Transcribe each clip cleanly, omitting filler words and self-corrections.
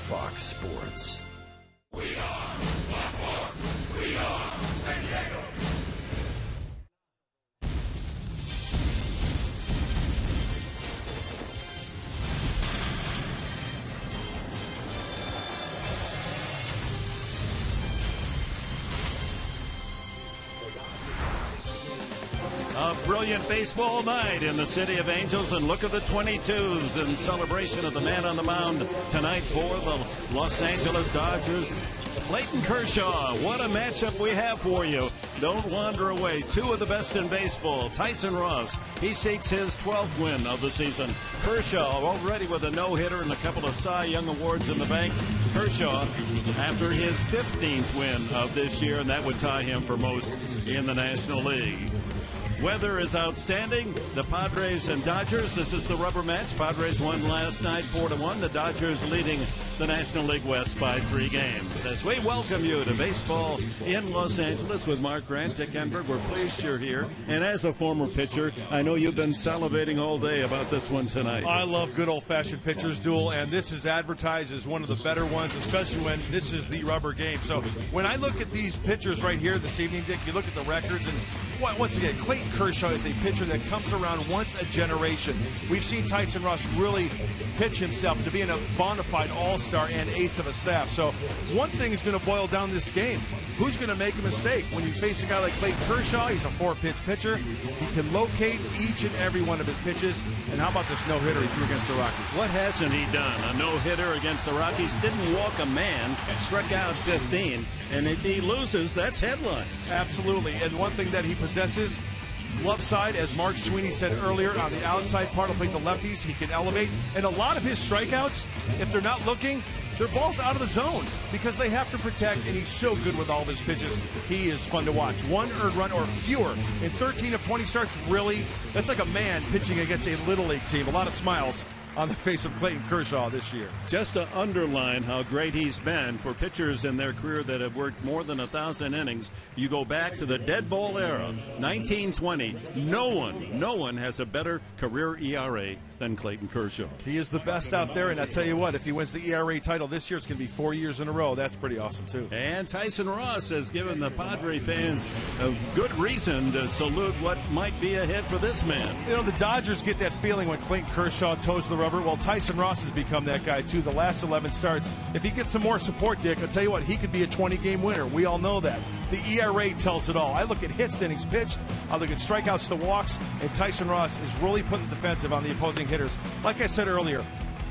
Fox Sports. We are Fox. We are San Diego. A brilliant baseball night in the City of Angels, and look at the 22s in celebration of the man on the mound tonight for the Los Angeles Dodgers. Clayton Kershaw, what a matchup we have for you. Don't wander away. Two of the best in baseball. Tyson Ross, he seeks his 12th win of the season. Kershaw already with a no-hitter and a couple of Cy Young awards in the bank. Kershaw after his 15th win of this year, and that would tie him for most in the National League. Weather is outstanding. The Padres and Dodgers. This is the rubber match. Padres won last night 4-1. The Dodgers leading the National League West by 3 games. As we welcome you to baseball in Los Angeles with Mark Grant, Dick Enberg. We're pleased you're here. And as a former pitcher, I know you've been salivating all day about this one tonight. I love good old-fashioned pitchers duel, and this is advertised as one of the better ones, especially when this is the rubber game. So when I look at these pitchers right here this evening, Dick, you look at the records, and once again, Clayton Kershaw is a pitcher that comes around once a generation. We've seen Tyson Ross really pitch himself into being a bona fide all-star and ace of a staff. So one thing is going to boil down this game. Who's going to make a mistake? When you face a guy like Clayton Kershaw, he's a 4-pitch pitcher. He can locate each and every one of his pitches. And how about this no-hitter he threw against the Rockies? What hasn't he done? A no-hitter against the Rockies. Didn't walk a man, struck out 15. And if he loses, that's headlines. Absolutely. And one thing that he possesses, glove side, as Mark Sweeney said earlier, on the outside part of the lefties, he can elevate. And a lot of his strikeouts, if they're not looking, their ball's out of the zone because they have to protect, and he's so good with all of his pitches. He is fun to watch. 1 earned run or fewer in 13 of 20 starts. Really, that's like a man pitching against a Little League team. A lot of smiles on the face of Clayton Kershaw this year. Just to underline how great he's been for pitchers in their career that have worked more than 1,000 innings, you go back to the dead ball era, 1920. No one has a better career ERA than Clayton Kershaw. He is the best out there, and I tell you what, if he wins the ERA title this year, it's going to be 4 years in a row. That's pretty awesome, too. And Tyson Ross has given the Padre fans a good reason to salute what might be ahead for this man. You know, the Dodgers get that feeling when Clayton Kershaw toes the rubber. Well, Tyson Ross has become that guy, too. The last 11 starts. If he gets some more support, Dick, I'll tell you what, he could be a 20-game winner. We all know that. The ERA tells it all. I look at hits to innings pitched. I look at strikeouts to walks, and Tyson Ross is really putting the defensive on the opposing hitters. Like I said earlier,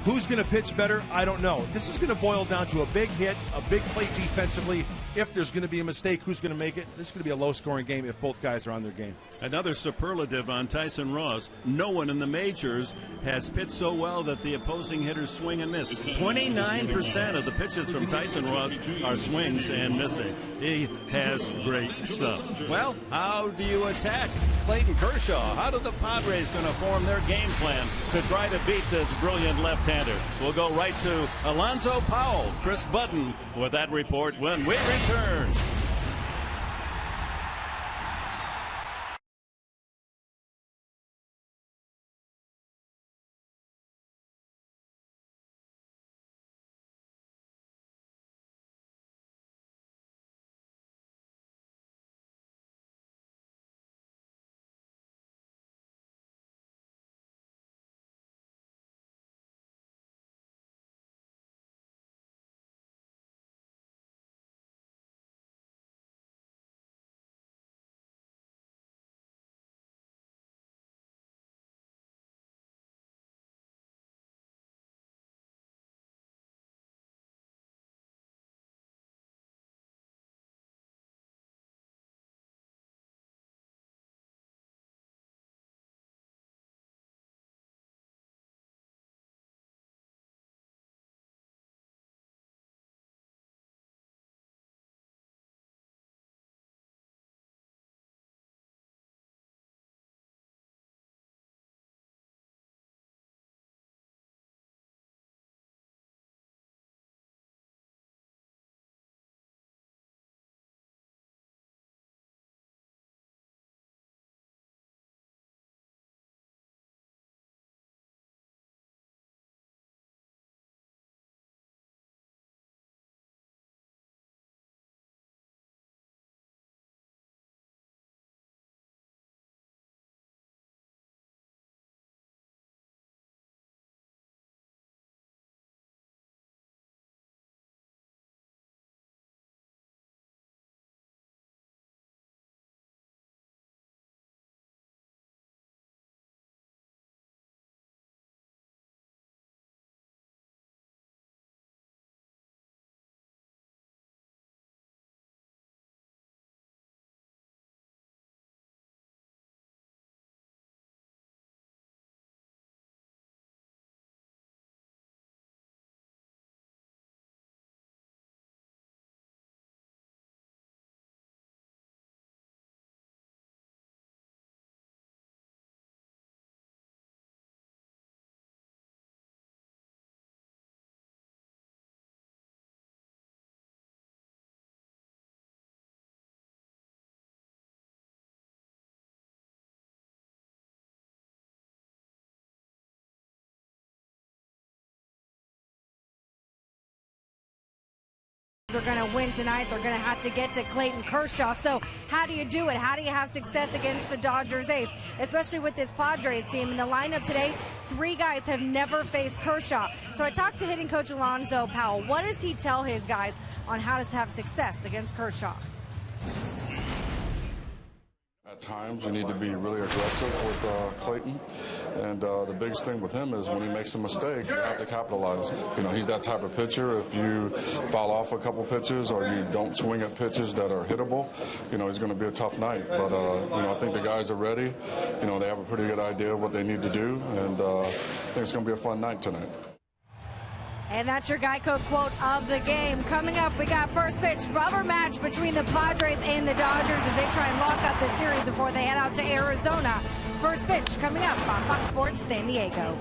who's going to pitch better? I don't know. This is going to boil down to a big hit, a big play defensively. If there's going to be a mistake, who's going to make it? This is going to be a low-scoring game if both guys are on their game. Another superlative on Tyson Ross. No one in the majors has pitched so well that the opposing hitters swing and miss. 29% of the pitches from Tyson Ross are swings and missing. He has great stuff. Well, how do you attack Clayton Kershaw? How do the Padres going to form their game plan to try to beat this brilliant left-hander? We'll go right to Alonzo Powell, Chris Button, with that report when we return. are going to win tonight. They're going to have to get to Clayton Kershaw. So how do you do it? How do you have success against the Dodgers ace, especially with this Padres team? In the lineup today, 3 guys have never faced Kershaw. So I talked to hitting coach Alonzo Powell. What does he tell his guys on how to have success against Kershaw? At times, you need to be really aggressive with Clayton, and the biggest thing with him is when he makes a mistake, you have to capitalize. You know, he's that type of pitcher. If you foul off a couple pitches or you don't swing at pitches that are hittable, you know, it's going to be a tough night. But, you know, I think the guys are ready. You know, they have a pretty good idea of what they need to do, and I think it's going to be a fun night tonight. And that's your Geico quote of the game. Coming up, we got first pitch rubber match between the Padres and the Dodgers as they try and lock up the series before they head out to Arizona. First pitch coming up on Fox Sports San Diego.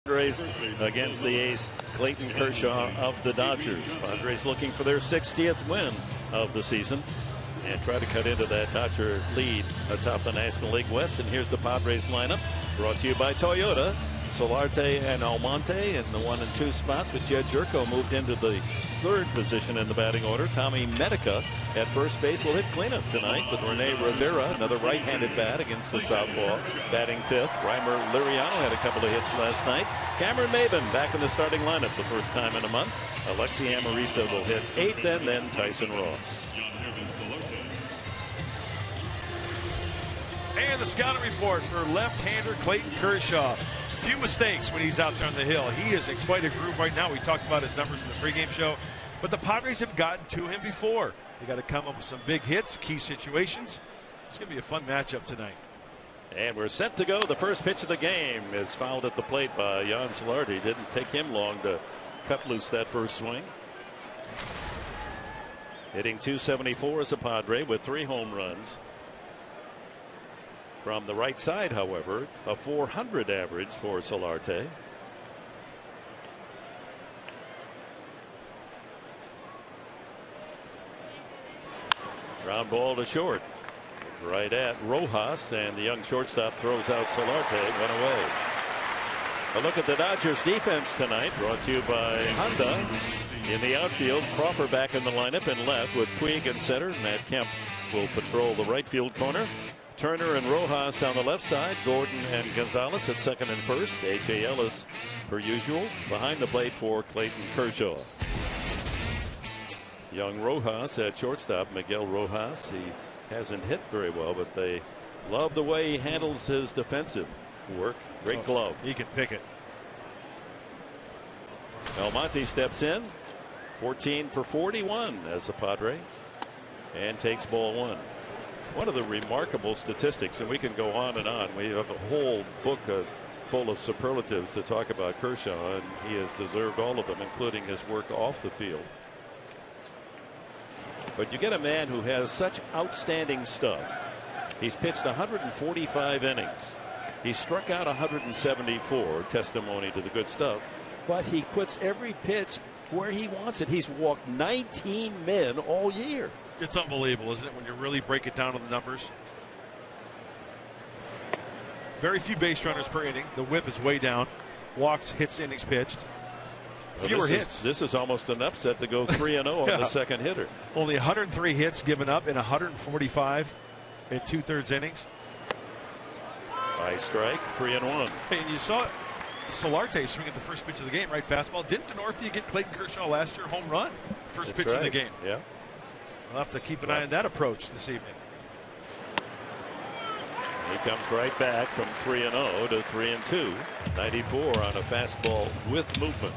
Padres against the ace Clayton Kershaw of the Dodgers. Padres looking for their 60th win of the season and try to cut into that Dodger lead atop the National League West. And here's the Padres lineup, brought to you by Toyota. Solarte and Almonte in the 1 and 2 spots, with Jed Jerko moved into the 3rd position in the batting order. Tommy Medica at first base will hit cleanup tonight with Rene Rivera, another right-handed bat against the southpaw, batting 5th. Reimer Liriano had a couple of hits last night. Cameron Maybin back in the starting lineup the first time in a month. Alexi Amarista will hit 8th, and then Tyson Ross. And the scouting report for left-hander Clayton Kershaw. Few mistakes when he's out there on the hill. He is in quite a groove right now. We talked about his numbers in the pregame show, but the Padres have gotten to him before. They got to come up with some big hits, key situations. It's going to be a fun matchup tonight. And we're set to go. The first pitch of the game is fouled at the plate by Jan Solarte. Didn't take him long to cut loose that first swing. Hitting .274 as a Padre with 3 home runs. From the right side, however, a .400 average for Solarte. Ground ball to short. Right at Rojas, and the young shortstop throws out Solarte, 1 away. A look at the Dodgers defense tonight, brought to you by Honda. In the outfield, Crawford back in the lineup in left with Puig in center. Matt Kemp will patrol the right field corner. Turner and Rojas on the left side. Gordon and Gonzalez at second and first. A.J. Ellis, per usual, behind the plate for Clayton Kershaw. Young Rojas at shortstop, Miguel Rojas. He hasn't hit very well, but they love the way he handles his defensive work. Great glove. He can pick it. Almonte steps in. 14 for 41 as a Padre, and takes ball one. One of the remarkable statistics, and we can go on and on. We have a whole book full of superlatives to talk about Kershaw, and he has deserved all of them, including his work off the field. But you get a man who has such outstanding stuff. He's pitched 145 innings. He struck out 174, testimony to the good stuff. But he puts every pitch where he wants it. He's walked 19 men all year. It's unbelievable, isn't it, when you really break it down to the numbers? Very few base runners per inning. The whip is way down. Walks, hits, innings pitched. Fewer hits. This is almost an upset to go 3-0 on the second hitter. Only 103 hits given up in 145 in 2/3 innings. High strike, 3-1. And you saw Solarte swing at the first pitch of the game, right? Fastball. Didn't Denorfia get Clayton Kershaw last year? Home run. First pitch of the game. Yeah. We'll have to keep an eye on that approach this evening. He comes right back from 3-0 to 3-2. 94 on a fastball with movement.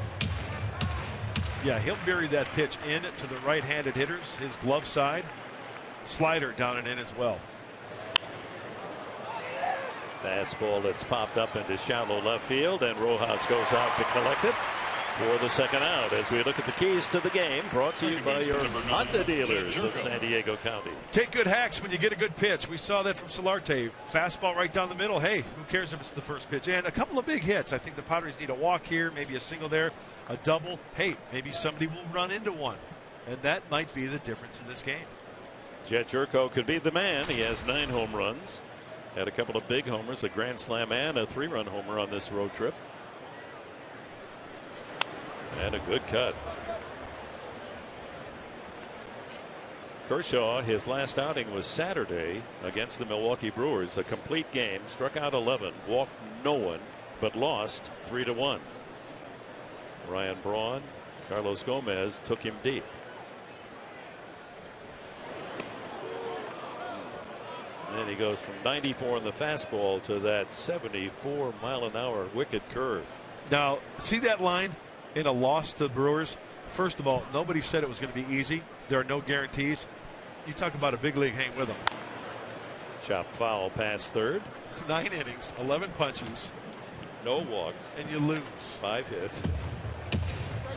Yeah, he'll bury that pitch in to the right-handed hitters, his glove side. Slider down and in as well. Fastball that's popped up into shallow left field, and Rojas goes out to collect it for the second out. As we look at the keys to the game, brought to you by your Honda dealers of San Diego County. Take good hacks when you get a good pitch. We saw that from Solarte. Fastball right down the middle. Hey, who cares if it's the first pitch? And a couple of big hits. I think the Padres need a walk here, maybe a single there, a double. Hey, maybe somebody will run into one. And that might be the difference in this game. Jet Jerko could be the man. He has 9 home runs. Had a couple of big homers, a grand slam, and a 3-run homer on this road trip. And a good cut. Kershaw, his last outing was Saturday against the Milwaukee Brewers. A complete game, struck out 11, walked no one, but lost 3-1. Ryan Braun, Carlos Gomez took him deep. And he goes from 94 in the fastball to that 74-mile-an-hour wicked curve. Now, see that line in a loss to the Brewers? First of all, nobody said it was going to be easy. There are no guarantees. You talk about a big league hang with them. Chop foul past third. 9 innings, 11 punches. No walks. And you lose. 5 hits.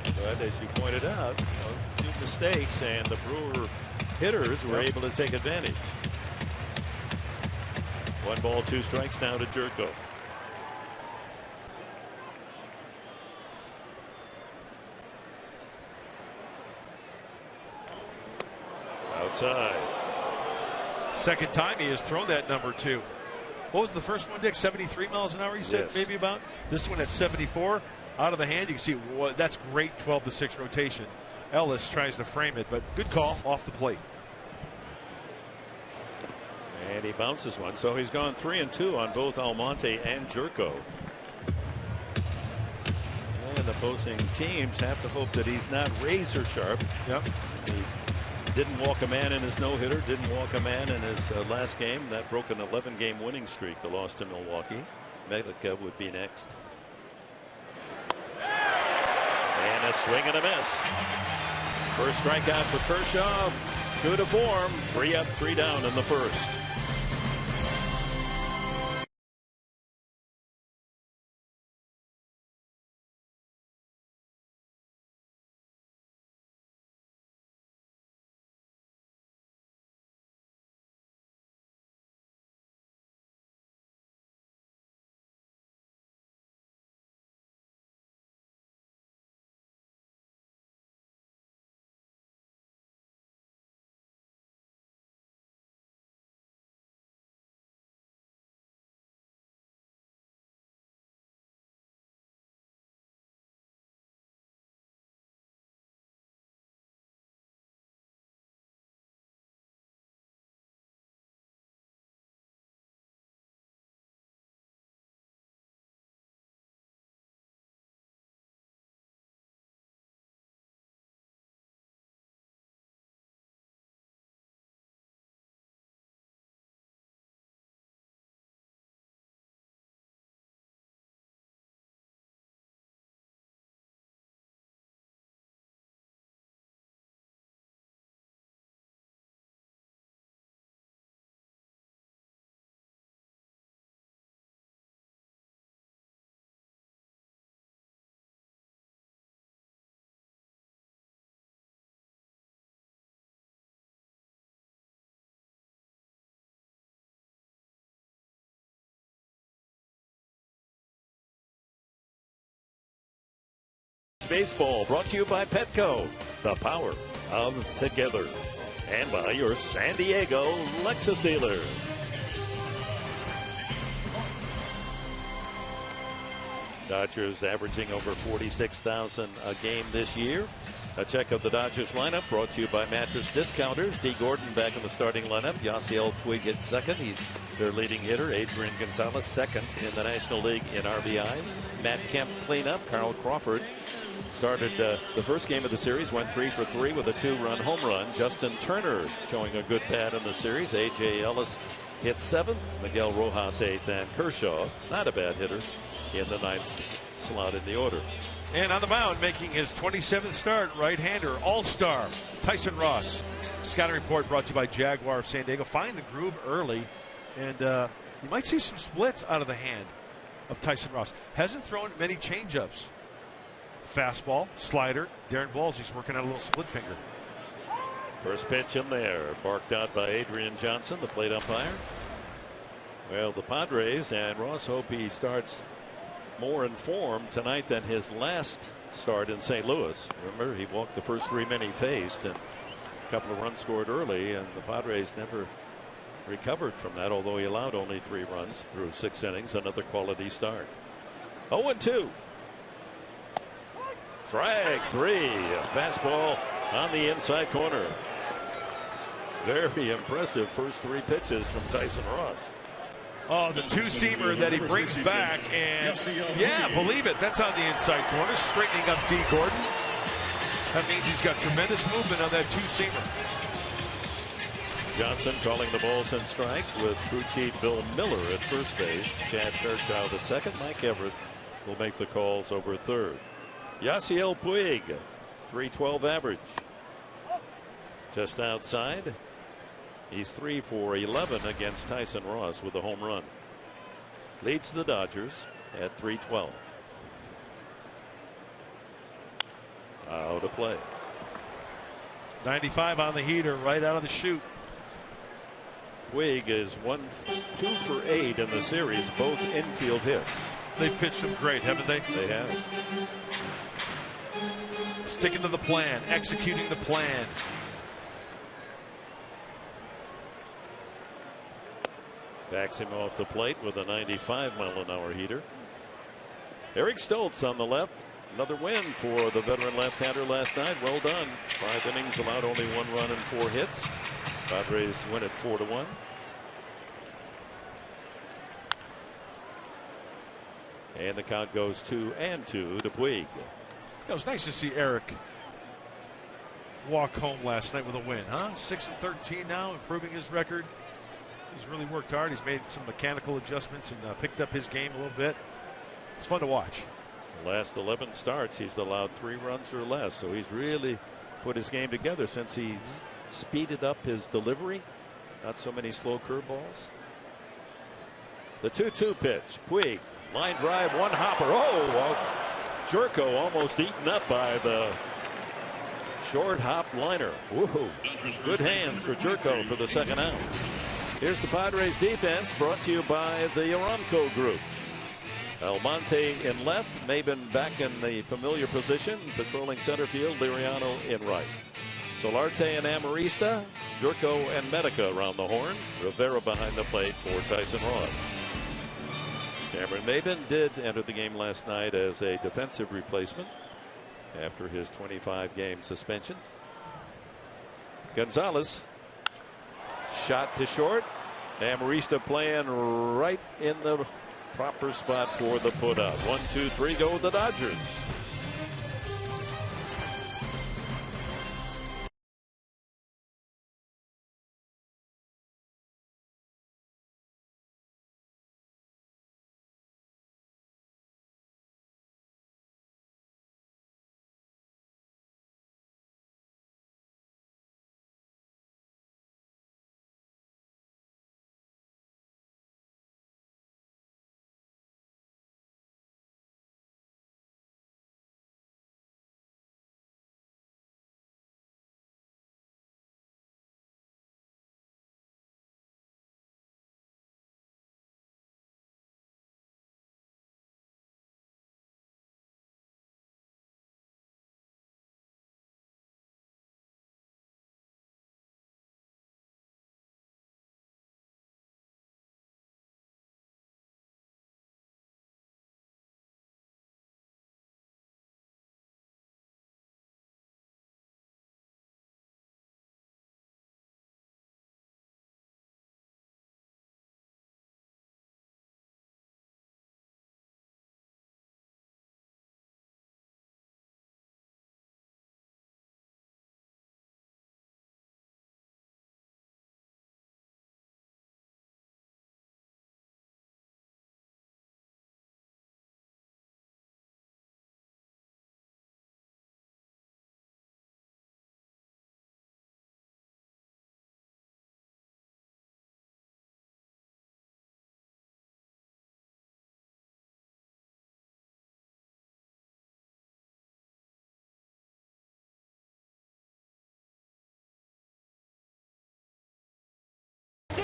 But as you pointed out, 2 mistakes, and the Brewer hitters were able to take advantage. 1 ball, 2 strikes now to Jerko. Outside. Second time he has thrown that number 2. What was the first one, Dick? 73 miles an hour, you said, yes. maybe about? This one at 74. Out of the hand, you can see that's great 12-6 rotation. Ellis tries to frame it, but good call off the plate. And he bounces one, so he's gone 3-2 on both Almonte and Jerko. And opposing teams have to hope that he's not razor sharp. Yep. He didn't walk a man in his no-hitter, didn't walk a man in his last game. That broke an 11-game winning streak, the loss to Milwaukee. Medica would be next. And a swing and a miss. First strikeout for Kershaw. True to form. 3 up, 3 down in the first. Baseball brought to you by Petco, the power of together, and by your San Diego Lexus dealer. Dodgers averaging over 46,000 a game this year. A check of the Dodgers lineup brought to you by Mattress Discounters. D. Gordon back in the starting lineup. Yasiel Puig at second. He's their leading hitter. Adrian Gonzalez second in the National League in RBIs. Matt Kemp cleanup. Carl Crawford started the first game of the series, went 3 for 3 with a 2-run home run. Justin Turner showing a good bat in the series. A.J. Ellis hit 7th. Miguel Rojas 8th, and Kershaw, not a bad hitter, in the 9th slot in the order. And on the mound, making his 27th start, right-hander, all-star, Tyson Ross. Scouting report brought to you by Jaguar of San Diego. Find the groove early, and you might see some splits out of the hand of Tyson Ross. Hasn't thrown many changeups. Fastball, slider, Darren Balls, he's working on a little split finger. First pitch in there, barked out by Adrian Johnson, the plate umpire. Well, the Padres and Ross hope he starts more in form tonight than his last start in St. Louis. Remember, he walked the first 3 men he faced, and a couple of runs scored early, and the Padres never recovered from that, although he allowed only 3 runs through 6 innings. Another quality start. 0-2. Strike 3. A fastball on the inside corner. Very impressive first 3 pitches from Tyson Ross. Oh, the 2-seamer that he brings back, and yeah, believe it, that's on the inside corner, straightening up D. Gordon. That means he's got tremendous movement on that 2-seamer. Johnson calling the balls and strikes with crew chief Bill Miller at first base. Chad Fairchild at second. Mike Everett will make the calls over third. Yasiel Puig, .312 average. Just outside. He's 3 for 11 against Tyson Ross with a home run. Leads the Dodgers at .312. Out to play. 95 on the heater right out of the chute. Puig is 2 for 8 in the series, both infield hits. They've pitched him great, haven't they? They have. Sticking to the plan, executing the plan. Backs him off the plate with a 95-mile-an-hour heater. Eric Stoltz on the left. Another win for the veteran left-hander last night. Well done. 5 innings, allowed only 1 run and 4 hits. Padres win it 4-1. And the count goes 2-2 to Puig. It was nice to see Eric walk home last night with a win, huh? 6-13 now, improving his record. He's really worked hard. He's made some mechanical adjustments and picked up his game a little bit. It's fun to watch. The last 11 starts, he's allowed 3 runs or less. So he's really put his game together since he's speeded up his delivery. Not so many slow curveballs. The 2-2 pitch. Puig, line drive, 1 hopper. Oh, well, Jerko almost eaten up by the short hop liner. Woohoo. Good hands for Jerko for the second out. Here's the Padres defense brought to you by the Aramco Group. Almonte in left, Maben back in the familiar position, patrolling center field, Liriano in right. Solarte and Amarista, Jerko and Medica around the horn, Rivera behind the plate for Tyson Ross. Cameron Maben did enter the game last night as a defensive replacement after his 25-game suspension. Gonzalez. Shot to short. Amarista playing right in the proper spot for the put out. 1-2-3 go with the Dodgers.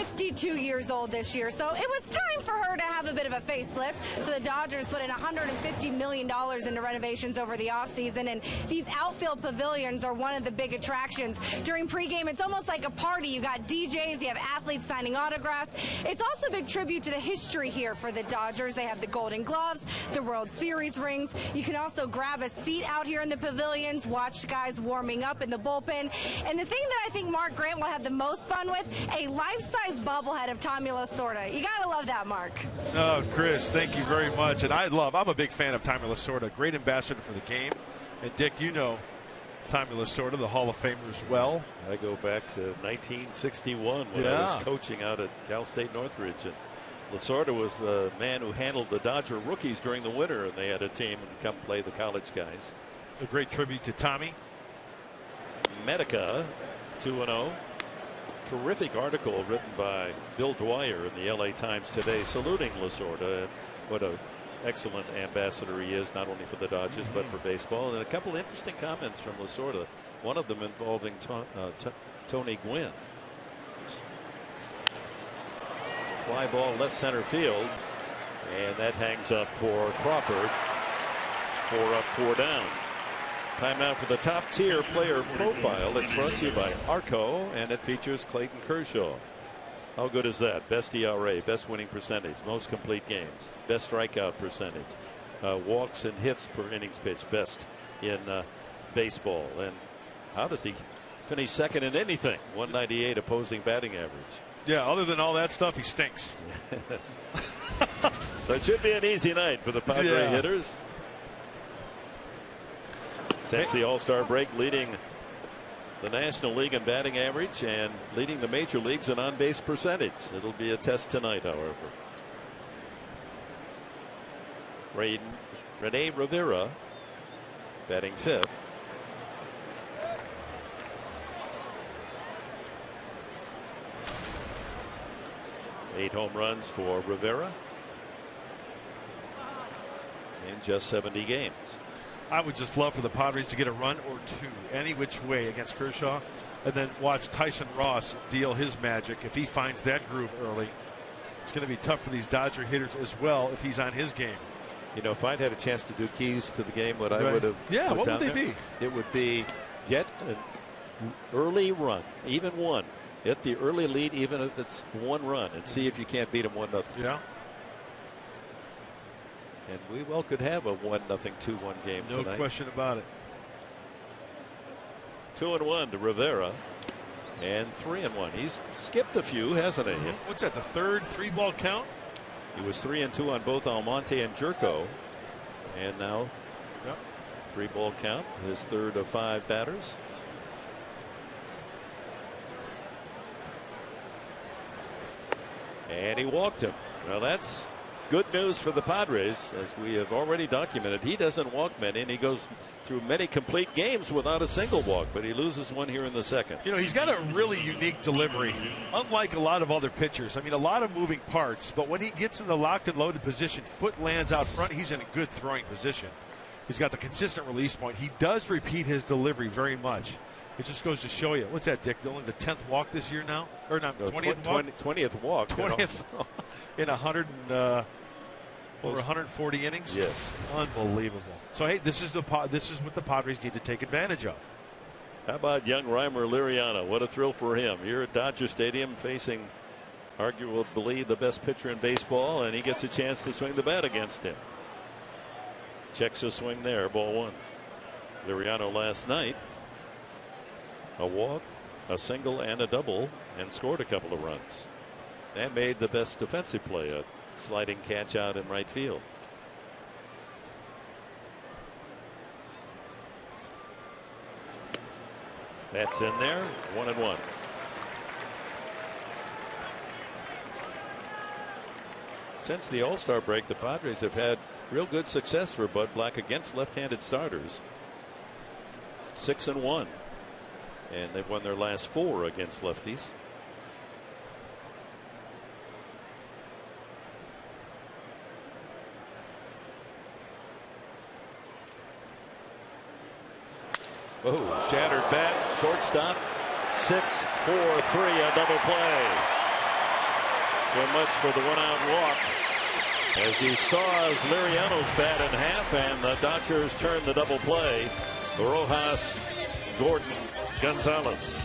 52 years old this year, so it was time for her to have a bit of a facelift. So the Dodgers put in $150 million into renovations over the offseason, and these outfield pavilions are one of the big attractions. During pregame, it's almost like a party. You got DJs, you have athletes signing autographs. It's also a big tribute to the history here for the Dodgers. They have the Golden Gloves, the World Series rings. You can also grab a seat out here in the pavilions, watch guys warming up in the bullpen. And the thing that I think Mark Grant will have the most fun with, a life-size bobblehead of Tommy Lasorda. You gotta love that, Mark. Oh, Chris, thank you very much. And I'm a big fan of Tommy Lasorda, great ambassador for the game. And Dick, you know Tommy Lasorda, the Hall of Famer as well. I go back to 1961 when I was coaching out at Cal State Northridge. And Lasorda was the man who handled the Dodger rookies during the winter, and they had a team and come play the college guys. A great tribute to Tommy. Medica, 2-0. Terrific article written by Bill Dwyer in the LA Times today saluting Lasorda and what an excellent ambassador he is, not only for the Dodgers but for baseball. And a couple interesting comments from Lasorda, one of them involving Tony Gwynn. Fly ball left center field, and that hangs up for Crawford. 4 up, 4 down. Time now for the top tier player profile. It's brought to you by Arco, and it features Clayton Kershaw. How good is that? Best ERA, best winning percentage, most complete games, best strikeout percentage, walks and hits per innings pitched, best in baseball. And how does he finish second in anything? 198 opposing batting average. Yeah, other than all that stuff, he stinks. So it should be an easy night for the Padres hitters. Since the All-Star break, leading the National League in batting average and leading the major leagues in on-base percentage. It'll be a test tonight, however. Rene Rivera batting 5th. Eight home runs for Rivera in just 70 games. I would just love for the Padres to get a run or two any which way against Kershaw, and then watch Tyson Ross deal his magic. If he finds that groove early, it's going to be tough for these Dodger hitters as well if he's on his game. You know, if I'd had a chance to do keys to the game, what I would have what would they be? It would be get an early run, even one. Get the early lead, even if it's 1 run, and see if you can't beat them 1-0. Yeah. And we well could have a 1-0, 2-1 game tonight. No question about it. 2-1 to Rivera, and 3-1. He's skipped a few, hasn't he? What's that? The third 3-ball count? He was 3-2 on both Almonte and Jerko, and now 3-ball count. His third of 5 batters. And he walked him. Well, that's good news for the Padres, as we have already documented. He doesn't walk many, and he goes through many complete games without a single walk, but he loses one here in the second. You know, he's got a really unique delivery, unlike a lot of other pitchers. I mean, a lot of moving parts, but when he gets in the locked and loaded position, foot lands out front, he's in a good throwing position. He's got the consistent release point. He does repeat his delivery very much. It just goes to show you. What's that, Dick? Only the 10th walk this year now? Or not, 20th walk? 20th walk. 20th in 140 innings? Yes. Unbelievable. So, hey, this is what the Padres need to take advantage of. How about young Reimer Liriano? What a thrill for him. Here at Dodger Stadium facing arguably the best pitcher in baseball, and he gets a chance to swing the bat against him. Checks a swing there, ball 1. Liriano last night, a walk, a single, and a double, and scored a couple of runs. And made the best defensive play, a sliding catch out in right field. That's in there, 1-1. Since the All-Star break, the Padres have had real good success for Bud Black against left-handed starters. 6-1. And they've won their last 4 against lefties. Oh, shattered bat, shortstop, 6-4-3, a double play. So much for the one-out walk as he saws Liriano's bat in half, and the Dodgers turn the double play. Rojas, Gordon, Gonzalez.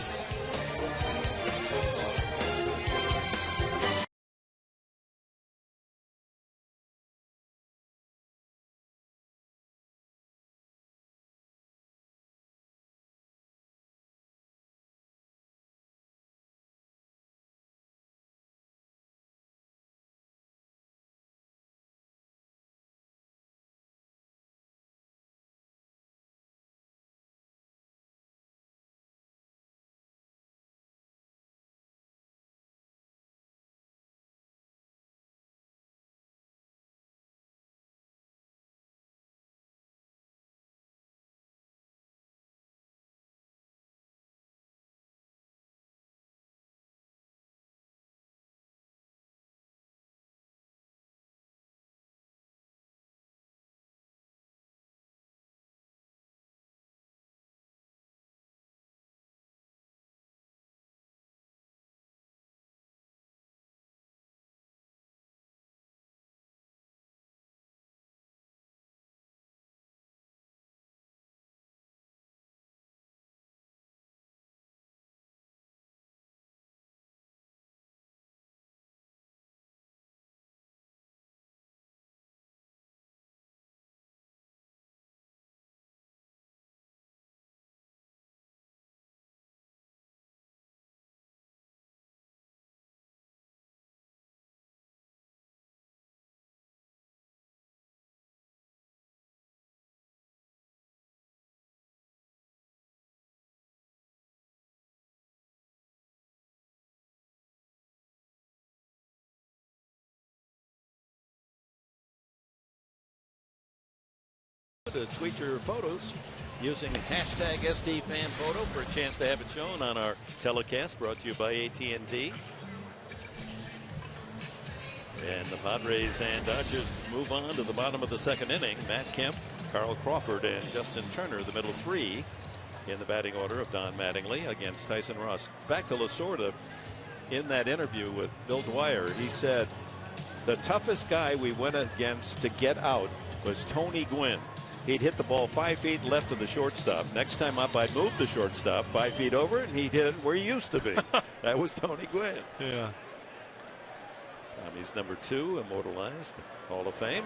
To tweet your photos using hashtag #SDFanPhoto for a chance to have it shown on our telecast, brought to you by AT&T. And the Padres and Dodgers move on to the bottom of the second inning. Matt Kemp, Carl Crawford, and Justin Turner, the middle three in the batting order of Don Mattingly against Tyson Ross. Back to Lasorda. In that interview with Bill Dwyer, he said the toughest guy we went against to get out was Tony Gwynn. He'd hit the ball 5 feet left of the shortstop. Next time up, I'd move the shortstop 5 feet over, and he'd hit it where he used to be. That was Tony Gwynn. Yeah. Tommy's number 2, immortalized, Hall of Fame.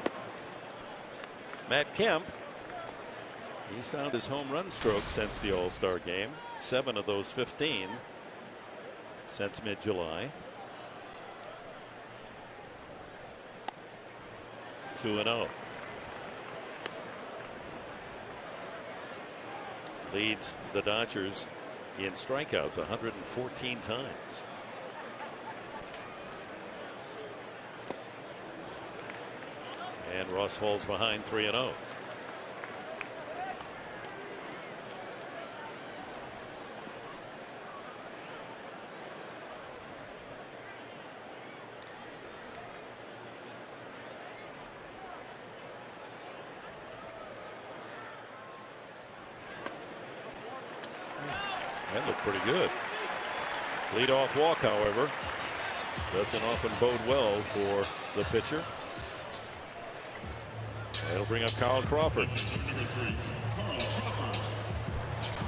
Matt Kemp, he's found his home run stroke since the All-Star game. 7 of those 15 since mid-July. 2-0. Leads the Dodgers in strikeouts 114 times. And Ross falls behind 3-0. That looked pretty good. Leadoff walk, however, doesn't often bode well for the pitcher. That'll bring up Carl Crawford.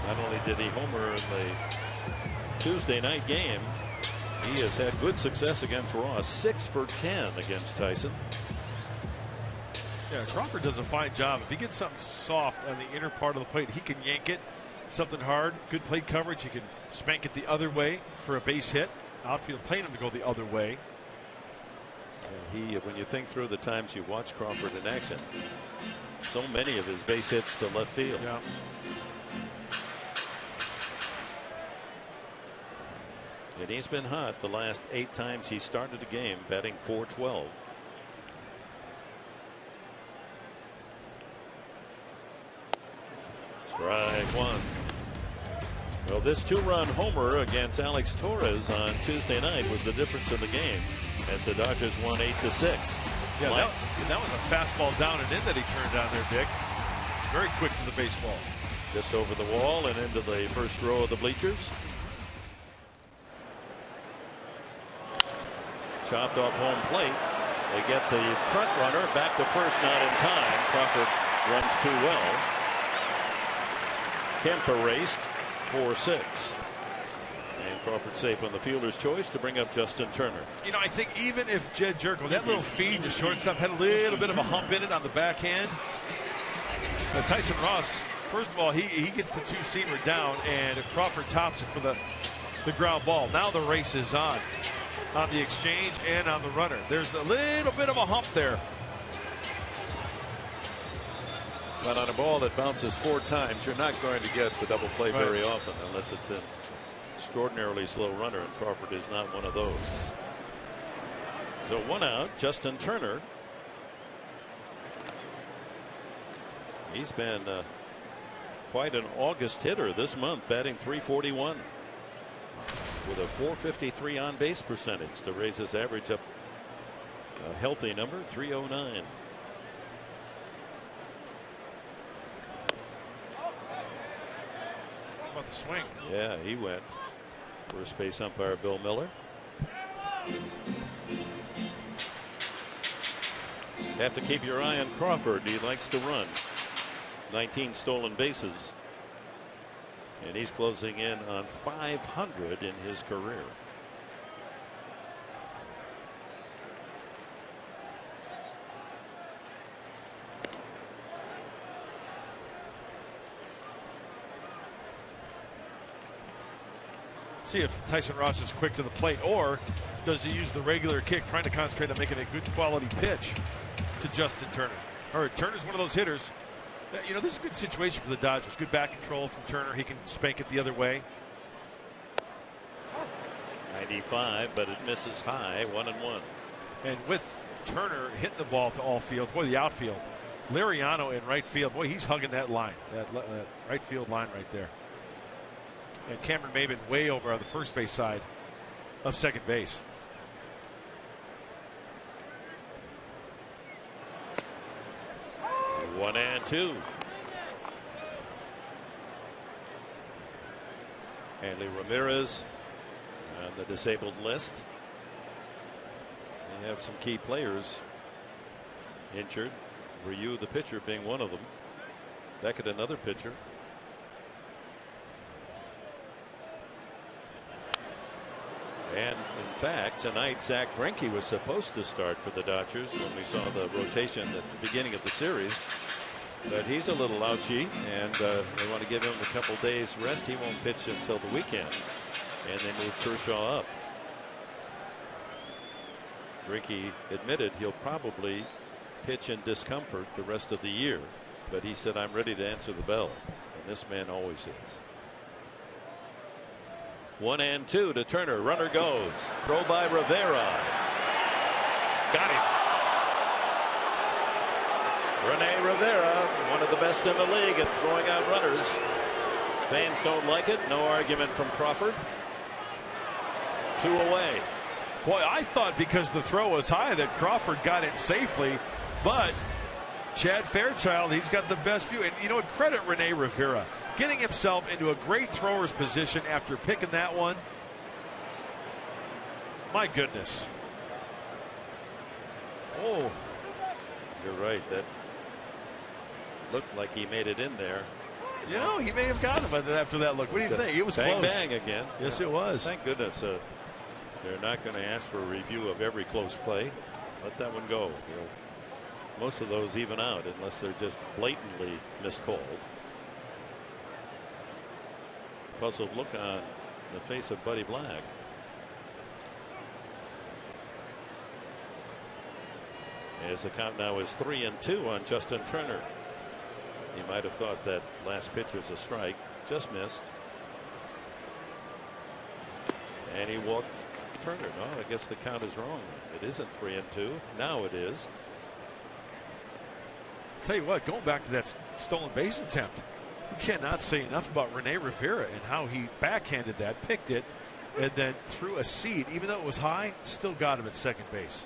Not only did he homer in the Tuesday night game, he has had good success against Ross. 6 for 10 against Tyson. Yeah, Crawford does a fine job. If he gets something soft on the inner part of the plate, he can yank it. Something hard, good plate coverage. He can spank it the other way for a base hit. Outfield playing him to go the other way. When you think through the times you watch Crawford in action, so many of his base hits to left field. Yeah. And he's been hot the last 8 times he started a game, batting .412. Strike one. Well, this 2-run homer against Alex Torres on Tuesday night was the difference in the game as the Dodgers won 8-6. Yeah, that was a fastball down and in that he turned down there, Dick. Very quick to the baseball. Just over the wall and into the first row of the bleachers. chopped off home plate. They get the front runner back to first, not in time. Crawford runs too well. Kemp erased 4-6. And Crawford safe on the fielder's choice to bring up Justin Turner. You know, I think even if Jed Jerko, that little feed to shortstop had a little bit of a hump in it on the backhand. Tyson Ross, first of all, he gets the two-seamer down, and Crawford tops it for the ground ball. Now the race is on the exchange and on the runner. There's a little bit of a hump there. But on a ball that bounces 4 times, you're not going to get the double play very often unless it's an extraordinarily slow runner, and Crawford is not one of those. So 1 out, Justin Turner. He's been quite an August hitter this month, batting .341 with a .453 on base percentage to raise his average up a healthy number, .309. How about the swing? Yeah, he went. First base umpire Bill Miller. You have to keep your eye on Crawford. He likes to run. 19 stolen bases. And he's closing in on 500 in his career. See if Tyson Ross is quick to the plate, or does he use the regular kick, trying to concentrate on making a good quality pitch to Justin Turner. All right, Turner's one of those hitters. You know, this is a good situation for the Dodgers. Good back control from Turner. He can spank it the other way. 95, but it misses high, 1-1. And with Turner hitting the ball to all fields, boy, the outfield. Liriano in right field, boy, he's hugging that line, that right field line right there. And Cameron Maybin way over on the first base side of second base. One and two. Hanley Ramirez on the disabled list. They have some key players injured. Ryu, the pitcher, being one of them. Beckett, another pitcher. And in fact, tonight Zach Greinke was supposed to start for the Dodgers when we saw the rotation at the beginning of the series. But he's a little ouchy, and they want to give him a couple days rest. He won't pitch until the weekend, and they move Kershaw up. Greinke admitted he'll probably pitch in discomfort the rest of the year, but he said, I'm ready to answer the bell, and this man always is. 1 and 2 to Turner. Runner goes. Throw by Rivera. Got him. Rene Rivera, one of the best in the league at throwing out runners. Fans don't like it. No argument from Crawford. 2 away. Boy, I thought because the throw was high that Crawford got it safely, but Chad Fairchild, he's got the best view. And you know what? Credit Rene Rivera, getting himself into a great thrower's position after picking that one. My goodness. Oh, you're right. That looked like he made it in there. You know, he may have got him after that look. What do you think? It was bang, close. Bang again. Yes, it was. Thank goodness they're not going to ask for a review of every close play. Let that one go. You know, most of those even out unless they're just blatantly miscalled. Puzzled look on the face of Buddy Black. As the count now is 3-2 on Justin Turner. You might have thought that last pitch was a strike. Just missed. And he walked Turner. No, I guess the count is wrong. It isn't 3-2. Now it is. Tell you what, going back to that stolen base attempt, you cannot say enough about Rene Rivera and how he backhanded that, picked it, and then threw a seed. Even though it was high, still got him at second base.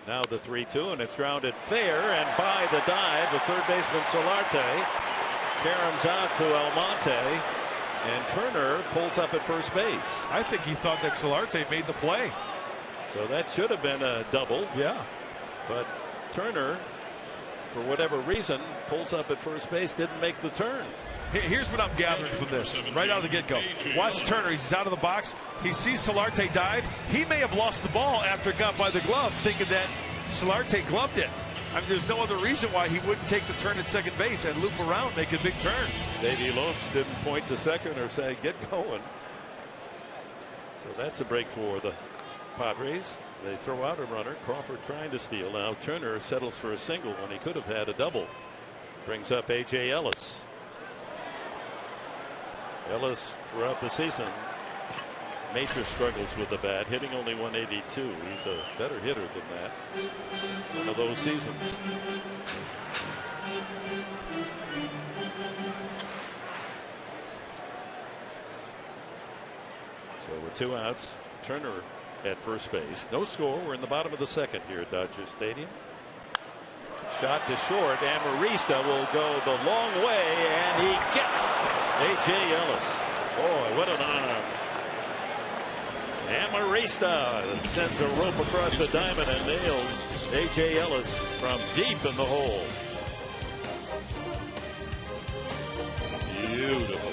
Now the 3-2, and it's grounded fair, and by the dive, the third baseman Solarte caroms out to Almonte, and Turner pulls up at first base. I think he thought that Solarte made the play. So that should have been a double. Yeah. But Turner, for whatever reason, pulls up at first base, didn't make the turn. Here's what I'm gathering from this, right out of the get-go. Watch Turner. He's out of the box. He sees Solarte dive. He may have lost the ball after it got by the glove, thinking that Solarte gloved it. I mean, there's no other reason why he wouldn't take the turn at second base and loop around, make a big turn. Davey Lopes didn't point to second or say, get going. So that's a break for the Padres. They throw out a runner. Crawford trying to steal. Now Turner settles for a single when he could have had a double. Brings up A.J. Ellis. Ellis throughout the season major struggles with the bat, hitting only 182. He's a better hitter than that one of those seasons. So with 2 outs, Turner at first base. No score. We're in the bottom of the second here at Dodger Stadium. Shot to short. Amarista will go the long way, and he gets A.J. Ellis. Boy, what an arm. Amarista sends a rope across the diamond and nails A.J. Ellis from deep in the hole. Beautiful.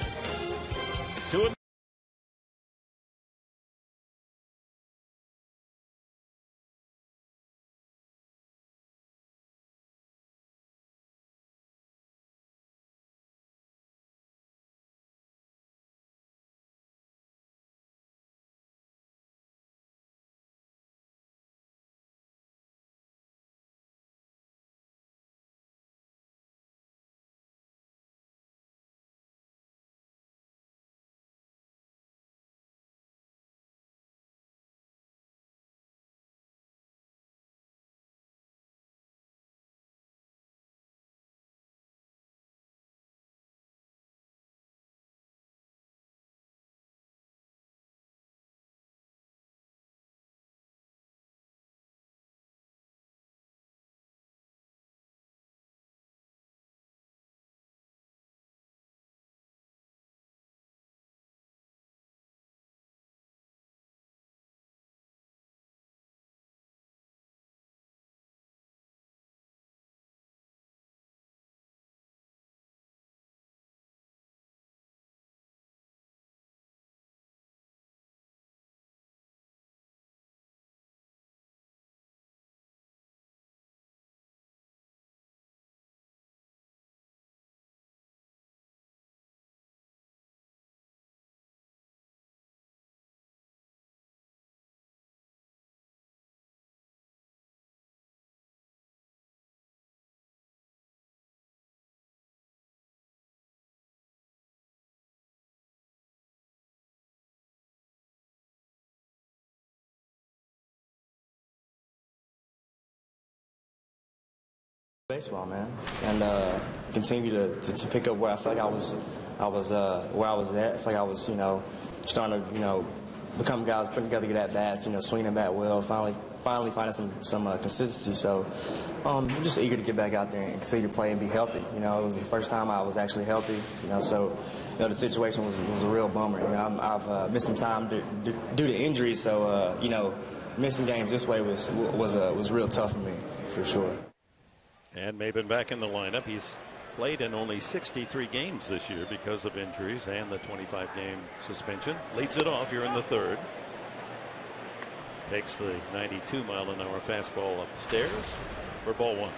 Baseball, man, and continue to pick up where I feel like I was where I was at. I feel like I was, starting to, become guys putting together good at bats, swinging the bat well. Finally finding some consistency. So I'm just eager to get back out there and continue to play and be healthy. It was the first time I was actually healthy. So the situation was a real bummer. I've missed some time due to injuries. So missing games this way was real tough for me, for sure. And Maben back in the lineup. He's played in only 63 games this year because of injuries and the 25-game suspension. Leads it off here in the third. Takes the 92-mile-an-hour fastball upstairs for ball one.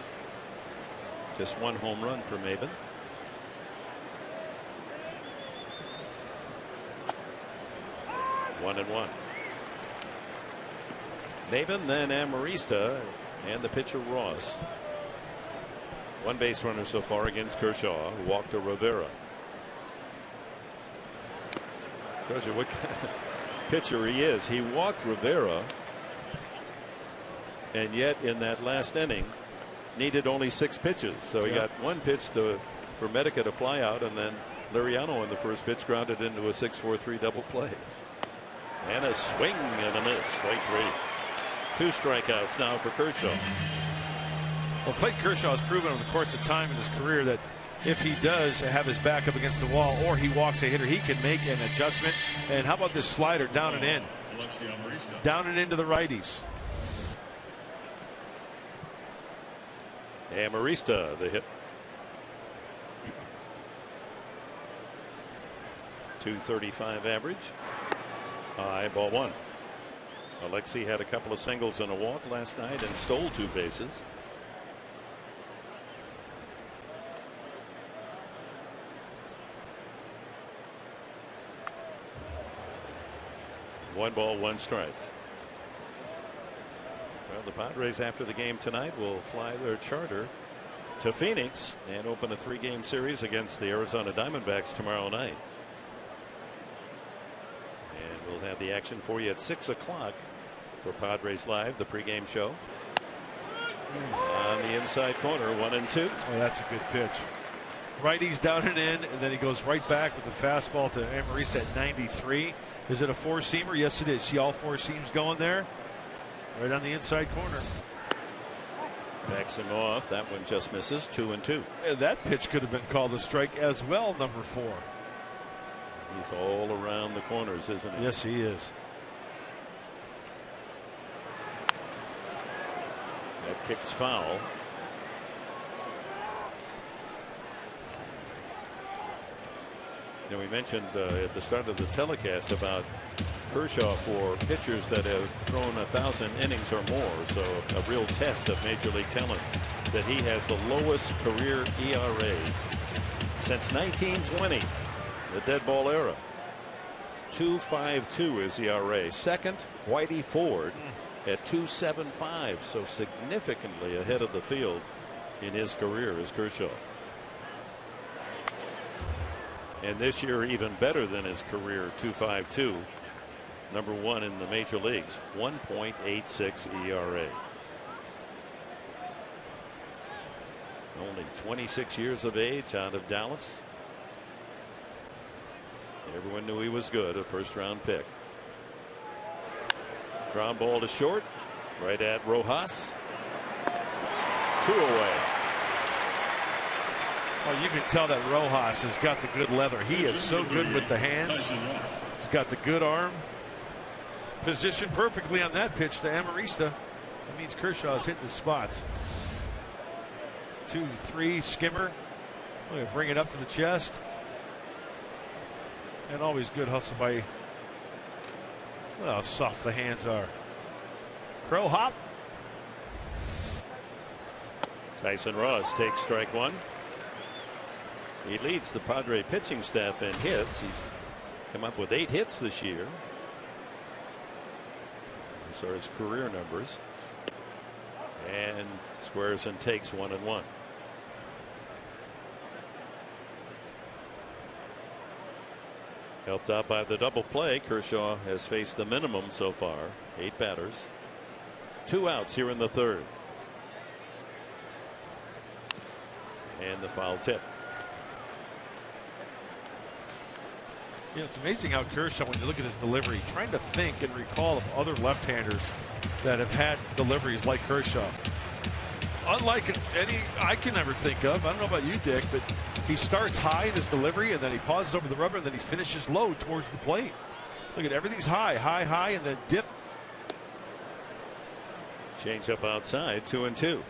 Just one home run for Maben. One and one. Maben, then Amarista, and the pitcher Ross. One base runner so far against Kershaw, who walked to Rivera. Shows you what kind of pitcher he is. He walked Rivera, and yet in that last inning needed only 6 pitches. So he got one pitch for Medica to fly out, and then Liriano on the first pitch grounded into a 6-4-3 double play. And a swing and a miss. Strike 3. 2 strikeouts now for Kershaw. Well, Clayton Kershaw has proven over the course of time in his career that if he does have his back up against the wall or he walks a hitter, he can make an adjustment. And how about this slider down and in? Down and into the righties. Amarista, the hit. 235 average. High ball one. Alexei had a couple of singles and a walk last night and stole 2 bases. One ball, one strike. Well, the Padres after the game tonight will fly their charter to Phoenix and open a 3-game series against the Arizona Diamondbacks tomorrow night. And we'll have the action for you at 6 o'clock for Padres Live, the pregame show. On the inside corner, 1-2. Oh, that's a good pitch. Righties down and in, and then he goes right back with the fastball to Amarista at 93. Is it a 4-seamer? Yes, it is. See all 4 seams going there? Right on the inside corner. Backs him off. That one just misses. 2-2. And that pitch could have been called a strike as well, number 4. He's all around the corners, isn't he? Yes, he is. That kick's foul. Now, we mentioned at the start of the telecast about Kershaw for pitchers that have thrown 1,000 innings or more. So a real test of major league talent that he has the lowest career ERA since 1920, the dead ball era. 2.52 is ERA. Second, Whitey Ford at 2.75. So significantly ahead of the field in his career is Kershaw. And this year even better than his career 2.52. Number 1 in the major leagues, 1.86 ERA. Only 26 years of age out of Dallas. Everyone knew he was good, a first-round pick. Ground ball to short, right at Rojas. 2 away. Oh, you can tell that Rojas has got the good leather. He is so good with the hands. He's got the good arm. Positioned perfectly on that pitch to Amarista. That means Kershaw is hitting the spots. 2-3 skimmer. Look at bring it up to the chest. And always good hustle by. Well, how soft the hands are. Crow hop. Tyson Ross takes strike 1. He leads the Padre pitching staff in hits. He's come up with 8 hits this year. Those are his career numbers. And squares and takes 1-1. Helped out by the double play, Kershaw has faced the minimum so far. 8 batters. 2 outs here in the 3rd. And the foul tip. You know, it's amazing how Kershaw, when you look at his delivery, trying to think and recall of other left-handers that have had deliveries like Kershaw. Unlike any I can ever think of. I don't know about you, Dick, but he starts high in his delivery and then he pauses over the rubber and then he finishes low towards the plate. Look at everything's high, high, high, and then dip. Change up outside, 2-2.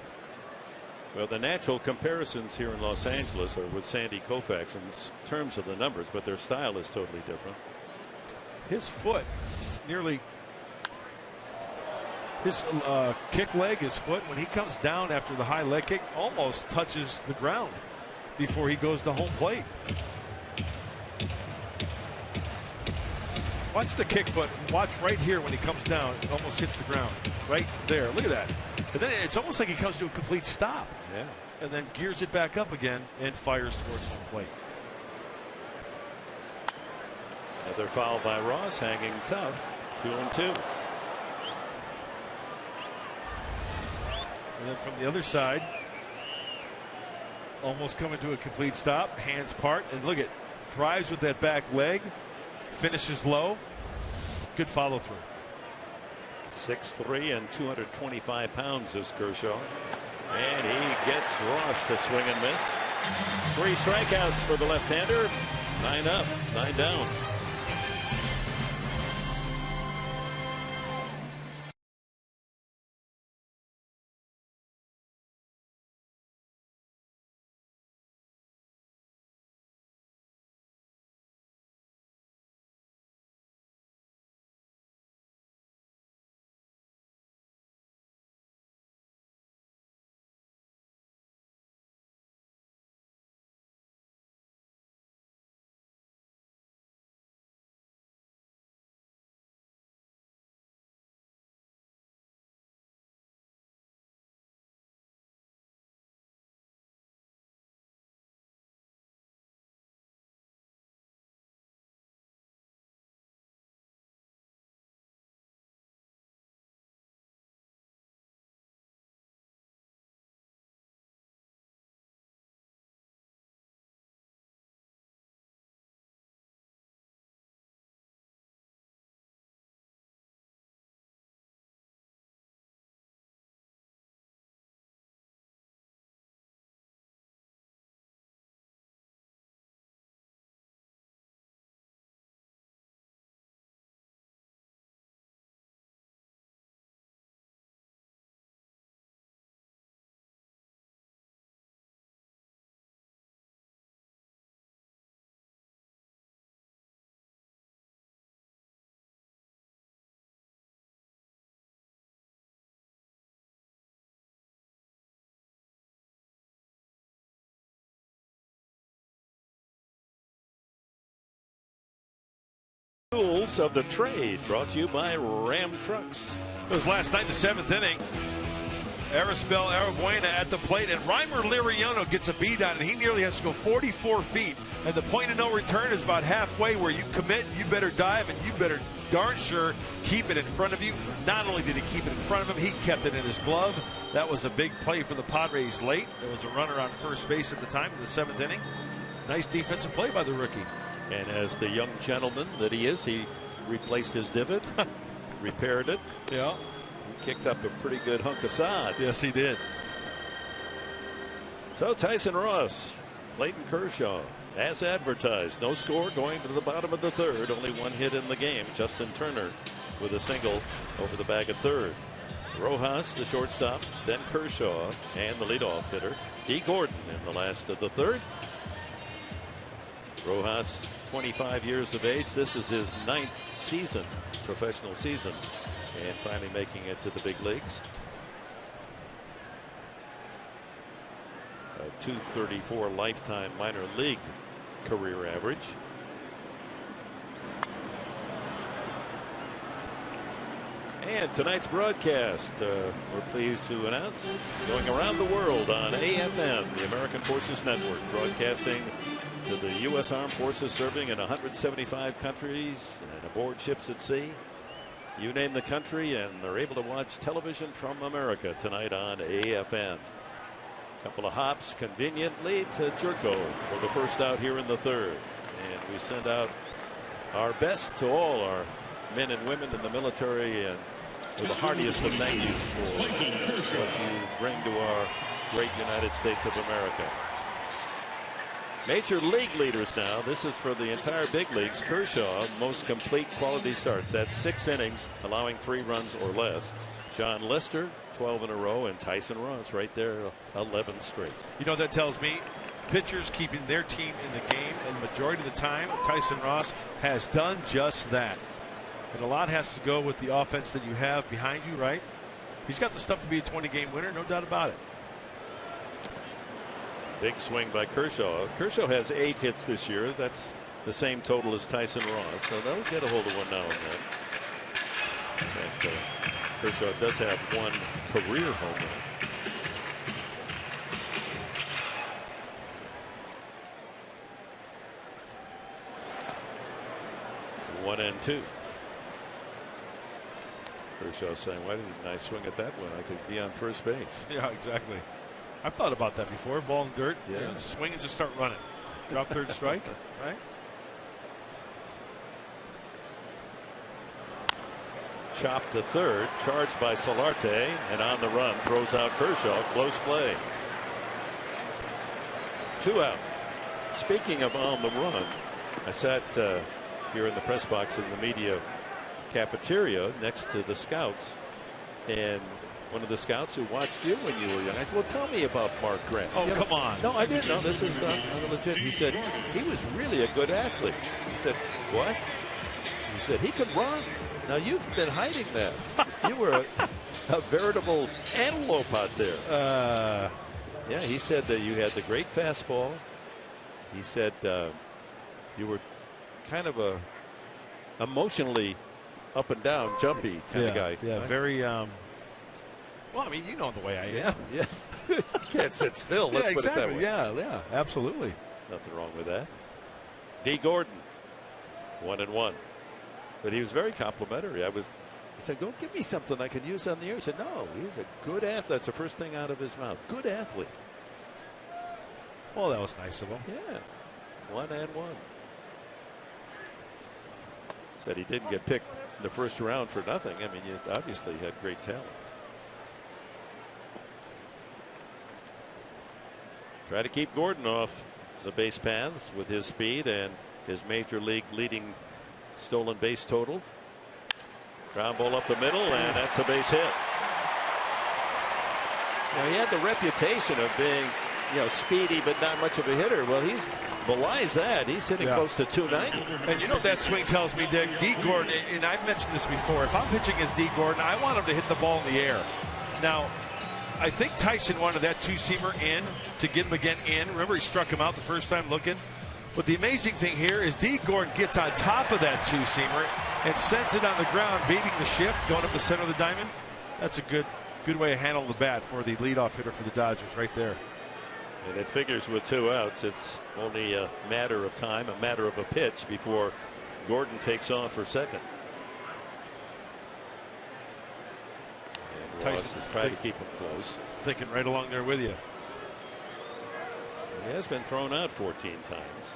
Well, the natural comparisons here in Los Angeles are with Sandy Koufax in terms of the numbers, but their style is totally different. His foot nearly. His kick leg, his foot, when he comes down after the high leg kick, almost touches the ground before he goes to home plate. Watch the kick foot. Watch right here when he comes down. It almost hits the ground. Right there. Look at that. And then it's almost like he comes to a complete stop. Yeah. And then gears it back up again and fires towards home plate. Another foul by Ross, hanging tough. 2-2. And then from the other side, almost coming to a complete stop. Hands part. And look at, drives with that back leg. Finishes low. Good follow through. 6'3" and 225 pounds is Kershaw. And he gets Ross to swing and miss. 3 strikeouts for the left-hander. 9 up, 9 down. Rules of the trade brought to you by Ram Trucks. It was last night in the 7th inning. Araceli Arabuena at the plate, and Reimer Liriano gets a beat on it. He nearly has to go 44 feet, and the point of no return is about halfway where you commit, you better dive, and you better darn sure keep it in front of you. Not only did he keep it in front of him, he kept it in his glove. That was a big play for the Padres late. There was a runner on first base at the time in the 7th inning. Nice defensive play by the rookie. And as the young gentleman that he is, he replaced his divot, repaired it. Yeah. He kicked up a pretty good hunk of sod. Yes, he did. So Tyson Ross, Clayton Kershaw, as advertised. No score going to the bottom of the third. Only one hit in the game. Justin Turner with a single over the bag at third. Rojas, the shortstop, then Kershaw, and the leadoff hitter, D. Gordon, in the last of the third. Rojas, 25 years of age. This is his 9th season, professional season, and finally making it to the big leagues. A .234 lifetime minor league career average. And tonight's broadcast, we're pleased to announce, going around the world on AFN, the American Forces Network, broadcasting to the U.S. Armed Forces serving in 175 countries and aboard ships at sea. You name the country, and they're able to watch television from America tonight on AFN. A couple of hops conveniently to Jerko for the first out here in the third. And we send out our best to all our men and women in the military, and with the heartiest of thank yous for what you bring to our great United States of America. Major league leaders now. This is for the entire big leagues. Kershaw, most complete quality starts. That's 6 innings, allowing 3 runs or less. John Lester, 12 in a row, and Tyson Ross right there, 11 straight. You know what that tells me? Pitchers keeping their team in the game, and the majority of the time, Tyson Ross has done just that. And a lot has to go with the offense that you have behind you, right? He's got the stuff to be a 20-game winner, no doubt about it. Big swing by Kershaw. Kershaw has 8 hits this year. That's the same total as Tyson Ross, so they'll get a hold of one now and then. In fact, Kershaw does have 1 career home run. One and 2. Kershaw saying, why didn't I swing at that one? I could be on first base. Yeah, exactly. I've thought about that before. Ball in dirt, yeah. You know, swing and just start running. Drop third strike, right? Chopped to third, charged by Solarte, and on the run, throws out Kershaw. Close play. 2 out. Speaking of on the run, I sat here in the press box in the media cafeteria next to the scouts, and one of the scouts who watched you when you were young, I said, well, tell me about Mark Grant. Oh, come on. No, I didn't know. This is legit. He said he was really a good athlete. He said, what? He said he could run. Now, you've been hiding that. You were a veritable antelope out there. Yeah, he said that you had the great fastball. He said you were kind of a emotionally up and down, jumpy kind of guy. Yeah, right? very. Well, I mean, you know the way I am. Yeah. You can't sit still. Let's put it that way. Yeah, absolutely. Nothing wrong with that. D. Gordon, 1-1. But he was very complimentary. I said, go give me something I can use on the air. He said, no, he's a good athlete. That's the first thing out of his mouth. Good athlete. Well, that was nice of him. Yeah. 1-1. Said he didn't get picked in the first round for nothing. I mean, you obviously had great talent. Try to keep Gordon off the base paths with his speed and his major league leading stolen base total. Ground ball up the middle, and that's a base hit. Now, he had the reputation of being, speedy but not much of a hitter. Well, he's belies that. He's hitting close to 290. And you know what that swing tells me, Dick? D. Gordon, and I've mentioned this before, if I'm pitching as D. Gordon, I want him to hit the ball in the air. Now, I think Tyson wanted that 2-seamer in to get him again in. Remember, he struck him out the first time looking. But the amazing thing here is D. Gordon gets on top of that two-seamer and sends it on the ground, beating the shift, going up the center of the diamond. That's a good way to handle the bat for the leadoff hitter for the Dodgers right there. And it figures with 2 outs, it's only a matter of time, a matter of a pitch before Gordon takes off for second. And Tyson's trying to keep him close. Thinking right along there with you. He has been thrown out 14 times,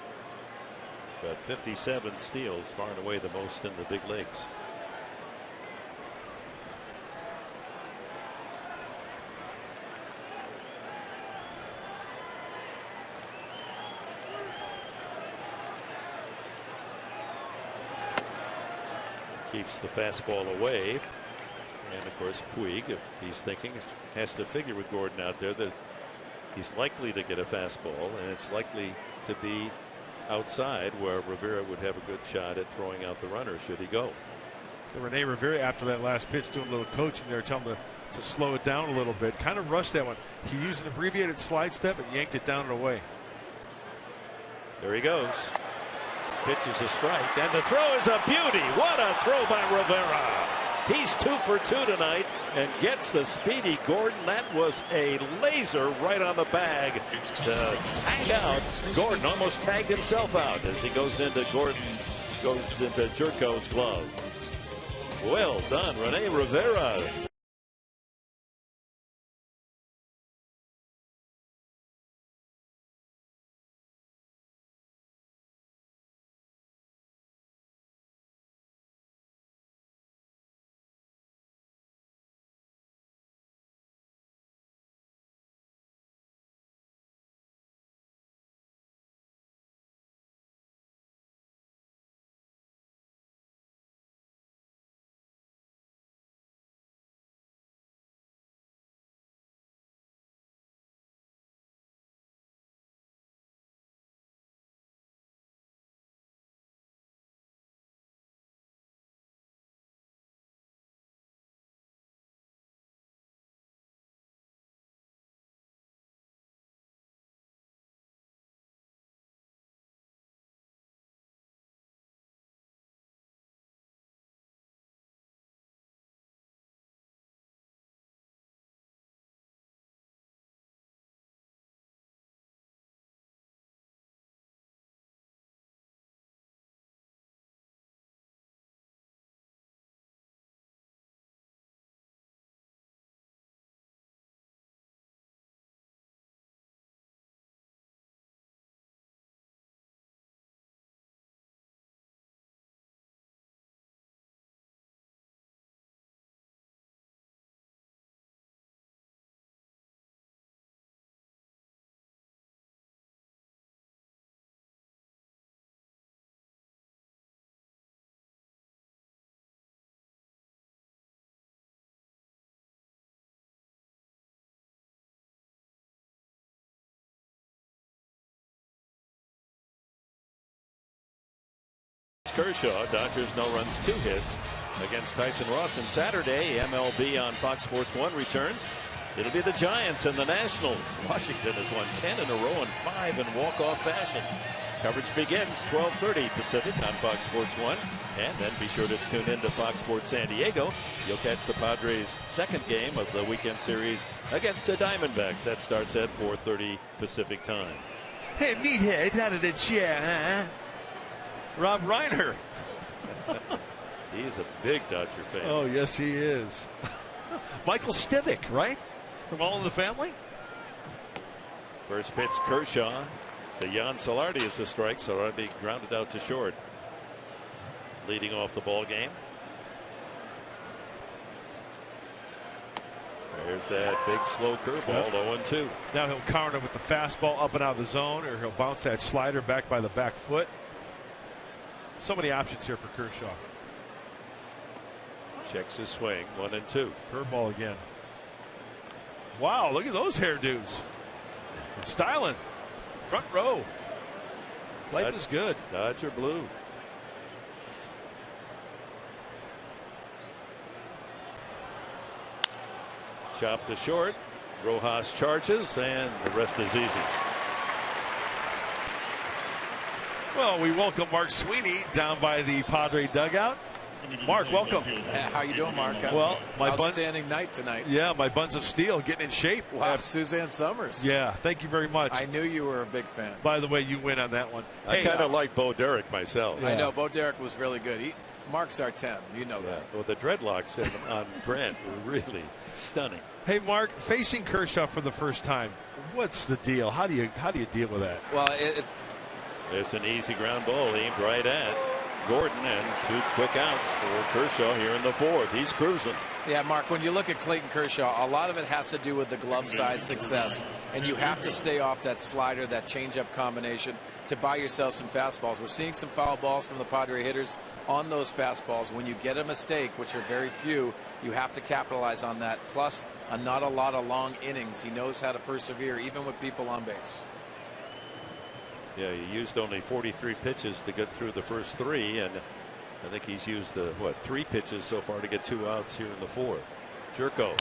but 57 steals, far and away the most in the big leagues. Keeps the fastball away. And of course, Puig, if he's thinking, has to figure with Gordon out there that he's likely to get a fastball, and it's likely to be outside where Rivera would have a good shot at throwing out the runner should he go. Rene Rivera, after that last pitch, doing a little coaching there, telling him to slow it down a little bit. Kind of rushed that one. He used an abbreviated slide step and yanked it down and away. There he goes. Pitch is a strike, and the throw is a beauty. What a throw by Rivera. He's 2 for 2 tonight and gets the speedy Gordon. That was a laser right on the bag to tag out. Gordon almost tagged himself out as he goes into Jerko's glove. Well done, Rene Rivera. Kershaw, Dodgers no runs, 2 hits against Tyson Ross. And Saturday, MLB on Fox Sports 1 returns. It'll be the Giants and the Nationals. Washington has won 10 in a row and 5 in walk-off fashion. Coverage begins 12:30 Pacific on Fox Sports 1. And then be sure to tune in to Fox Sports San Diego. You'll catch the Padres' second game of the weekend series against the Diamondbacks. That starts at 4:30 Pacific time. Hey, meathead, out of the chair, huh? Rob Reiner. He's a big Dodger fan. Oh, yes, he is. Michael Stivic, right? From All in the Family? First pitch, Kershaw to Jan Solardi is a strike. Solardi grounded out to short. Leading off the ball game. There's that big slow curveball, 0-2. Now he'll counter with the fastball up and out of the zone, or he'll bounce that slider back by the back foot. So many options here for Kershaw. Checks his swing, 1-2. Curveball again. Wow, look at those hairdos. Styling. Front row. Life is good. Dodger blue. Chop to short. Rojas charges, and the rest is easy. Well, we welcome Mark Sweeney down by the Padre dugout. Mark, welcome. How you doing, Mark? Well, my outstanding night tonight. Yeah, my Buns of Steel getting in shape. Wow, Suzanne Summers. Yeah, thank you very much. I knew you were a big fan. By the way, you win on that one. I kind of like Bo Derek myself. I know Bo Derek was really good. Mark's our 10. You know that. Well, the dreadlocks on Brent were really stunning. Hey, Mark, facing Kershaw for the first time, what's the deal? How do you deal with that? Well, there's an easy ground ball aimed right at Gordon, and 2 quick outs for Kershaw here in the 4th. He's cruising. Yeah, Mark, when you look at Clayton Kershaw, a lot of it has to do with the glove side success, and you have to stay off that slider, that changeup combination to buy yourself some fastballs. We're seeing some foul balls from the Padre hitters on those fastballs. When you get a mistake, which are very few, you have to capitalize on that. Plus, not a lot of long innings. He knows how to persevere, even with people on base. Yeah, he used only 43 pitches to get through the first 3, and I think he's used 3 pitches so far to get 2 outs here in the 4th. Jerko.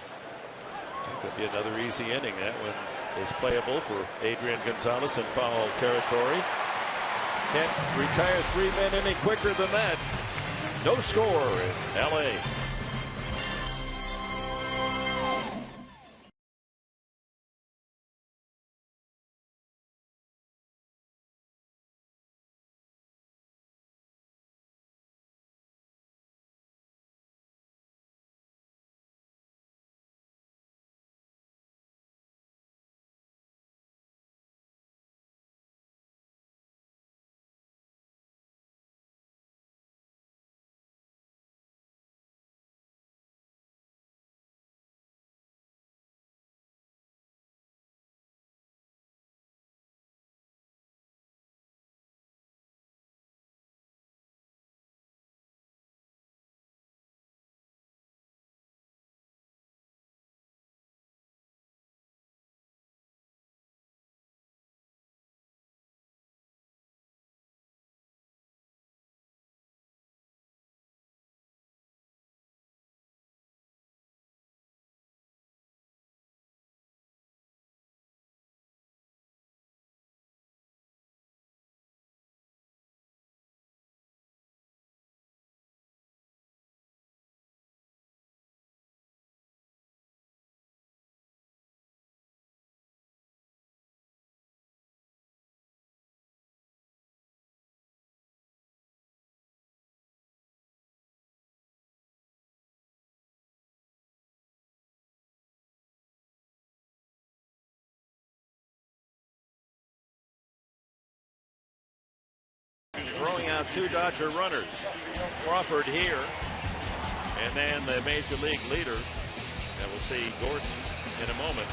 Could be another easy inning. That one is playable for Adrian Gonzalez in foul territory. Can't retire 3 men any quicker than that. No score in LA. Throwing out 2 Dodger runners. Crawford here, and then the major league leader, and we'll see Gordon in a moment.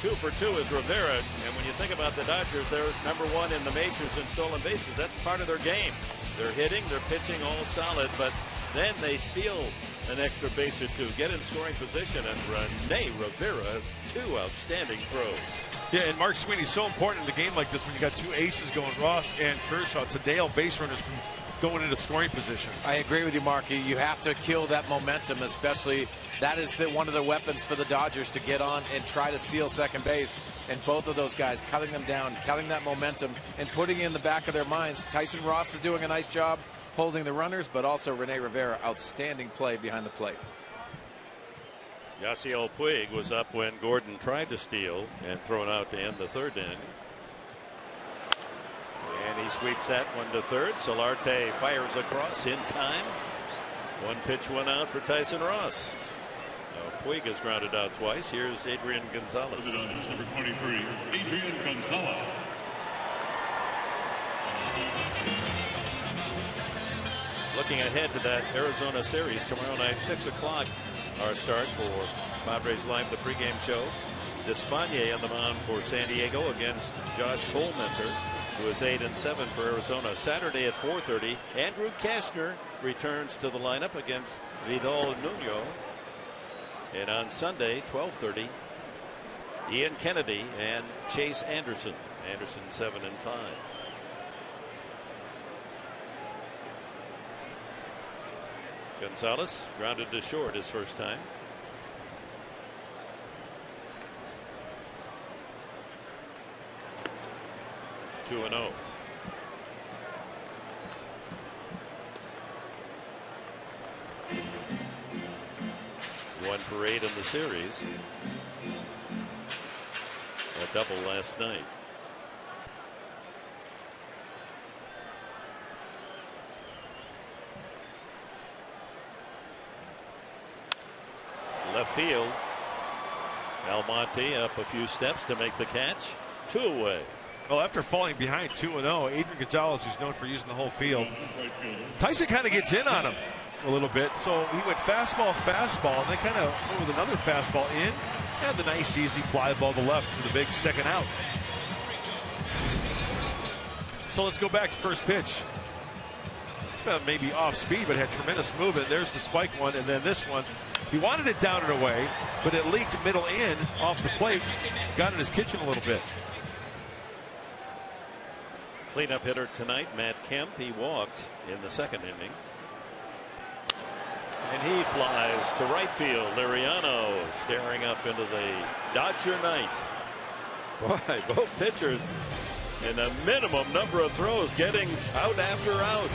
2 for 2 is Rivera, and when you think about the Dodgers, they're #1 in the majors in stolen bases. That's part of their game. They're hitting, they're pitching all solid, but then they steal an extra base or 2, get in scoring position, and Rene Rivera, 2 outstanding throws. Yeah, and Mark Sweeney's so important in a game like this when you got 2 aces going, Ross and Kershaw, to Dale base runners from going into scoring position. I agree with you, Marky. You have to kill that momentum, especially that is one of the weapons for the Dodgers to get on and try to steal second base. And both of those guys cutting them down, cutting that momentum, and putting it in the back of their minds. Tyson Ross is doing a nice job holding the runners, but also Rene Rivera, outstanding play behind the plate. Yasiel Puig was up when Gordon tried to steal and thrown out to end the 3rd inning. And he sweeps that one to 3rd. Solarte fires across in time. 1 pitch, 1 out for Tyson Ross. Puig has grounded out twice. Here's Adrian Gonzalez. Number 23, Adrian Gonzalez. Looking ahead to that Arizona series tomorrow night, 6 o'clock. Our start for Padres Live, the pregame show. Despaigne on the mound for San Diego against Josh Colmenter, who is 8-7 for Arizona. Saturday at 4:30, Andrew Kashner returns to the lineup against Vidal Nuno. And on Sunday, 12:30, Ian Kennedy and Chase Anderson. Anderson 7-5. Gonzalez grounded to short his first time. 2-0. One for 8 in the series. A double last night. Left field. Almonte up a few steps to make the catch. 2 away. Well, after falling behind 2-0, Adrian Gonzalez, who's known for using the whole field, Tyson kind of gets in on him a little bit. So he went fastball, and then kind of went with another fastball in, and the nice easy fly ball to left for the big second out. So let's go back to first pitch. Maybe off speed, but had tremendous movement. There's the spike one, and then this one. He wanted it down and away, but it leaked middle in off the plate. Got in his kitchen a little bit. Cleanup hitter tonight, Matt Kemp. He walked in the second inning. And he flies to right field. Liriano staring up into the Dodger night. Boy, both pitchers in a minimum number of throws, getting out after out.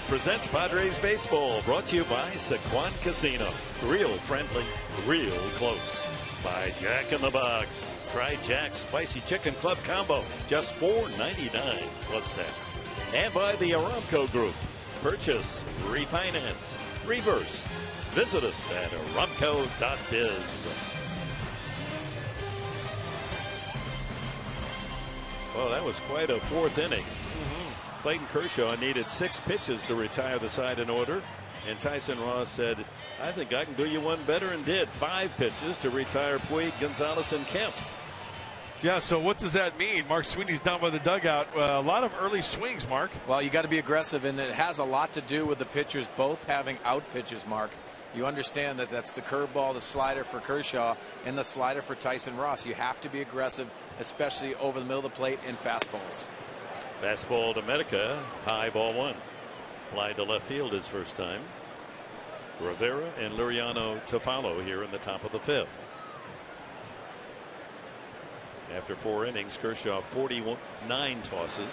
Presents Padres Baseball, brought to you by Sequan Casino. Real friendly, real close. By Jack in the Box. Try Jack's Spicy Chicken Club Combo, just $4.99 plus tax. And by the Aramco Group. Purchase, refinance, reverse. Visit us at aramco.biz. Well, that was quite a fourth inning. Clayton Kershaw needed 6 pitches to retire the side in order. And Tyson Ross said, I think I can do you one better, and did. 5 pitches to retire Puig, Gonzalez, and Kemp. Yeah, so what does that mean? Mark Sweeney's down by the dugout. A lot of early swings, Mark. Well, you got to be aggressive, and it has a lot to do with the pitchers both having out pitches, Mark. You understand that that's the curveball, the slider for Kershaw, and the slider for Tyson Ross. You have to be aggressive, especially over the middle of the plate in fastballs. Fastball to Medica, high, ball 1. Fly to left field his first time. Rivera and Liriano to follow here in the top of the 5th. After 4 innings, Kershaw 49 tosses,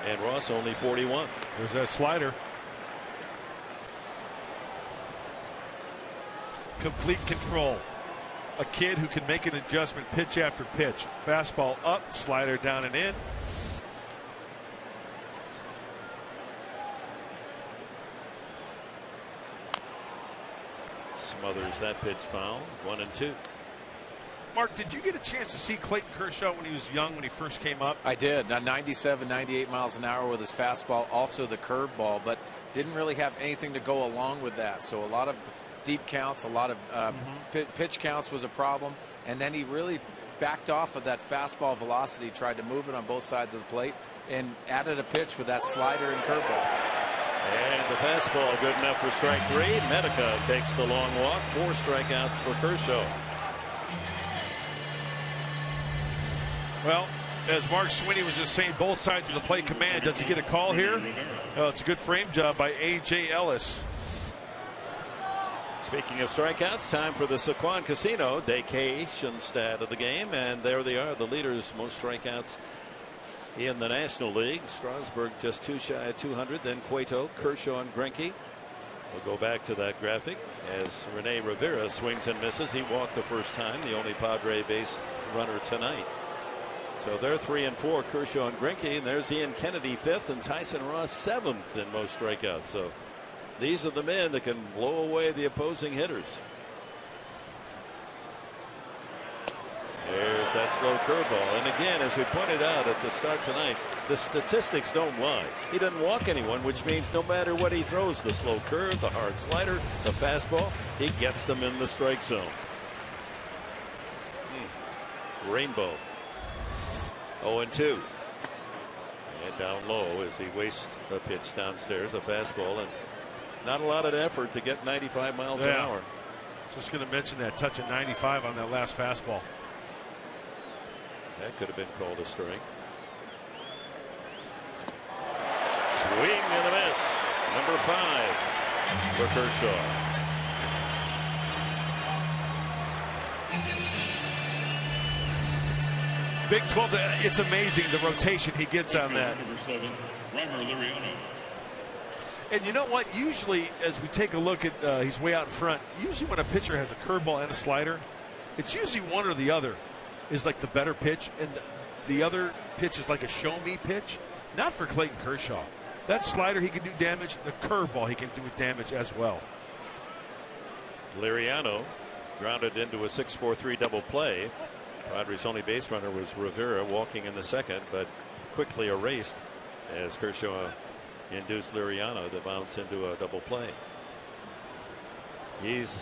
and Ross only 41. There's that slider. Complete control. A kid who can make an adjustment pitch after pitch. Fastball up, slider down and in. Smothers that pitch foul. 1-2. Mark, did you get a chance to see Clayton Kershaw when he was young, when he first came up? I did. 97, 98 miles an hour with his fastball, also the curveball, but didn't really have anything to go along with that. So a lot of deep counts, a lot of pitch counts was a problem, and then he really backed off of that fastball velocity, tried to move it on both sides of the plate, and added a pitch with that slider and curveball. And the fastball good enough for strike 3. Medica takes the long walk. 4 strikeouts for Kershaw. Well, as Mark Sweeney was just saying, both sides of the plate command. Does he get a call here? Oh, it's a good frame job by A.J. Ellis. Speaking of strikeouts, time for the Saquon Casino Daycation stat of the game. And there they are, the leaders, most strikeouts in the National League. Strasburg just 2 shy of 200. Then Cueto, Kershaw, and Greinke. We'll go back to that graphic as Rene Rivera swings and misses. He walked the first time, the only Padre base runner tonight. So they're 3 and 4, Kershaw and Greinke, and there's Ian Kennedy 5th and Tyson Ross 7th in most strikeouts. So these are the men that can blow away the opposing hitters. There's that slow curveball. And again, as we pointed out at the start tonight, the statistics don't lie. He doesn't walk anyone, which means no matter what he throws, the slow curve, the hard slider, the fastball, he gets them in the strike zone. Rainbow. 0-2. And down low as he wastes a pitch downstairs, a fastball, and not a lot of effort to get 95 miles an hour. Just going to mention that touch at 95 on that last fastball. That could have been called a strike. Swing and a miss. Number 5 for Kershaw. Big 12. It's amazing the rotation he gets on that. Number 7, Reimer Liriano. And you know what? Usually, as we take a look at, he's way out in front. Usually, when a pitcher has a curveball and a slider, it's usually one or the other is like the better pitch, and the other pitch is like a show-me pitch. Not for Clayton Kershaw. That slider, he can do damage. The curveball, he can do damage as well. Liriano grounded into a 6-4-3 double play. Padres' only base runner was Rivera, walking in the second, but quickly erased as Kershaw induced Liriano to bounce into a double play. He's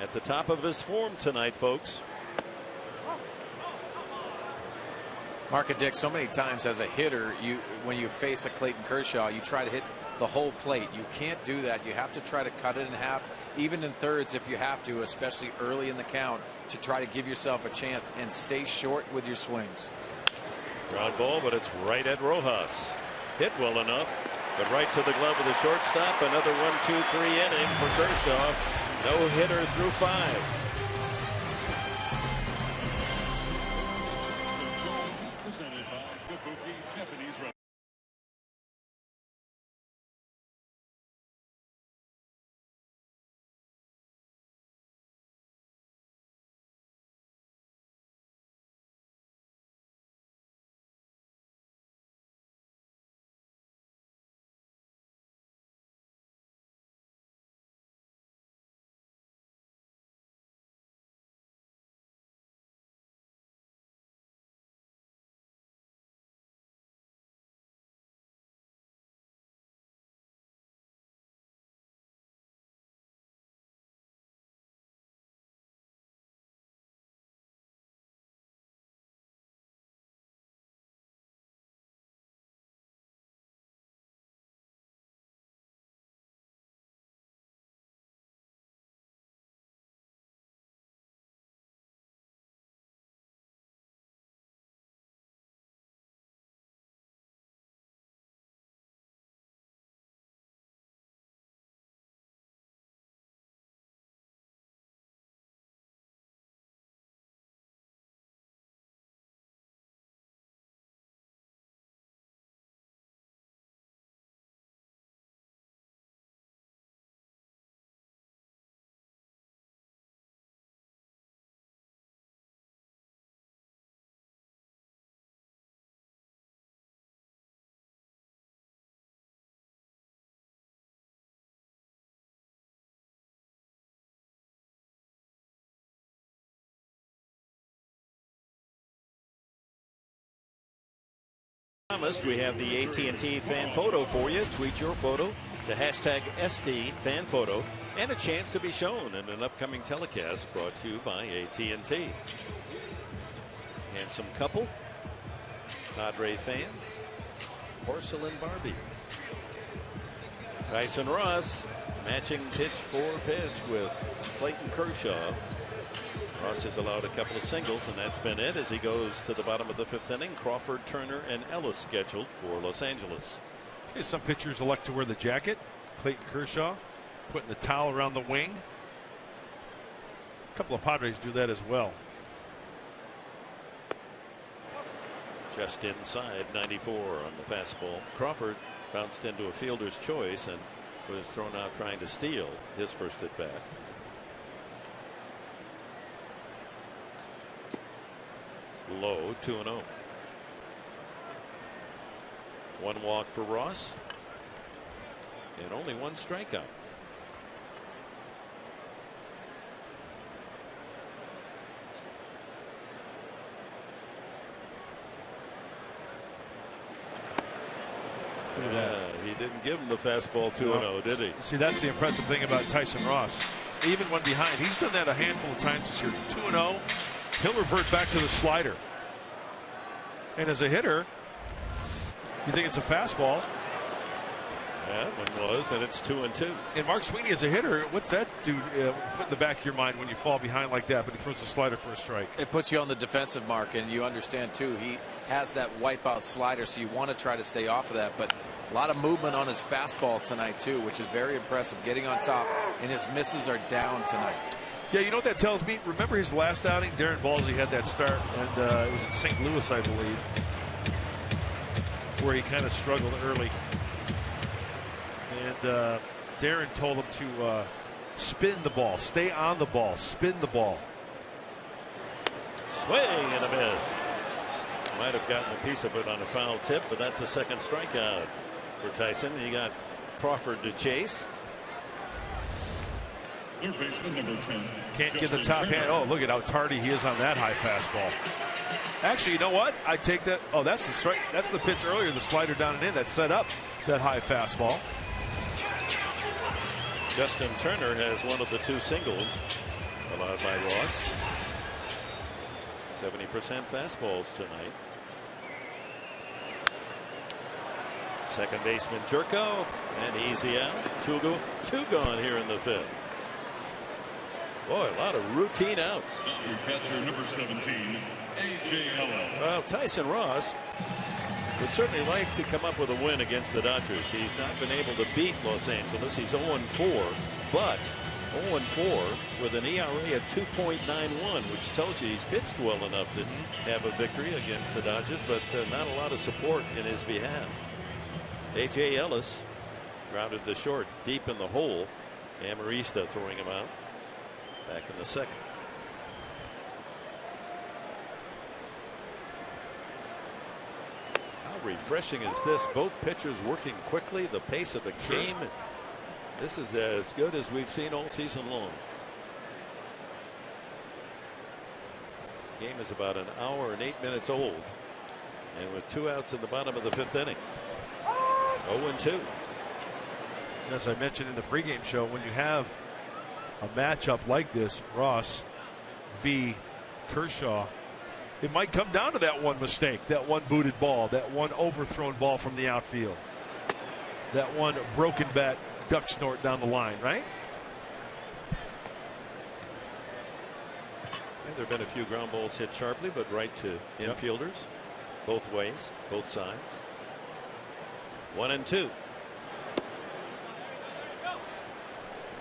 at the top of his form tonight, folks. Mark and Dick, so many times as a hitter, when you face a Clayton Kershaw, you try to hit the whole plate. You can't do that. You have to try to cut it in half, even in thirds if you have to, especially early in the count, to try to give yourself a chance and stay short with your swings. Ground ball, but it's right at Rojas. Hit well enough, but right to the glove of the shortstop. Another 1-2-3 inning for Kershaw. No hitter through 5. Presented by Kabuki Japanese Restaurant. We have the AT&T fan photo for you. Tweet your photo to hashtag SD fan photo and a chance to be shown in an upcoming telecast brought to you by AT&T. Handsome couple, Padre fans, porcelain Barbie. Tyson Ross matching pitch for pitch with Clayton Kershaw. Ross has allowed a couple of singles, and that's been it as he goes to the bottom of the 5th inning. Crawford, Turner, and Ellis scheduled for Los Angeles. Some pitchers elect to wear the jacket. Clayton Kershaw putting the towel around the wing. A couple of Padres do that as well. Just inside 94 on the fastball. Crawford bounced into a fielder's choice and was thrown out trying to steal his first at bat. Low, 2-0. One walk for Ross and only one strikeout. He didn't give him the fastball 2-0, did he? See, that's the impressive thing about Tyson Ross. Even when behind, he's done that a handful of times this year. 2-0, he'll revert back to the slider. And as a hitter, you think it's a fastball. Yeah, one was, and it's 2-2. And Mark Sweeney as a hitter, what's that do put in the back of your mind when you fall behind like that, but he throws the slider for a strike? It puts you on the defensive mark, and you understand, too, he has that wipeout slider, so you want to try to stay off of that. But a lot of movement on his fastball tonight, too, which is very impressive, getting on top, and his misses are down tonight. Yeah, you know what that tells me? Remember his last outing? Darren Balsey had that start, and it was in St. Louis, I believe, where he kind of struggled early. And Darren told him to spin the ball, stay on the ball, spin the ball. Swing and a miss. Might have gotten a piece of it on a foul tip, but that's a second strikeout for Tyson. He got Crawford to chase. Third baseman, number 10. Can't get the top hand. Oh, look at how tardy he is on that high fastball. Actually, you know what? I take that. Oh, that's the strike. That's the pitch earlier, the slider down and in that set up that high fastball. Justin Turner has one of the two singles allowed by Ross. 70% fastballs tonight. Second baseman Jerko, and easy out. Two gone here in the 5th. Boy, a lot of routine outs. Catcher number 17, A.J. Ellis. Well, Tyson Ross would certainly like to come up with a win against the Dodgers. He's not been able to beat Los Angeles. He's 0-4, but 0-4 with an ERA of 2.91, which tells you he's pitched well enough to have a victory against the Dodgers, but not a lot of support in his behalf. A.J. Ellis grounded to short, deep in the hole. Amarista throwing him out back in the 2nd. How refreshing is this? Both pitchers working quickly. The pace of the game. This is as good as we've seen all season long. Game is about an hour and 8 minutes old, and with 2 outs in the bottom of the 5th inning. 0-2. As I mentioned in the pregame show, when you have a matchup like this, Ross v. Kershaw, it might come down to that one mistake, that one booted ball, that one overthrown ball from the outfield, that one broken bat duck snort down the line, right? And there have been a few ground balls hit sharply, but right to infielders, both ways, both sides. 1-2.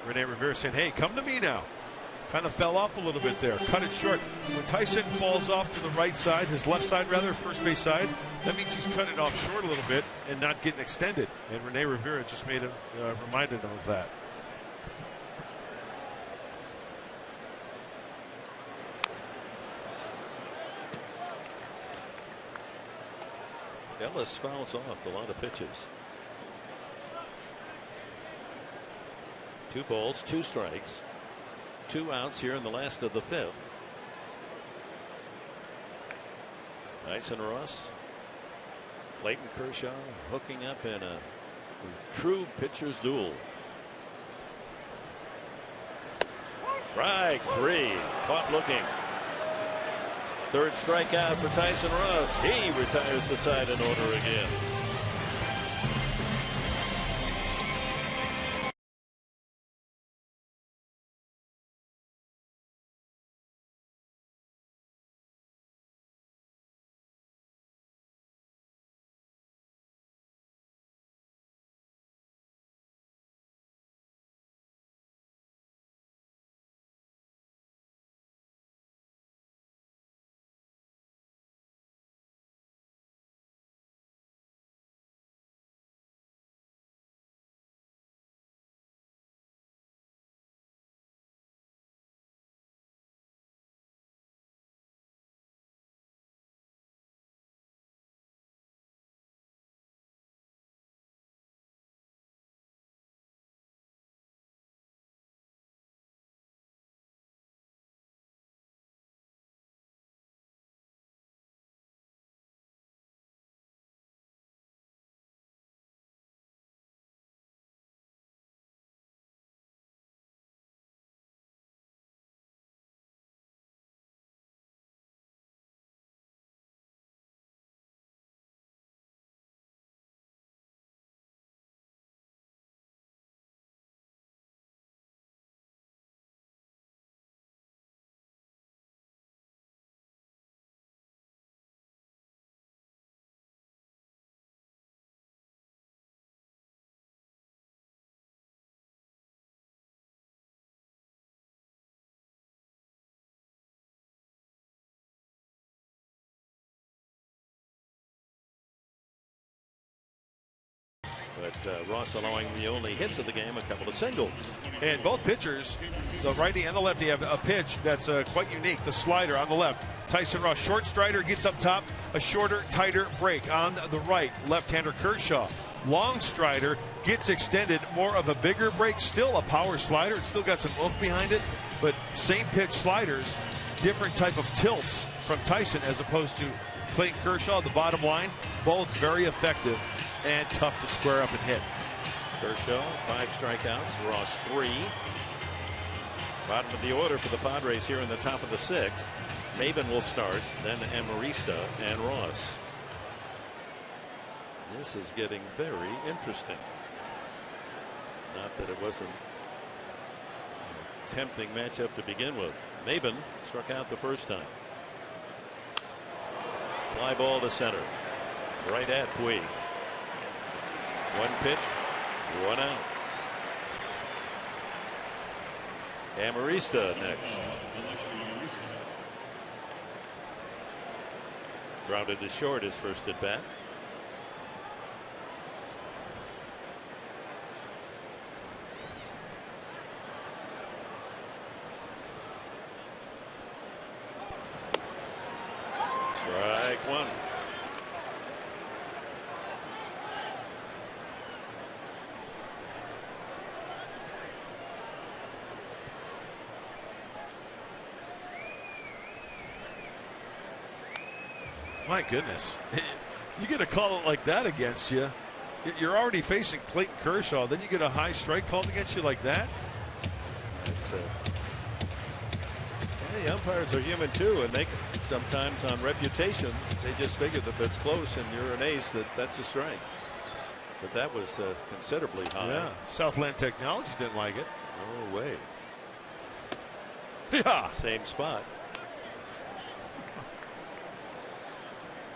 Rene Rivera saying, hey, come to me now. Kind of fell off a little bit there. Cut it short. When Tyson falls off to the right side, his left side rather, first base side, that means he's cutting it off short a little bit and not getting extended. And Rene Rivera just made him, reminded him of that. Ellis fouls off a lot of pitches. 2 balls, 2 strikes, 2 outs here in the last of the 5th. Tyson Ross, Clayton Kershaw hooking up in a true pitcher's duel. Strike 3, caught looking. 3rd strikeout for Tyson Ross. He retires the side in order again. But Ross allowing the only hits of the game, a couple of singles. And both pitchers, the righty and the lefty, have a pitch that's quite unique. The slider on the left. Tyson Ross, short strider, gets up top, a shorter, tighter break. On the right, left-hander Kershaw. Long strider, gets extended, more of a bigger break, still a power slider. It's still got some oomph behind it, but same pitch sliders, different type of tilts from Tyson as opposed to Clayton Kershaw. The bottom line, both very effective and tough to square up and hit. Kershaw, 5 strikeouts, Ross 3. Bottom of the order for the Padres here in the top of the 6th. Maben will start, then Amarista and Ross. This is getting very interesting. Not that it wasn't a tempting matchup to begin with. Maben struck out the first time. Fly ball to center. Right at Puig. 1 pitch, 1 out. Amarista next. Grounded to short his first at bat. Strike 1. My goodness. You get a call like that against you. You're already facing Clayton Kershaw. Then you get a high strike called against you like that. The umpires are human too, and they sometimes on reputation they just figure that if it's close and you're an ace that's a strike. But that was considerably high. Yeah. Southland Technology didn't like it. No way. Yeah. Same spot.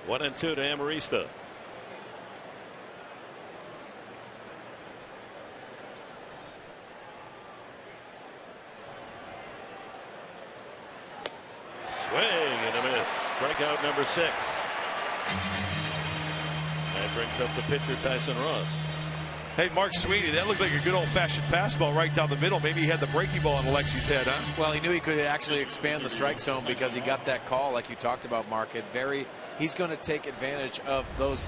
1-2 to Amarista. Swing and a miss. Strikeout number 6. That brings up the pitcher Tyson Ross. Hey, Mark Sweeney, that looked like a good old-fashioned fastball right down the middle. Maybe he had the breaking ball on Alexi's head, huh? Well, he knew he could actually expand the strike zone because he got that call, like you talked about, Mark. He's going to take advantage of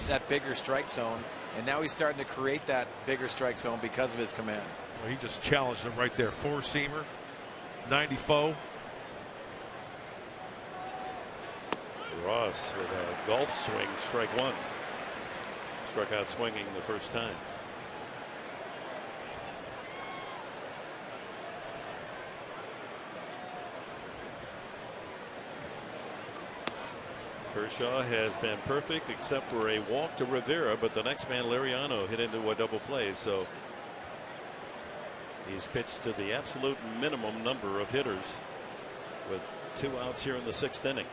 that bigger strike zone, and now he's starting to create that bigger strike zone because of his command. Well, he just challenged him right there. 4-seamer, 94. Ross with a golf swing, strike 1. Struck out swinging the first time. Kershaw has been perfect except for a walk to Rivera, but the next man, Liriano, hit into a double play, so he's pitched to the absolute minimum number of hitters with 2 outs here in the 6th inning.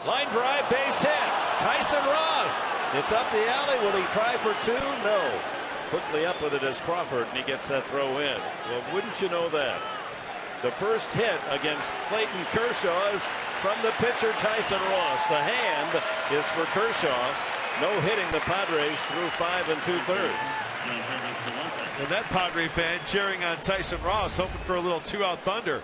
Line drive, base hit. Tyson Ross. It's up the alley. Will he try for 2? No. Quickly up with it is Crawford, and he gets that throw in. Well, wouldn't you know that? The first hit against Clayton Kershaw is from the pitcher Tyson Ross. The hand is for Kershaw. No hitting the Padres through 5 2/3. And that Padre fan cheering on Tyson Ross, hoping for a little 2-out thunder.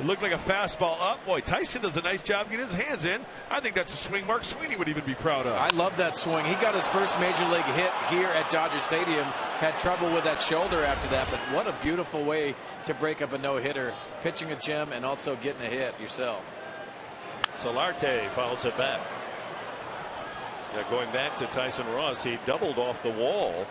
It looked like a fastball up. Boy, Tyson does a nice job getting his hands in. I think that's a swing Mark Sweeney would even be proud of. I love that swing. He got his first major league hit here at Dodger Stadium. Had trouble with that shoulder after that, but what a beautiful way to break up a no-hitter. Pitching a gem and also getting a hit yourself. Solarte fouls it back. Yeah, going back to Tyson Ross, he doubled off the wall,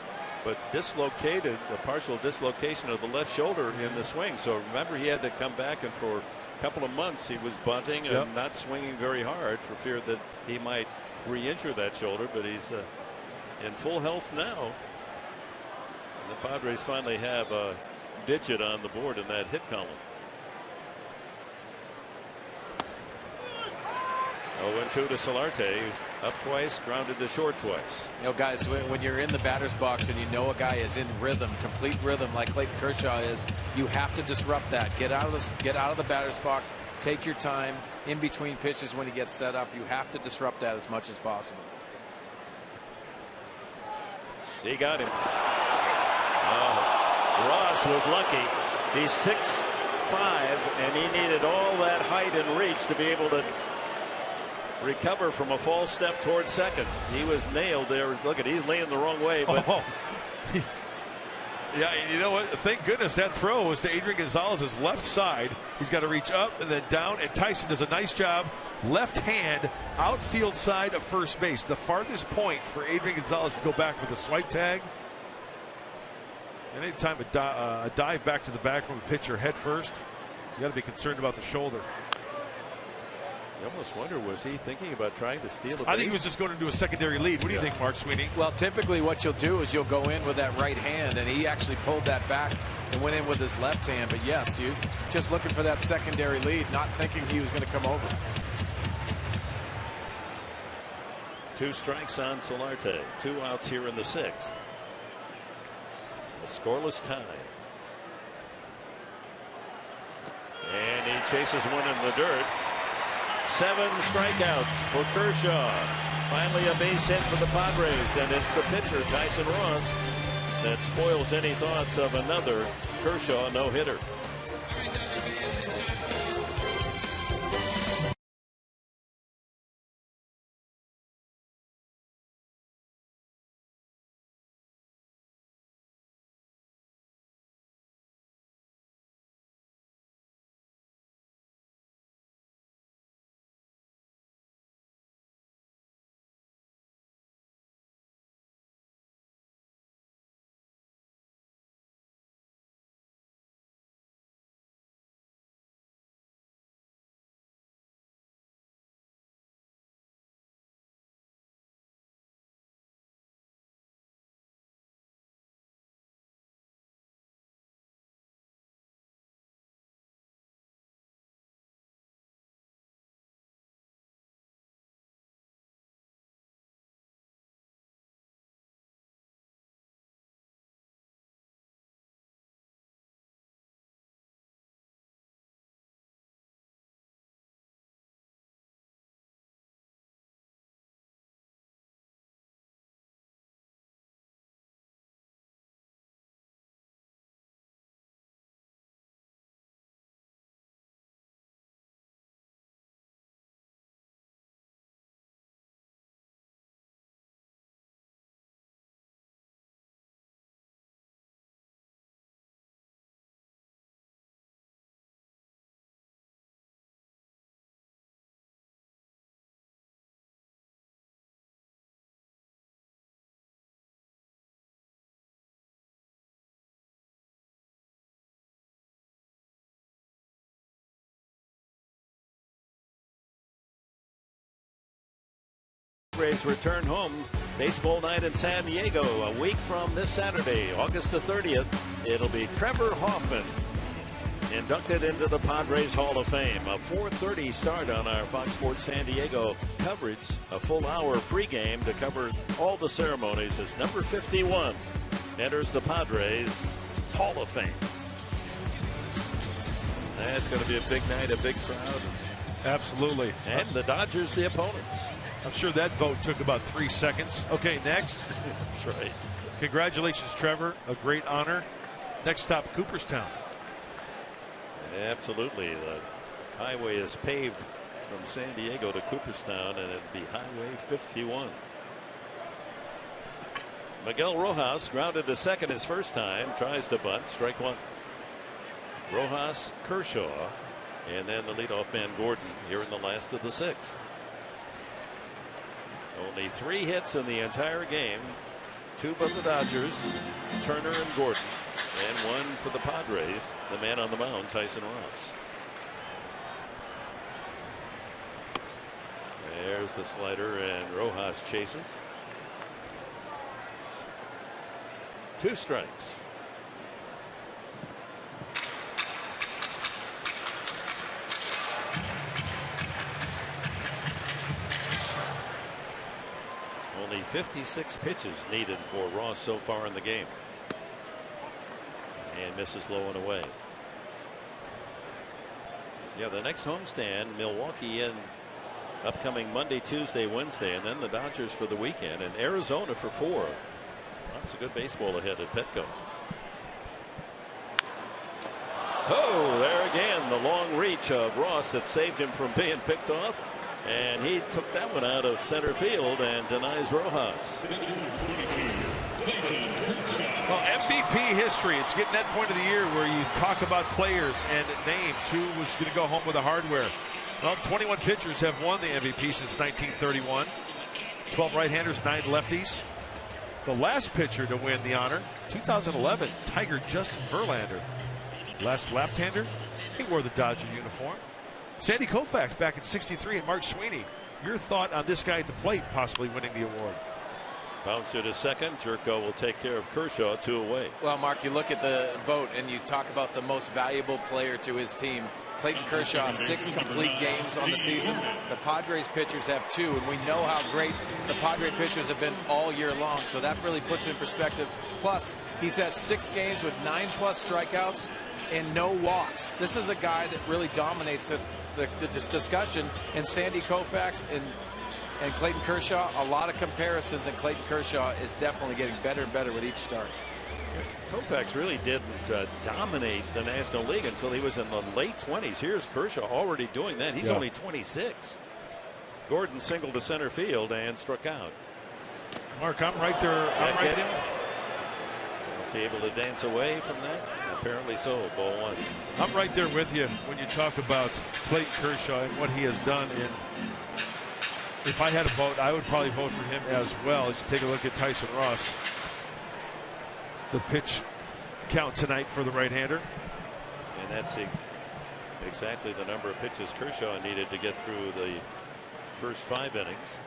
but dislocated, a partial dislocation of the left shoulder in the swing. So remember, he had to come back, and for a couple of months he was bunting and not swinging very hard for fear that he might re-injure that shoulder. But he's in full health now. And the Padres finally have a digit on the board in that hit column. 0-2 to Solarte. Up twice, grounded to short twice. You know, guys, when you're in the batter's box and you know a guy is in rhythm, complete rhythm, like Clayton Kershaw is, you have to disrupt that. Get out of the batter's box. Take your time in between pitches when he gets set up. You have to disrupt that as much as possible. He got him. Oh, Ross was lucky. He's 6'5", and he needed all that height and reach to be able to recover from a false step towards second. He was nailed there. Look at, he's laying the wrong way. But yeah, you know what? Thank goodness that throw was to Adrian Gonzalez's left side. He's got to reach up and then down, and Tyson does a nice job. Left hand, outfield side of first base. The farthest point for Adrian Gonzalez to go back with a swipe tag. And anytime a dive back to the bag from a pitcher head first, you got to be concerned about the shoulder. You almost wonder, was he thinking about trying to steal a base? I think he was just going to do a secondary lead. What do you think, Mark Sweeney? Well, typically what you'll do is you'll go in with that right hand, and he actually pulled that back and went in with his left hand. But yes, you just looking for that secondary lead, not thinking he was going to come over. 2 strikes on Solarte. 2 outs here in the 6th. A scoreless tie. And he chases one in the dirt. 7 strikeouts for Kershaw. Finally a base hit for the Padres, and it's the pitcher, Tyson Ross, that spoils any thoughts of another Kershaw no-hitter. Padres return home. Baseball night in San Diego a week from this Saturday, August the 30th. It'll be Trevor Hoffman inducted into the Padres Hall of Fame. A 4:30 start on our Fox Sports San Diego coverage. A full hour pregame to cover all the ceremonies as number 51 enters the Padres Hall of Fame. That's going to be a big night, a big crowd. Absolutely. And the Dodgers, the opponents. I'm sure that vote took about 3 seconds. Okay, next. That's right. Congratulations, Trevor. A great honor. Next stop, Cooperstown. Absolutely. The highway is paved from San Diego to Cooperstown, and it'd be Highway 51. Miguel Rojas grounded to second his first time. Tries to bunt. Strike one. Rojas, Kershaw, and then the leadoff man Gordon here in the last of the 6th. Only 3 hits in the entire game. 2 by the Dodgers, Turner and Gordon, and 1 for the Padres, the man on the mound, Tyson Ross. There's the slider, and Rojas chases. 2 strikes. Only 56 pitches needed for Ross so far in the game. And misses low and away. Yeah, the next homestand, Milwaukee in upcoming Monday, Tuesday, Wednesday, and then the Dodgers for the weekend, and Arizona for 4. Lots of good baseball ahead at Petco. Oh, there again, the long reach of Ross that saved him from being picked off. And he took that one out of center field and denies Rojas. Well, MVP history. It's getting that point of the year where you talk about players and names. Who was going to go home with the hardware? Well, 21 pitchers have won the MVP since 1931. 12 right-handers, 9 lefties. The last pitcher to win the honor, 2011, Tiger Justin Verlander. Last left-hander, he wore the Dodger uniform. Sandy Koufax back in '63 and Mark Sweeney. Your thought on this guy at the plate possibly winning the award? Bouncer to second. Jerko will take care of Kershaw, 2 away. Well, Mark, you look at the vote and you talk about the most valuable player to his team. Clayton Kershaw, 6 complete games on the season. The Padres pitchers have 2, and we know how great the Padres pitchers have been all year long, so that really puts it in perspective. Plus, he's had 6 games with 9+ strikeouts and no walks. This is a guy that really dominates the discussion. And Sandy Koufax and Clayton Kershaw, a lot of comparisons, and Clayton Kershaw is definitely getting better and better with each start. Koufax really didn't dominate the National League until he was in the late 20s. Here's Kershaw already doing that. He's only 26. Gordon singled to center field and struck out. Mark, I'm right there. I'm right in. Was he able to dance away from that? Apparently so. Ball 1. I'm right there with you when you talk about Clayton Kershaw and what he has done. And if I had a vote, I would probably vote for him as well. As you take a look at Tyson Ross. The pitch count tonight for the right-hander. And that's exactly the number of pitches Kershaw needed to get through the first 5 innings.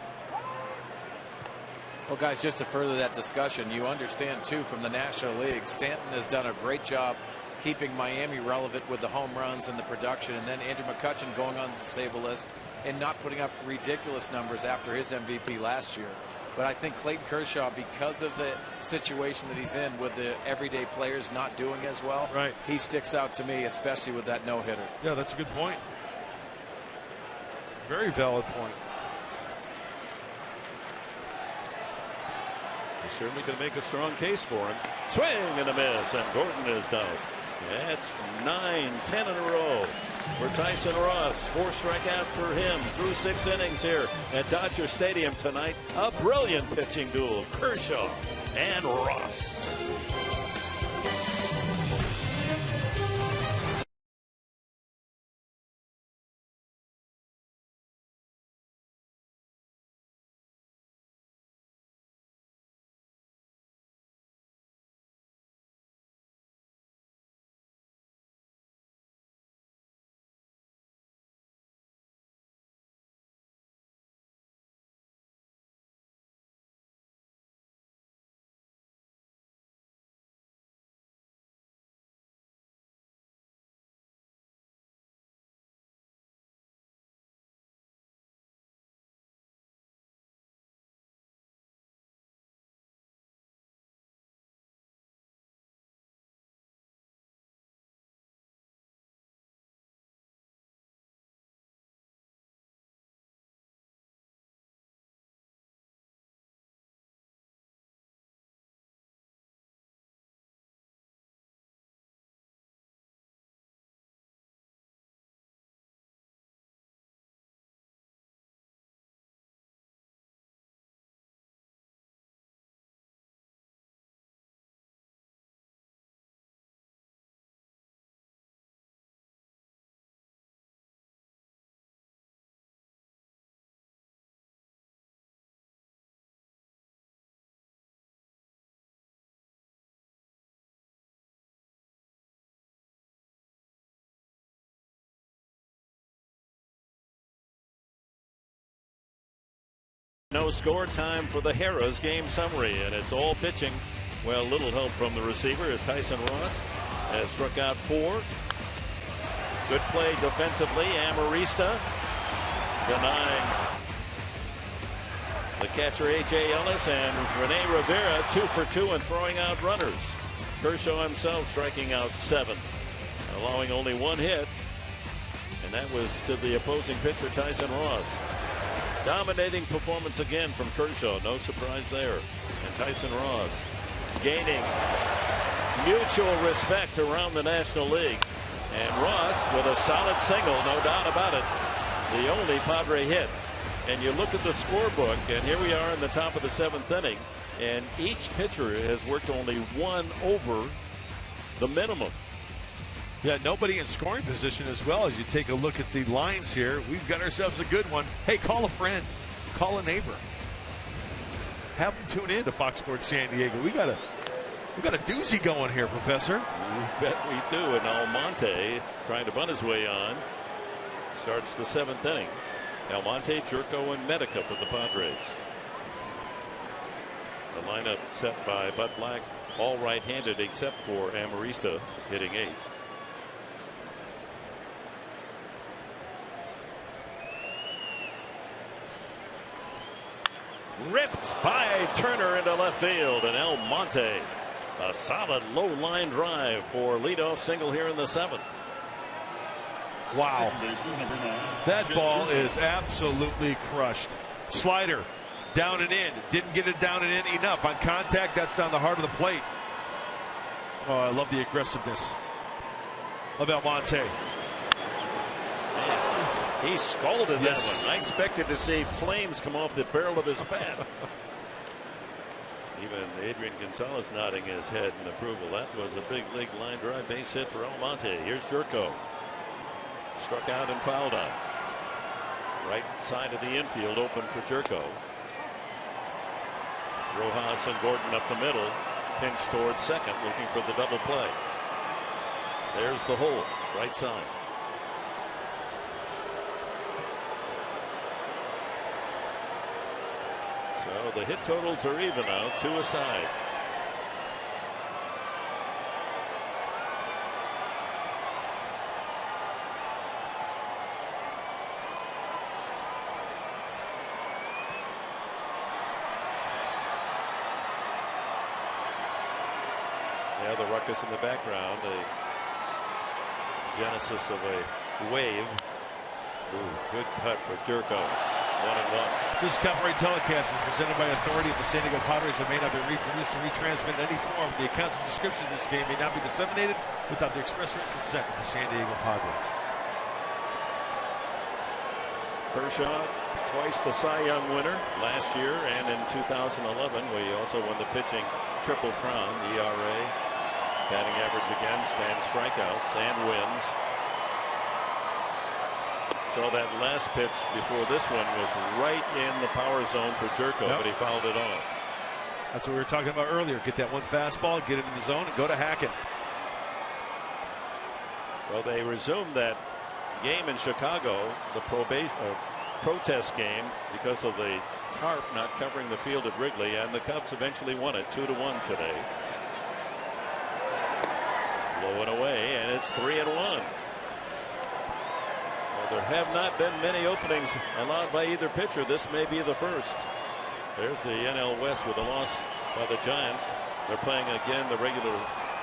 Well, guys, just to further that discussion, you understand, too, from the National League, Stanton has done a great job keeping Miami relevant with the home runs and the production, and then Andrew McCutchen going on the save list and not putting up ridiculous numbers after his MVP last year. But I think Clayton Kershaw, because of the situation that he's in with the everyday players not doing as well, right, he sticks out to me, especially with that no-hitter. Yeah, that's a good point. Very valid point. He certainly can make a strong case for him. Swing and a miss, and Gordon is down. That's 9-10 in a row for Tyson Ross. 4 strikeouts for him through 6 innings here at Dodger Stadium tonight. A brilliant pitching duel, Kershaw and Ross. No score, time for the Harrah's game summary, and it's all pitching. Well, little help from the receiver as Tyson Ross has struck out 4. Good play defensively. Amarista denying the catcher A.J. Ellis, and Rene Rivera 2 for 2 and throwing out runners. Kershaw himself striking out 7, allowing only 1 hit, and that was to the opposing pitcher Tyson Ross. Dominating performance again from Kershaw. No surprise there. And Tyson Ross gaining mutual respect around the National League. And Ross with a solid single, no doubt about it. The only Padre hit. And you look at the scorebook, and here we are in the top of the 7th inning, and each pitcher has worked only one over the minimum. Yeah, nobody in scoring position as well. As you take a look at the lines here, we've got ourselves a good one. Hey, call a friend, call a neighbor, have them tune in to Fox Sports San Diego. We got a doozy going here, Professor. You bet we do. And Almonte trying to bunt his way on. Starts the 7th inning. Almonte, Jerko, and Medica for the Padres. The lineup set by Bud Black, all right-handed except for Amarista, hitting 8th. Ripped by Turner into left field, and Almonte, a solid low line drive for leadoff single here in the 7th. Wow, that ball is absolutely crushed. Slider down and in, didn't get it down and in enough on contact. That's down the heart of the plate. Oh, I love the aggressiveness of Almonte. Man, he scalded that one. I expected to see flames come off the barrel of his bat. Even Adrian Gonzalez nodding his head in approval. That was a big league line drive base hit for Almonte. Here's Jerko. Struck out and fouled on. Right side of the infield open for Jerko. Rojas and Gordon up the middle. Pinch towards second, looking for the double play. There's the hole, right side. So the hit totals are even now, 2 aside. Yeah, the ruckus in the background, the genesis of a wave. Ooh, good cut for Jerko. 1-1. This copyright telecast is presented by authority of the San Diego Padres and may not be reproduced or retransmitted in any form. The accounts and description of this game may not be disseminated without the express written consent of the San Diego Padres. Kershaw, twice the Cy Young winner last year, and in 2011 we also won the pitching triple crown. ERA, batting average against, and strikeouts, and wins. So that last pitch before this one was right in the power zone for Jerko, but he fouled it off. That's what we were talking about earlier. Get that one fastball, get it in the zone, and go to Hackett. Well, they resumed that game in Chicago, the protest game, because of the tarp not covering the field at Wrigley, and the Cubs eventually won it 2-1 today. Low and away, and it's 3-1. There have not been many openings allowed by either pitcher. This may be the first. There's the NL West with a loss by the Giants. They're playing again the regular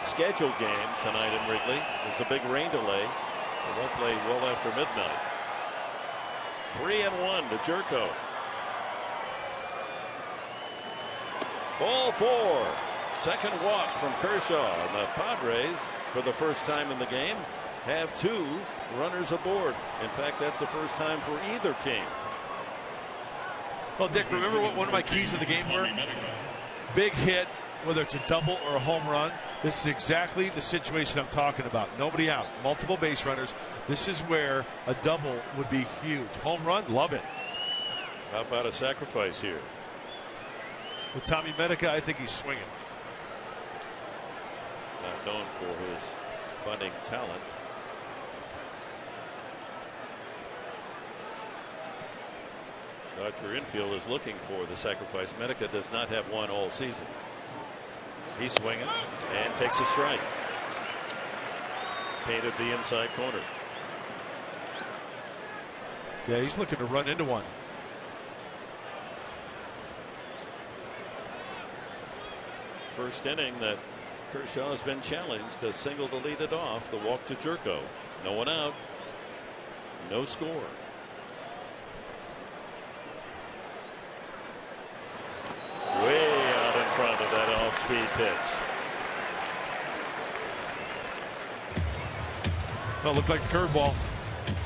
scheduled game tonight in Wrigley. There's a big rain delay. They won't play well after midnight. 3-1 to Jerko. Ball 4. Second walk from Kershaw. And the Padres, for the first time in the game, have 2 runners aboard. In fact, that's the first time for either team. Well, Dick, remember what one of my keys of the game were? Big hit, whether it's a double or a home run. This is exactly the situation I'm talking about. Nobody out, multiple base runners. This is where a double would be huge. Home run, love it. How about a sacrifice here? With Tommy Medica, I think he's swinging. Not known for his bunting talent. Dodger infield is looking for the sacrifice. Medica does not have one all season. He's swinging and takes a strike. Painted the inside corner. Yeah, he's looking to run into one. First inning that Kershaw has been challenged. A single to lead it off. The walk to Jerko. No one out. No score. Way out in front of that off-speed pitch. Well, it looked like the curveball.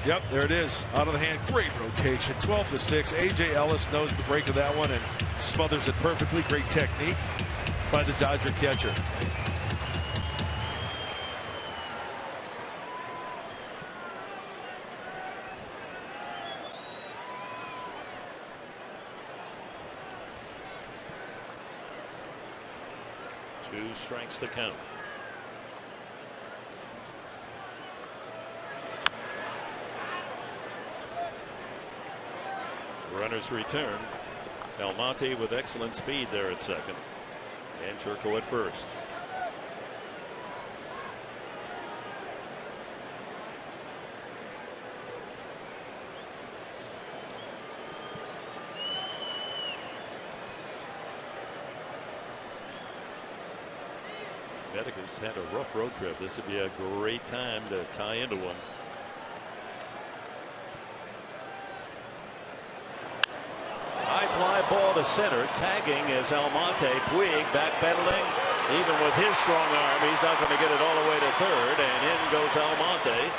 Yep, there it is. Out of the hand. Great rotation. 12-6. A.J. Ellis knows the break of that one and smothers it perfectly. Great technique by the Dodger catcher. Two strikes to count. Runners return. Almonte with excellent speed there at second. And Jerko at first. Medica's had a rough road trip. This would be a great time to tie into one. High fly ball to center. Tagging is Almonte. Puig backpedaling. Even with his strong arm, he's not going to get it all the way to third. And in goes Almonte.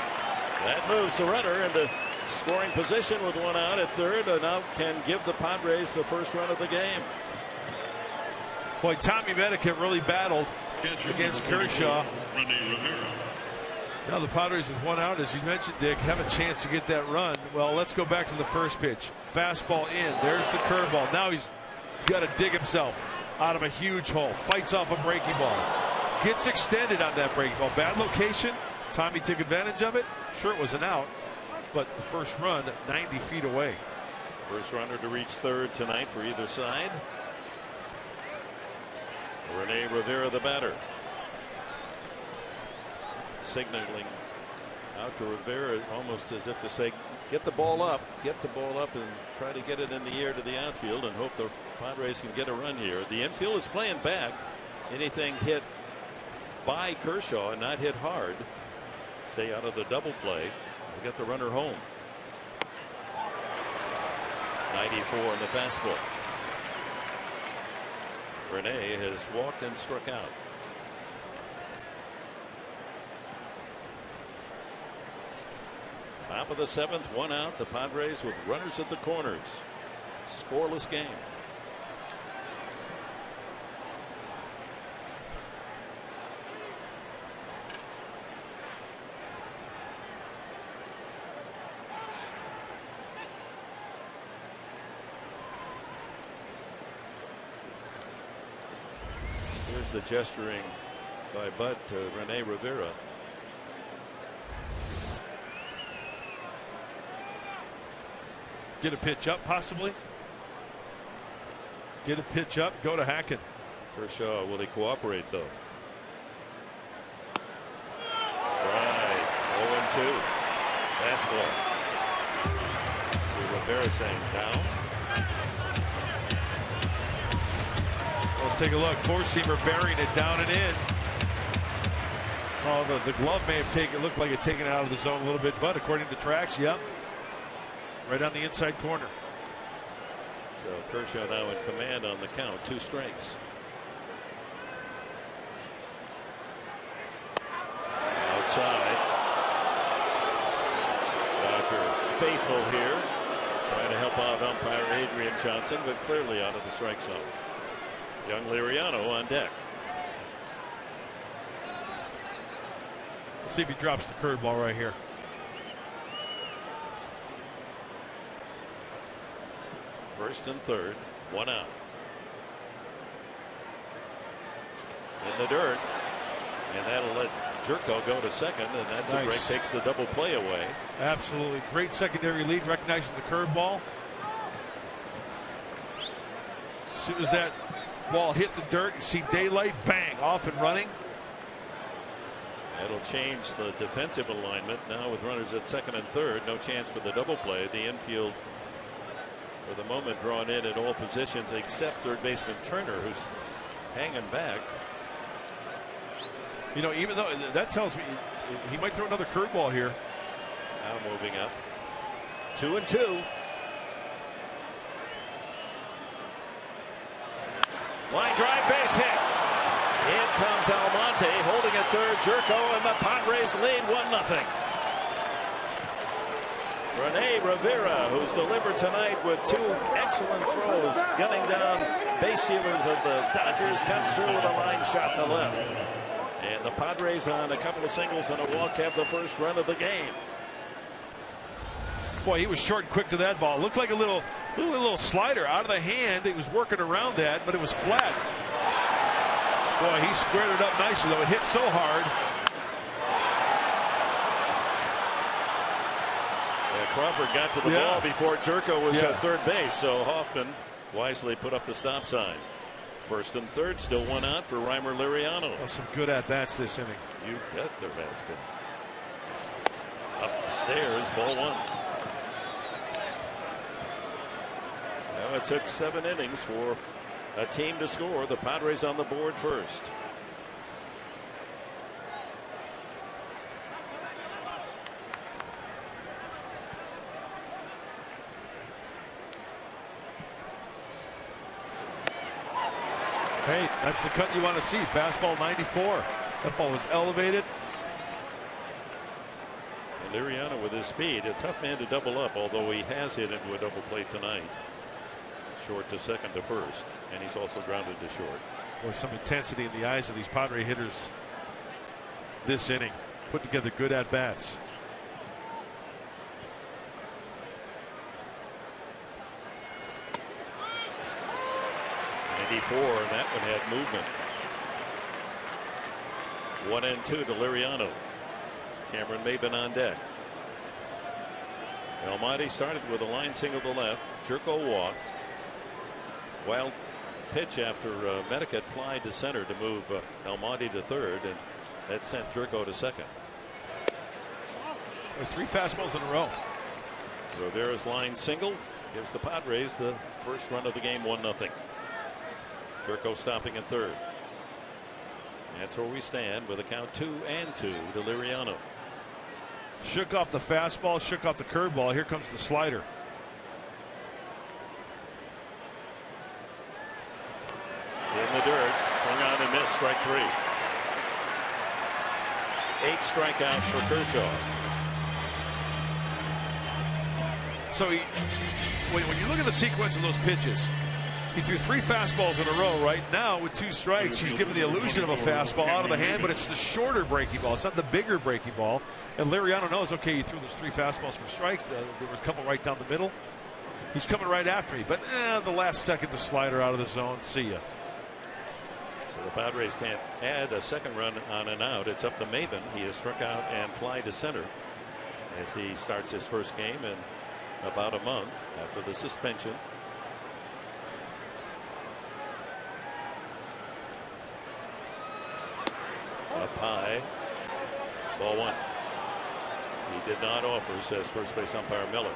That moves the runner into scoring position with one out at third. And now can give the Padres the first run of the game. Boy, Tommy Medica really battled against Kershaw. Now the Padres with one out, as you mentioned, Dick, have a chance to get that run. Well, let's go back to the first pitch. Fastball in. There's the curveball. Now he's got to dig himself out of a huge hole. Fights off a breaking ball. Gets extended on that breaking ball. Bad location. Tommy took advantage of it. Sure, it was an out, but the first run 90 feet away. First runner to reach third tonight for either side. Rene Rivera, the batter. Signaling out to Rivera almost as if to say, get the ball up, and try to get it in the air to the outfield and hope the Padres can get a run here. The infield is playing back. Anything hit by Kershaw and not hit hard, stay out of the double play. We'll get the runner home. 94 in the fastball. Rene has walked and struck out. Top of the seventh, one out. The Padres with runners at the corners. Scoreless game. Here's the gesturing by Bud to Rene Rivera. Get a pitch up, possibly. Get a pitch up, go to Hackett. Kershaw, will he cooperate, though? Right. 0-2. Fastball. See Rivera saying down. Let's take a look. Four-seamer burying it down and in. Oh, the glove may have taken, it looked like it taken it out of the zone a little bit, but according to tracks, yep. Right on the inside corner. So Kershaw now in command on the count. 2 strikes. Outside. Dodger faithful here. Trying to help out umpire Adrian Johnson, but clearly out of the strike zone. Young Liriano on deck. Let's see if he drops the curveball right here. First and third, one out. In the dirt, and that'll let Jerko go to second, and that's nice. A break, takes the double play away. Absolutely great secondary lead, recognizing the curveball. As soon as that ball hit the dirt, you see daylight, bang, off and running. That'll change the defensive alignment now with runners at second and third. No chance for the double play. The infield for the moment drawn in at all positions except third baseman Turner, who's hanging back. You know, even though that tells me he might throw another curveball here. Now moving up. 2-2. Line drive, base hit. In comes Almonte, holding at third. Jerko, and the Padres lead 1-0. Rene Rivera, who's delivered tonight with 2 excellent throws, gunning down base stealers of the Dodgers, comes through with a line shot to left. And the Padres, on a couple of singles and a walk, have the first run of the game. Boy, he was short and quick to that ball. Looked like a little slider out of the hand. He was working around that, but it was flat. Boy, he squared it up nicely, though. It hit so hard. Yeah, Crawford got to the ball before Jerko was at third base, so Hoffman wisely put up the stop sign. First and third, still 1 out for Reimer Liriano. Oh, some good at-bats this inning. You bet there has been. Up the stairs, ball 1. Now it took 7 innings for a team to score. The Padres on the board first. Hey, that's the cut you want to see. Fastball 94. That ball was elevated. And Liriano with his speed, a tough man to double up, although he has hit into a double play tonight. Short to second to first, and he's also grounded to short. Or some intensity in the eyes of these Padre hitters this inning. Put together good at-bats. And that one had movement. 1 and 2 to Liriano. Cameron Maben on deck. Almonte started with a line single to left. Jerko walked. Wild pitch after Medicat fly to center to move Almonte to third, and that sent Jerko to second. 3 fastballs in a row. Rivera's line single gives the Padres the first run of the game, 1-0. Jerko stopping at third. That's where we stand with a count 2-2 to Liriano. Shook off the fastball, shook off the curveball. Here comes the slider. In the dirt, swung on and missed, strike 3. 8 strikeouts for Kershaw. So when you look at the sequence of those pitches, he threw 3 fastballs in a row. Right now, with 2 strikes, he's given the illusion of a fastball out of the hand, but it's the shorter breaking ball. It's not the bigger breaking ball. And Liriano knows, okay, you threw those 3 fastballs for strikes. There was a couple right down the middle. He's coming right after me, but the last second, the slider out of the zone. See ya. So the Padres can't add a second run on and out. It's up to Maben. He has struck out and fly to center as he starts his first game in about a month after the suspension. Up high, ball 1. He did not offer, says first base umpire Miller.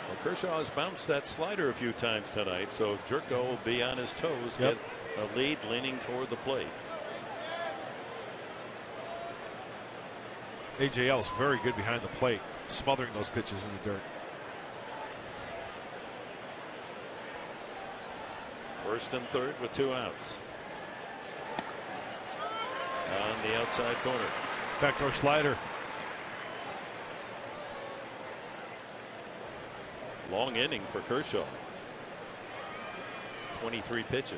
Well, Kershaw has bounced that slider a few times tonight, so Jerko will be on his toes, get a lead leaning toward the plate. AJL is very good behind the plate, smothering those pitches in the dirt. First and third with 2 outs. On the outside corner. Backdoor slider. Long inning for Kershaw. 23 pitches.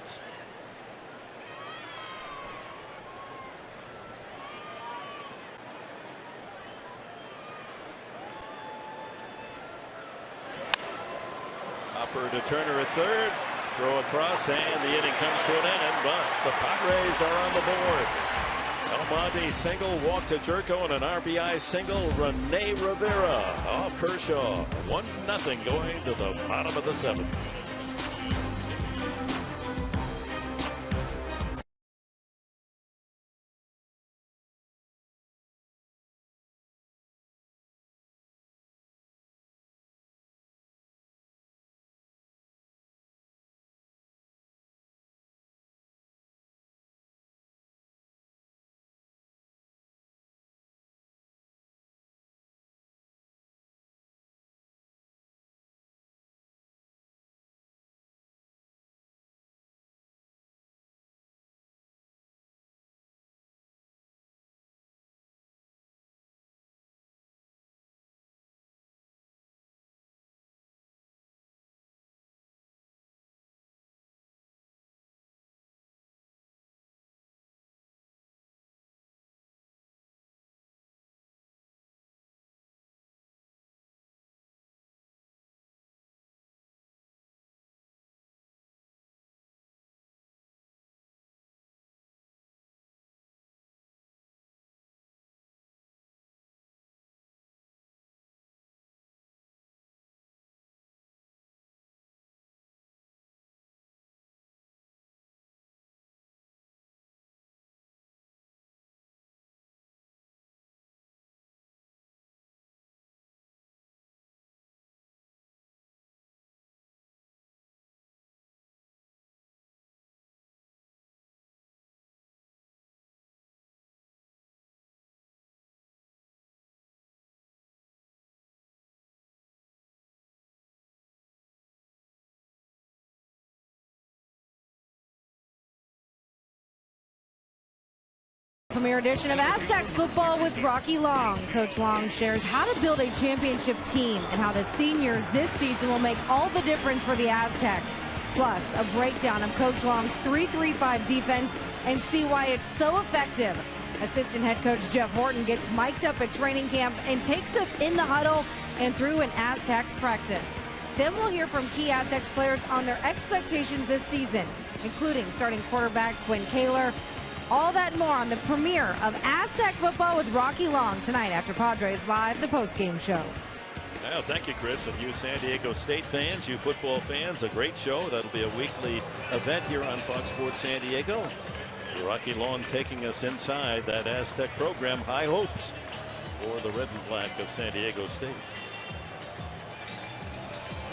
Hopper to Turner at third. Throw across, and the inning comes to an end, but the Padres are on the board. Almonte single, walk to Jerko, and an RBI single. Rene Rivera off Kershaw. 1-0 going to the bottom of the 7th. premiere edition of Aztecs football with Rocky Long. Coach Long shares how to build a championship team and how the seniors this season will make all the difference for the Aztecs. Plus, a breakdown of Coach Long's 3-3-5 defense and see why it's so effective. Assistant head coach Jeff Horton gets mic'd up at training camp and takes us in the huddle and through an Aztecs practice. Then we'll hear from key Aztecs players on their expectations this season, including starting quarterback Quinn Kaler. All that and more on the premiere of Aztec football with Rocky Long tonight after Padres Live, the postgame show. Well, thank you, Chris. And you San Diego State fans, you football fans, a great show. That'll be a weekly event here on Fox Sports San Diego. Rocky Long taking us inside that Aztec program. High hopes for the red and black of San Diego State.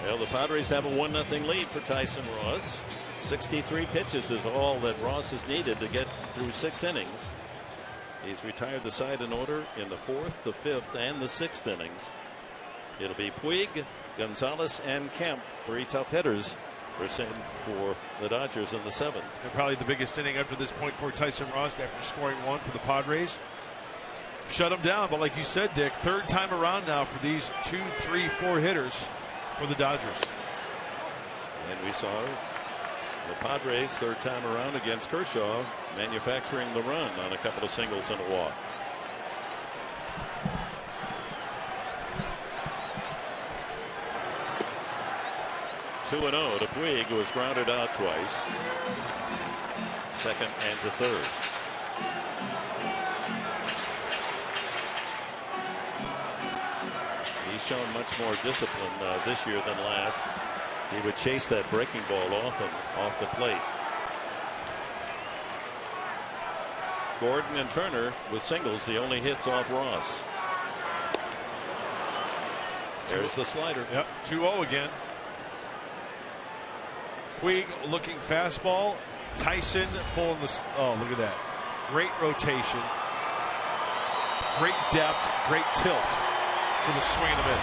Well, the Padres have a 1-0 lead for Tyson Ross. 63 pitches is all that Ross has needed to get through 6 innings. He's retired the side in order in the 4th, the 5th, and the 6th innings. It'll be Puig, Gonzalez, and Kemp, 3 tough hitters for the Dodgers in the 7th. And probably the biggest inning up to this point for Tyson Ross after scoring 1 for the Padres. Shut him down, but like you said, Dick, 3rd time around now for these 2, 3, 4 hitters for the Dodgers. And we saw the Padres 3rd time around against Kershaw manufacturing the run on a couple of singles and a walk. Two 2-0 to Puig, who was grounded out twice. 2nd and the 3rd. He's shown much more discipline this year than last. He would chase that breaking ball off the plate. Gordon and Turner with singles, the only hits off Ross. There's the slider. Yep, 2-0 again. Puig looking fastball. Tyson pulling the. Oh, look at that. Great rotation. Great depth. Great tilt for the swing and a miss.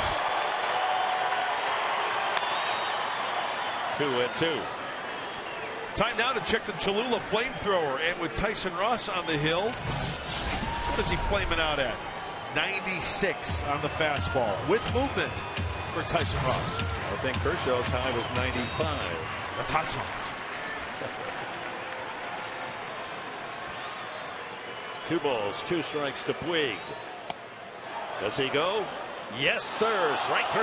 2-2. Time now to check the Cholula flamethrower. And with Tyson Ross on the hill, what is he flaming out at? 96 on the fastball with movement for Tyson Ross. I think Kershaw's high was 95. That's hot sauce. 2 balls, 2 strikes to Puig. Does he go? Yes, sir. Strike 3.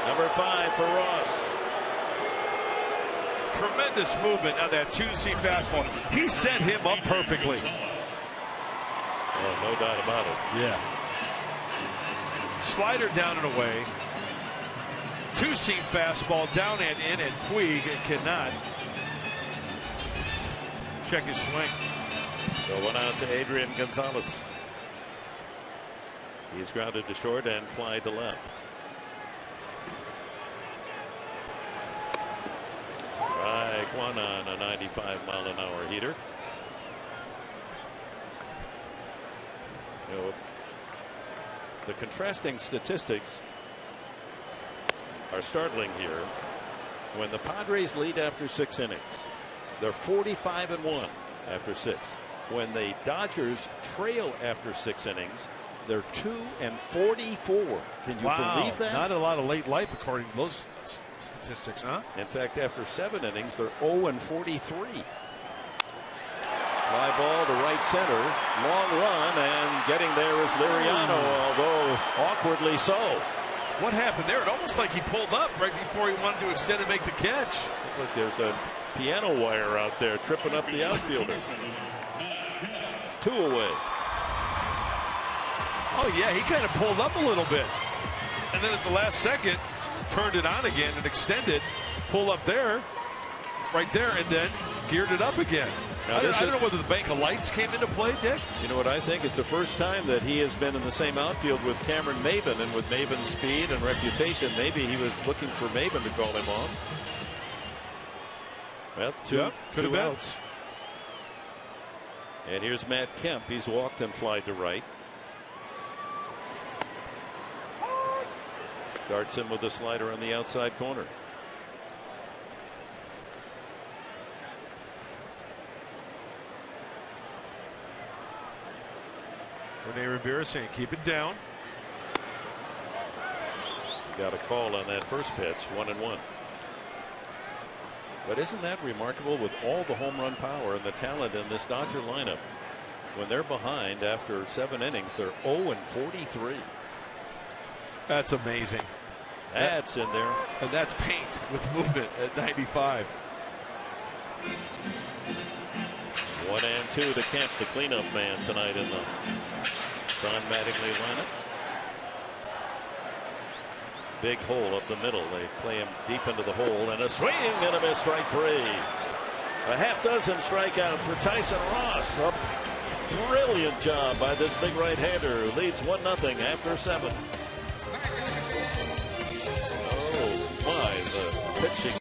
Number 5 for Ross. Tremendous movement on that 2-seam fastball. He set him up perfectly. Oh, no doubt about it. Yeah. Slider down and away. 2-seam fastball down and in, and Puig cannot check his swing. So 1 out to Adrian Gonzalez. He's grounded to short and fly to left. Strike 1 on a 95-mile-an-hour heater. You know, the contrasting statistics are startling here. When the Padres lead after 6 innings, they're 45-1 after 6. When the Dodgers trail after 6 innings, they're 2-44. Can you believe that? Not a lot of late life according to those statistics, huh? In fact, after 7 innings, they're 0-43. Fly ball to right center. Long run, and getting there is Liriano, although awkwardly so. What happened there? It almost like he pulled up right before he wanted to extend and make the catch. Look, there's a piano wire out there tripping up the outfielder. 2 away. Oh, yeah, he kind of pulled up a little bit. And then at the last second, turned it on again and extended. Pull up there, right there, and then geared it up again. Now, I don't know whether the bank of lights came into play, Dick. You know what I think? It's the first time that he has been in the same outfield with Cameron Maben, and with Maben's speed and reputation, maybe he was looking for Maben to call him on. Well, two outs. And here's Matt Kemp. He's walked and flied to right. Starts him with a slider on the outside corner. Rene Rivera saying keep it down. Got a call on that first pitch, 1-1. But isn't that remarkable with all the home run power and the talent in this Dodger lineup? When they're behind after 7 innings, they're 0-43. That's amazing. That's in there. And that's paint with movement at 95. 1-2 to Kemp, the cleanup man tonight in the Don Mattingly lineup. Big hole up the middle. They play him deep into the hole, and a swing and a miss, strike 3. A half dozen strikeouts for Tyson Ross. A brilliant job by this big right-hander who leads 1-0 after 7. Oh my, the pitching.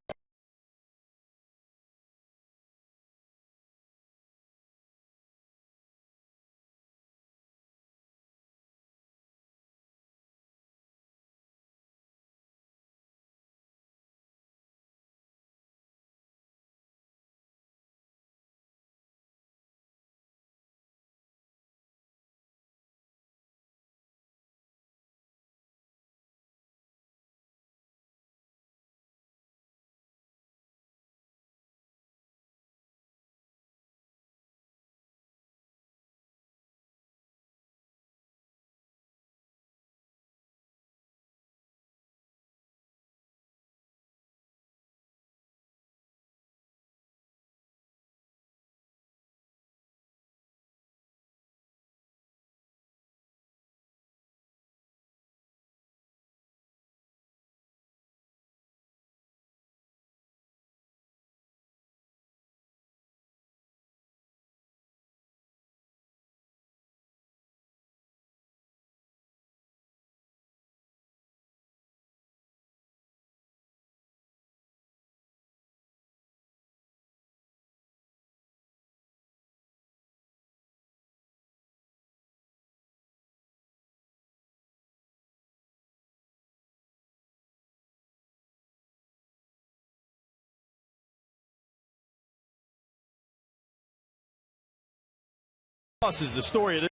Is the story of the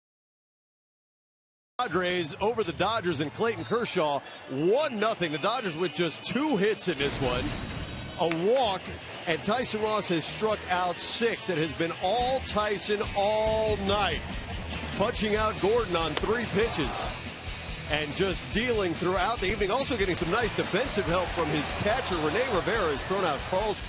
Padres over the Dodgers and Clayton Kershaw 1-0. The Dodgers with just 2 hits in this one, a walk, and Tyson Ross has struck out 6. It has been all Tyson all night, punching out Gordon on 3 pitches and just dealing throughout the evening. Also getting some nice defensive help from his catcher. Rene Rivera has thrown out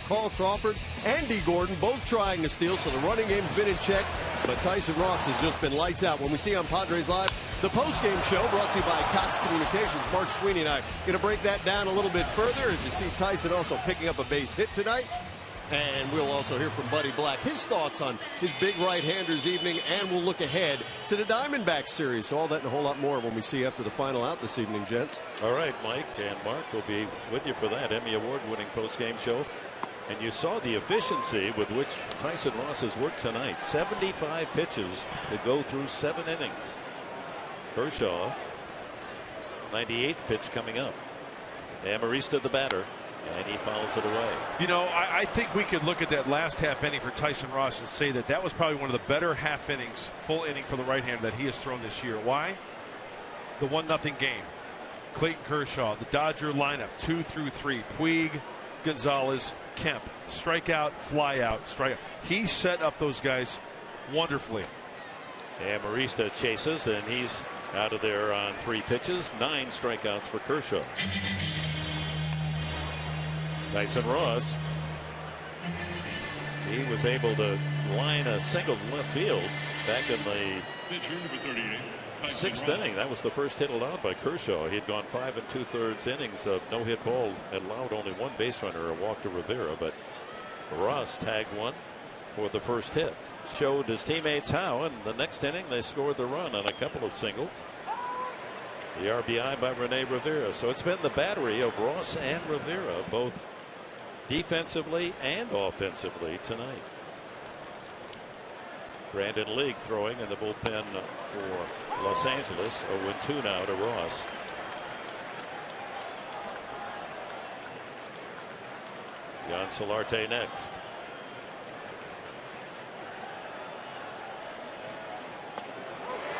Carl Crawford and D. Gordon, both trying to steal, so the running game's been in check. But Tyson Ross has just been lights out. When we see on Padres Live, the post-game show brought to you by Cox Communications. Mark Sweeney and I are going to break that down a little bit further as you see Tyson also picking up a base hit tonight. And we'll also hear from Buddy Black, his thoughts on his big right-handers evening, and we'll look ahead to the Diamondbacks series. So all that and a whole lot more when we see after the final out this evening, gents. All right, Mike and Mark will be with you for that Emmy Award-winning post-game show. And you saw the efficiency with which Tyson Ross has worked tonight. 75 pitches to go through 7 innings. Kershaw, 98th pitch coming up. Amarista the batter, and he fouls it away. You know, I think we could look at that last half inning for Tyson Ross and say that that was probably one of the better half innings, full inning for the right-hander that he has thrown this year. Why? The 1-0 game. Clayton Kershaw, the Dodger lineup, 2 through 3. Puig, Gonzalez, Kemp, strikeout, fly out, strikeout. He set up those guys wonderfully. Amarista chases, and he's out of there on 3 pitches. 9 strikeouts for Kershaw. Tyson Ross, he was able to line a single to left field back in the 6th inning. That was the first hit allowed by Kershaw. He had gone 5 2/3 innings of no-hit ball and allowed only 1 base runner, a walk to Rivera. But Ross tagged one for the first hit. Showed his teammates how, and the next inning they scored the run on a couple of singles. The RBI by Rene Rivera. So it's been the battery of Ross and Rivera, both defensively and offensively tonight. Brandon League throwing in the bullpen for Los Angeles. 0-2 now to Ross. Jan Solarte next.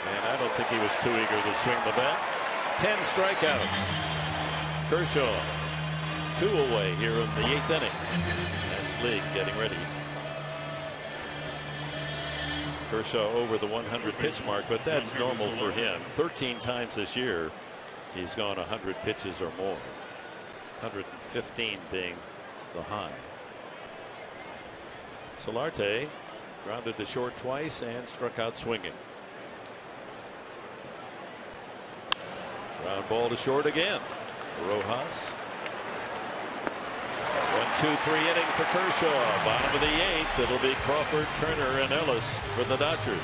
And I don't think he was too eager to swing the bat. 10 strikeouts. Kershaw 2 away here in the 8th inning. That's League getting ready. Kershaw over the 100 pitch mark, but that's normal for him. 13 times this year he's gone 100 pitches or more. 115 being the high. Solarte grounded to short twice and struck out swinging. Ground ball to short again. Rojas. 1-2-3 inning for Kershaw. Bottom of the 8th. It'll be Crawford, Turner, and Ellis for the Dodgers.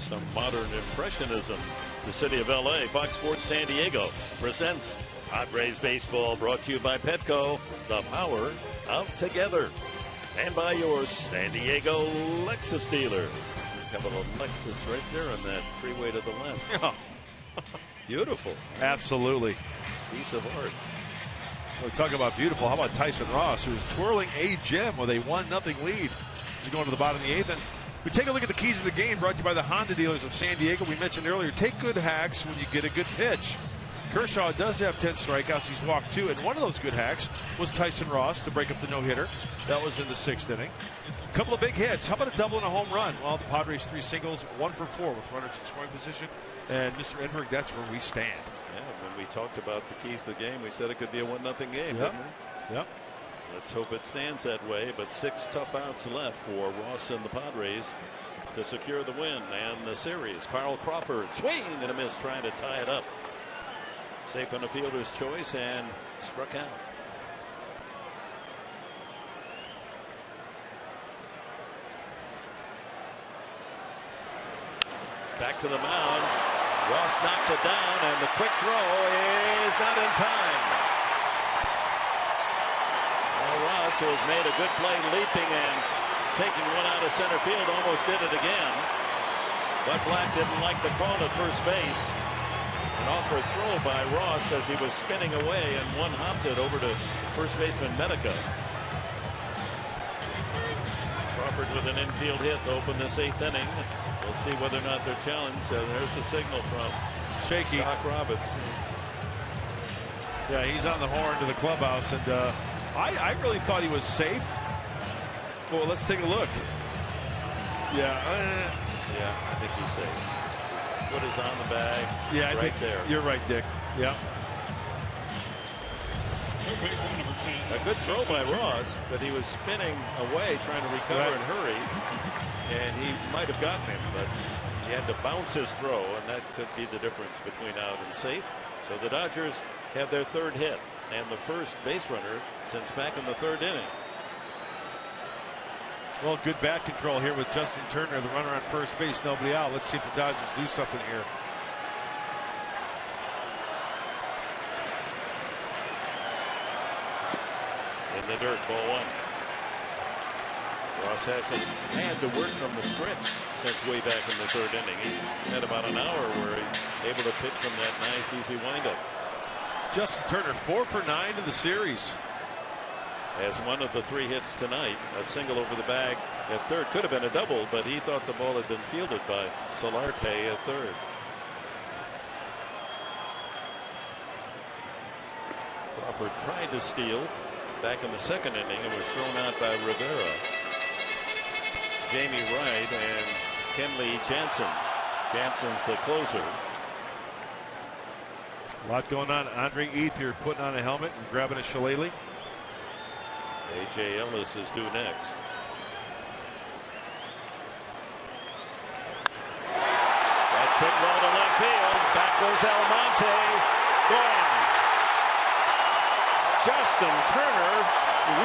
Some modern impressionism. The city of LA. Fox Sports San Diego presents Padres baseball, brought to you by Petco, the power of together, and by your San Diego Lexus dealer. Got a little Lexus right there on that freeway to the left. Yeah. Beautiful. Absolutely. Piece of art. So talk about beautiful. How about Tyson Ross, who's twirling a gem with a 1-0 lead. He's going to the bottom of the 8th. And we take a look at the keys of the game, brought to you by the Honda dealers of San Diego. We mentioned earlier, take good hacks when you get a good pitch. Kershaw does have 10 strikeouts. He's walked 2, and one of those good hacks was Tyson Ross to break up the no-hitter. That was in the 6th inning. A couple of big hits. How about a double and a home run? Well, the Padres 3 singles, 1 for 4 with runners in scoring position. And Mr. Enberg, that's where we stand. Yeah, when we talked about the keys of the game, we said it could be a 1-0 game, didn't we? Yep. Let's hope it stands that way, but 6 tough outs left for Ross and the Padres to secure the win and the series. Carl Crawford, swing and a miss, trying to tie it up. Safe on the fielder's choice and struck out. Back to the mound. Ross knocks it down, and the quick throw is not in time. Well, Ross, who has made a good play leaping and taking one out of center field, almost did it again. But Black didn't like the call at first base. An awkward throw by Ross as he was spinning away, and one hopped it over to first baseman Medica. Crawford with an infield hit to open this 8th inning. We'll see whether or not they're challenged. There's the signal from Shaky Doc Roberts. Yeah, he's on the horn to the clubhouse, and I really thought he was safe. Well, let's take a look. Yeah, I think he's safe. Foot is on the bag. Yeah, I right think there. You're right, Dick. Yeah. A good throw by Ross, but he was spinning away trying to recover and hurry, and he might have gotten him, but he had to bounce his throw, and that could be the difference between out and safe. So the Dodgers have their 3rd hit and the first base runner since back in the 3rd inning. Well, good bat control here with Justin Turner, the runner on first base, nobody out. Let's see if the Dodgers do something here. In the dirt, ball one. Ross hasn't had to work from the stretch since way back in the third inning. He's had about an hour where he's able to pitch from that nice, easy windup. Justin Turner 4 for 9 in the series. As one of the 3 hits tonight, a single over the bag at third. Could have been a double, but he thought the ball had been fielded by Solarte at third. Crawford tried to steal back in the second inning and was thrown out by Rivera. Jamie Wright and Kenley Jansen. Jansen's the closer. A lot going on. Andre Ethier putting on a helmet and grabbing a shillelagh. A.J. Ellis is due next. That's hit well to left field. Back goes Almonte. Gone. Justin Turner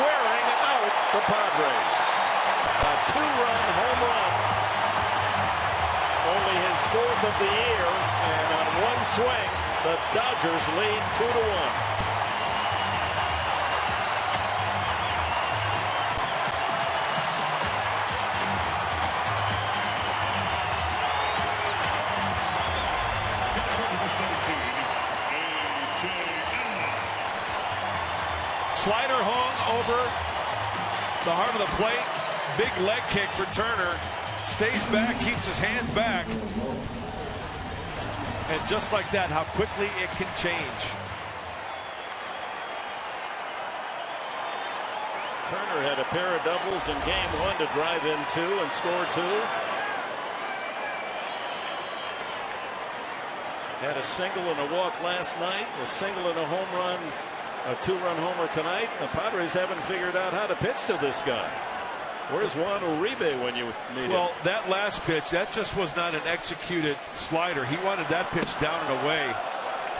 wearing out the Padres. A 2-run home run. Only his 4th of the year, and on one swing, the Dodgers lead 2-1. Slider hung over the heart of the plate. Big leg kick for Turner. Stays back, keeps his hands back. And just like that, how quickly it can change. Turner had a pair of doubles in game 1 to drive in 2 and score 2. Had a single and a walk last night, a single and a home run, a 2-run homer tonight. The Padres haven't figured out how to pitch to this guy. Where's Juan Uribe when you need him? Well, that last pitch, that just was not an executed slider. He wanted that pitch down and away.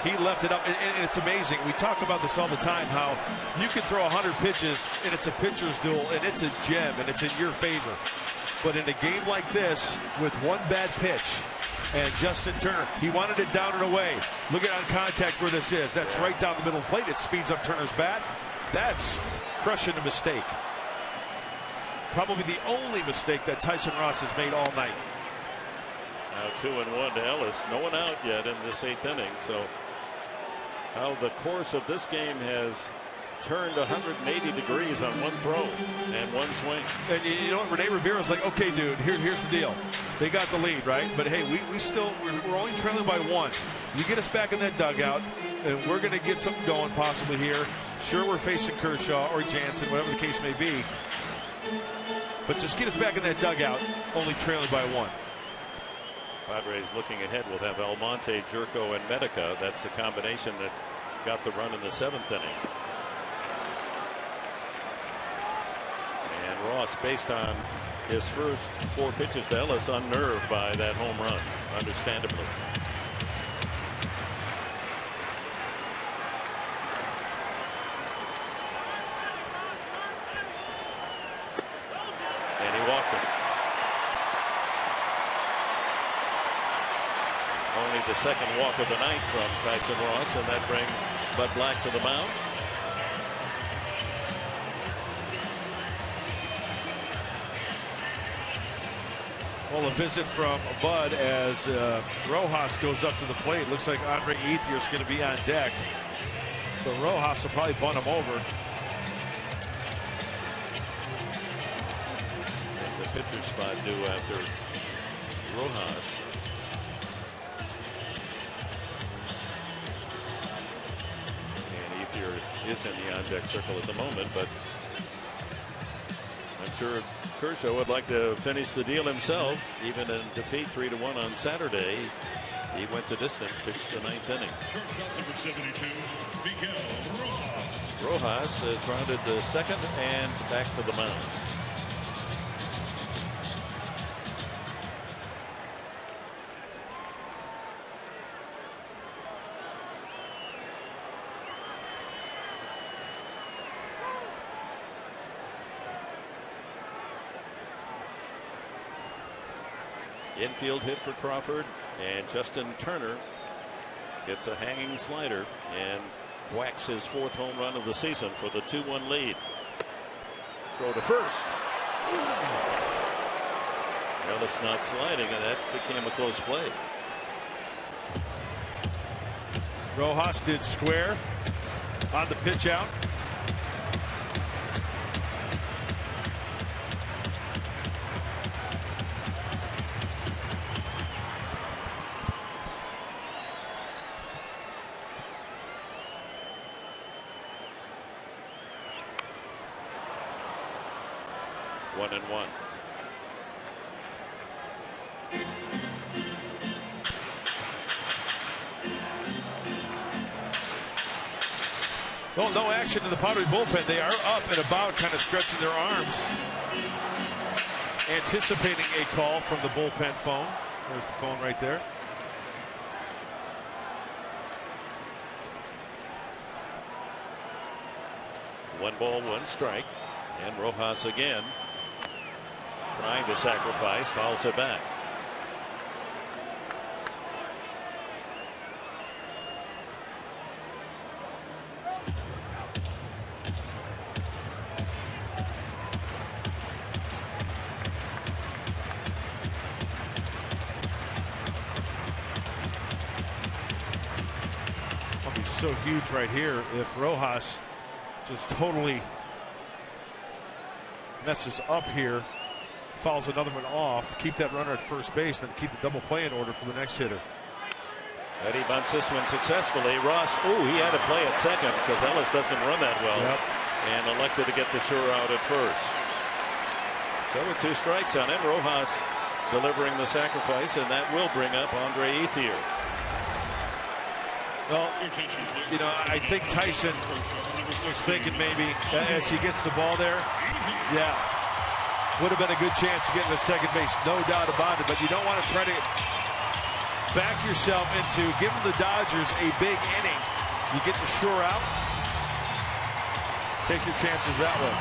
He left it up, and it's amazing. We talk about this all the time, how you can throw 100 pitches, and it's a pitcher's duel, and it's a gem, and it's in your favor. But in a game like this, with one bad pitch, and Justin Turner, he wanted it down and away. Look at on contact where this is. That's right down the middle of the plate. It speeds up Turner's bat. That's crushing a mistake. Probably the only mistake that Tyson Ross has made all night. Now 2-1 to Ellis. No one out yet in this 8th inning. So how the course of this game has turned 180 degrees on one throw and one swing. And you know what, Rene Rivera's like, okay, dude, here's the deal. They got the lead, right? But hey, we're only trailing by 1. You get us back in that dugout, and we're going to get something going possibly here. Sure, we're facing Kershaw or Jansen, whatever the case may be. But just get us back in that dugout, only trailing by 1. Padres looking ahead will have Almonte, Jerko, and Medica. That's the combination that got the run in the 7th inning. And Ross, based on his first 4 pitches to Ellis, unnerved by that home run, understandably. And he walked him. Only the 2nd walk of the night from Tyson Ross, and that brings Bud Black to the mound. Well, a visit from Bud as Rojas goes up to the plate. Looks like Andre Ethier is going to be on deck. So Rojas will probably bunt him over. And the pitcher spot due after Rojas. And Ethier is in the on-deck circle at the moment, but I'm sure Kershaw would like to finish the deal himself, even in defeat 3-1 on Saturday. He went the distance, pitched the 9th inning. Number 72, Miguel Rojas. Rojas has grounded the 2nd and back to the mound. Infield hit for Crawford, and Justin Turner gets a hanging slider and whacks his 4th home run of the season for the 2-1 lead. Throw to first. Ellis not sliding, and that became a close play. Rojas did square on the pitch out. One and one. Well, no action in the Padres bullpen. They are up and about, kind of stretching their arms, anticipating a call from the bullpen phone. There's the phone right there. One ball, one strike. And Rojas again trying to sacrifice, fouls it back. That'll be so huge right here if Rojas just totally messes up here, fouls another one off, keep that runner at first base, then keep the double play in order for the next hitter. Eddie bunts this one successfully. Ross, he had to play at second because Ellis doesn't run that well, and elected to get the sure out at first. So with 2 strikes on him, Rojas delivering the sacrifice, and that will bring up Andre Ethier. Well, you know, I think Tyson was thinking maybe as he gets the ball there, would have been a good chance to get to second base, no doubt about it. But you don't want to try to back yourself into giving the Dodgers a big inning. You get the sure out, take your chances that way.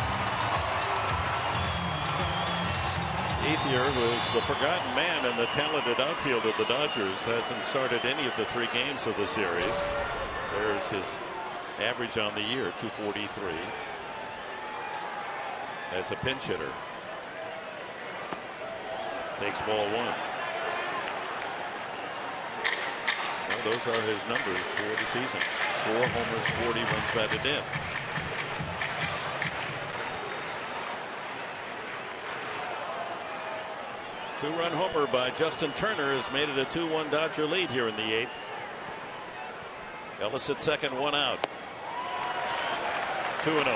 Ethier was the forgotten man in the talented outfield of the Dodgers. Hasn't started any of the 3 games of the series. There's his average on the year, 243. As a pinch hitter. Takes ball 1. Well, those are his numbers for the season. 4 homers, 40 runs batted in. Two-run homer by Justin Turner has made it a 2-1 Dodger lead here in the 8th. Ellis at second, 1 out. 2-0.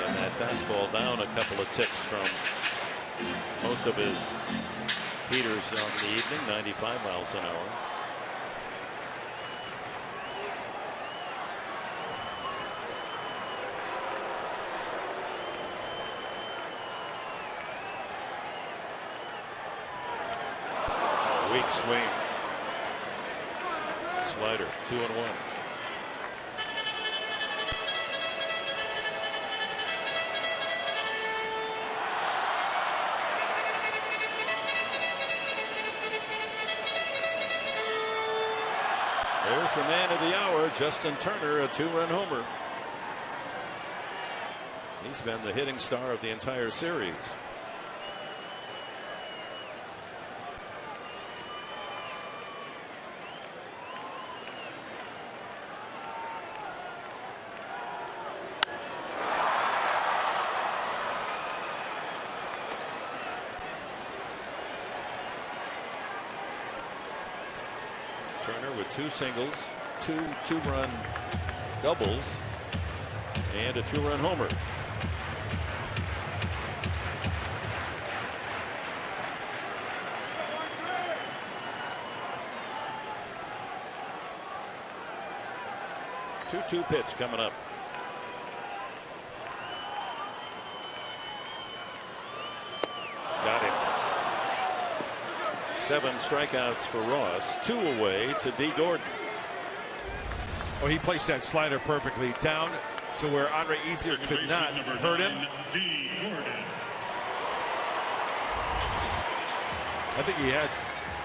And that fastball down a couple of ticks from most of his heaters on the evening, 95 miles an hour. Weak swing. Slider, 2-1. There's the man of the hour, Justin Turner, a 2-run homer. He's been the hitting star of the entire series. Turner with 2 singles, 2 two-run doubles, and a 2-run homer. Two pitch coming up. Got him. 7 strikeouts for Ross, 2 away to D. Gordon. Oh, he placed that slider perfectly down to where Andre Ethier could not hurt him. I think he had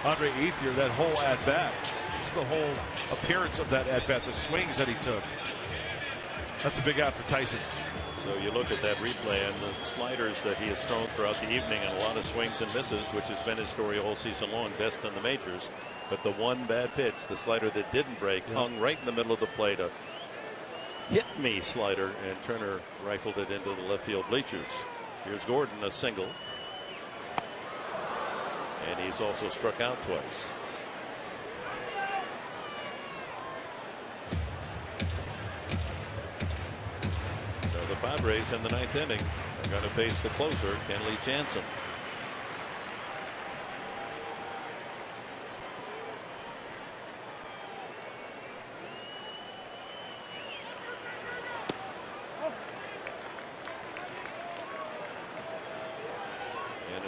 Andre Ethier that whole at-bat. Just the whole appearance of that at-bat, the swings that he took. That's a big out for Tyson. So you look at that replay and the sliders that he has thrown throughout the evening, and a lot of swings and misses, which has been his story all season long, best in the majors. But the one bad pitch, the slider that didn't break, hung right in the middle of the plate. A hit me slider, and Turner rifled it into the left field bleachers. Here's Gordon, a single. And he's also struck out twice. So the Padres in the ninth inning are going to face the closer, Kenley Jansen.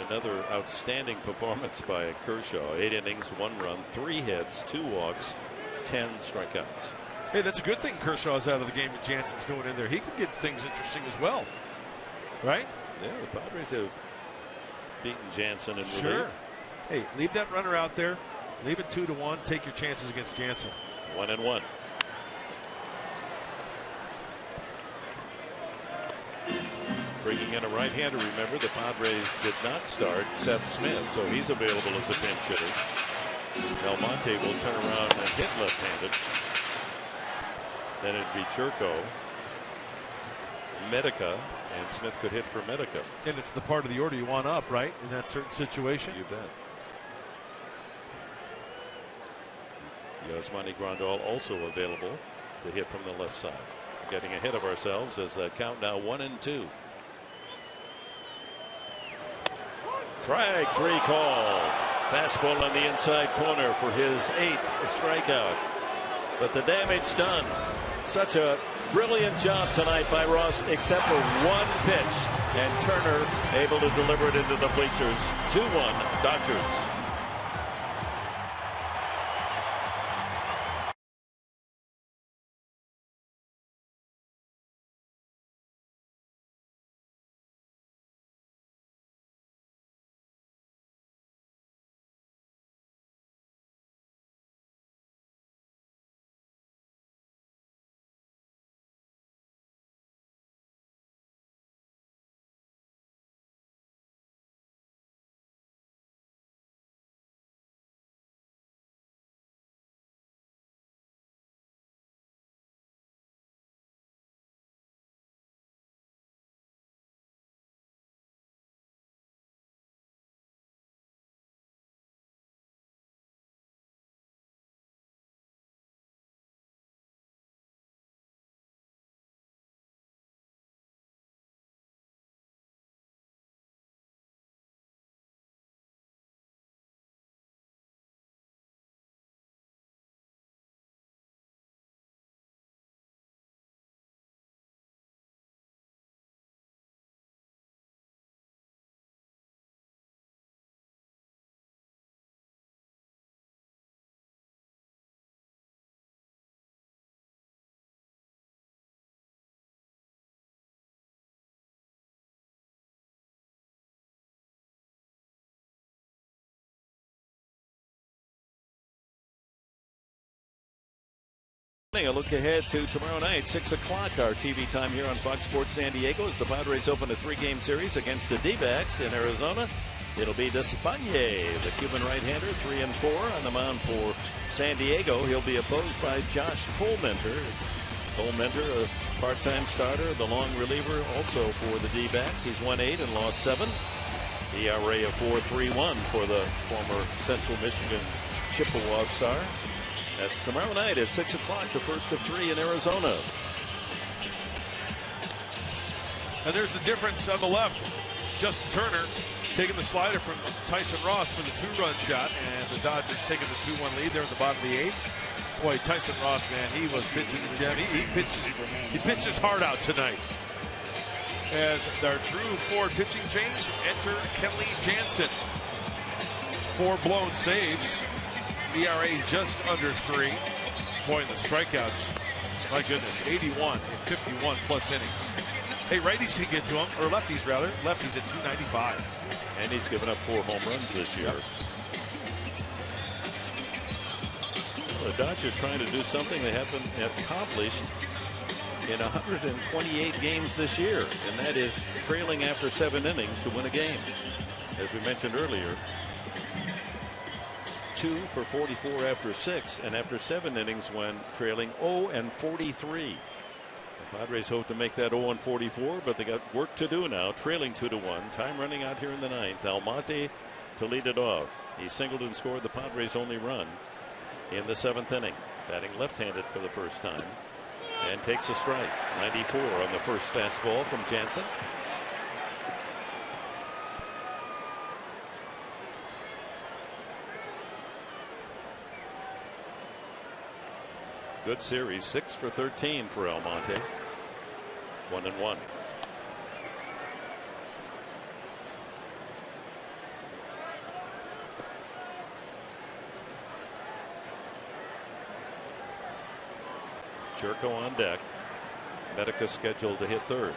Another outstanding performance by Kershaw. 8 innings, 1 run, 3 hits, 2 walks, 10 strikeouts. Hey, that's a good thing Kershaw's out of the game and Jansen's going in there. He could get things interesting as well. Right? Yeah, the Padres have beaten Jansen in relief. Sure. Hey, leave that runner out there. Leave it 2-1. Take your chances against Jansen. 1-1. Bringing in a right-hander. Remember, the Padres did not start Seth Smith, so he's available as a pinch hitter. Belmonte will turn around and hit left-handed. Then it'd be Churko, Medica, and Smith could hit for Medica. And it's the part of the order you want up, right, in that certain situation? You bet. Yasmani Grandal also available to hit from the left side. Getting ahead of ourselves as that count now 1-2. Strike 3 call. Fastball on the inside corner for his 8th strikeout. But the damage done. Such a brilliant job tonight by Ross, except for 1 pitch. And Turner able to deliver it into the bleachers. 2-1 Dodgers. A look ahead to tomorrow night, 6 o'clock, our TV time here on Fox Sports San Diego as the Padres open a 3-game series against the D-backs in Arizona. It'll be Despagne, the Cuban right-hander, 3-4 on the mound for San Diego. He'll be opposed by Josh Colmenter. Colmenter, a part-time starter, the long reliever, also for the D-backs. He's won 8 and lost 7. ERA of 4.31 for the former Central Michigan Chippewa star. That's tomorrow night at 6 o'clock, the first of 3 in Arizona. And there's the difference on the left. Justin Turner taking the slider from Tyson Ross for the 2-run shot, and the Dodgers taking the 2-1 lead there in the bottom of the 8th. Boy, Tyson Ross, man, he was pitching. He pitched his heart out tonight. As our Drew Ford pitching change, enter Kenley Jansen. 4 blown saves. ERA just under 3. Boy, and the strikeouts, my goodness, 81 in 51 plus innings. Hey, righties can get to him, or lefties rather. Lefties at 295. And he's given up 4 home runs this year. Yep. The Dodgers trying to do something they haven't accomplished in 128 games this year, and that is trailing after 7 innings to win a game. As we mentioned earlier, 2 for 44 after 6, and after 7 innings when trailing 0-43. The Padres hope to make that 0-44, but they got work to do now, trailing 2-1. Time running out here in the 9th. Almonte to lead it off. He singled and scored the Padres' only run in the 7th inning, batting left-handed for the first time, and takes a strike. 94 on the first fastball from Jansen. Good series, 6 for 13 for Almonte. 1-1. Jerko on deck. Medica scheduled to hit third.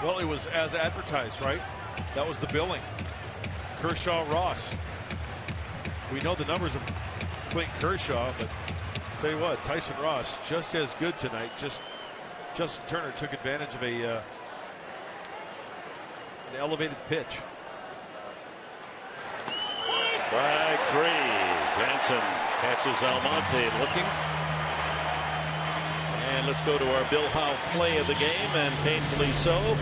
Well, it was as advertised, right? That was the billing. Kershaw, Ross. We know the numbers of Clayton Kershaw, but I'll tell you what, Tyson Ross just as good tonight. Justin Turner took advantage of an elevated pitch. Strike 3. Jansen catches Almonte looking. And let's go to our Bill Howe play of the game, and painfully so.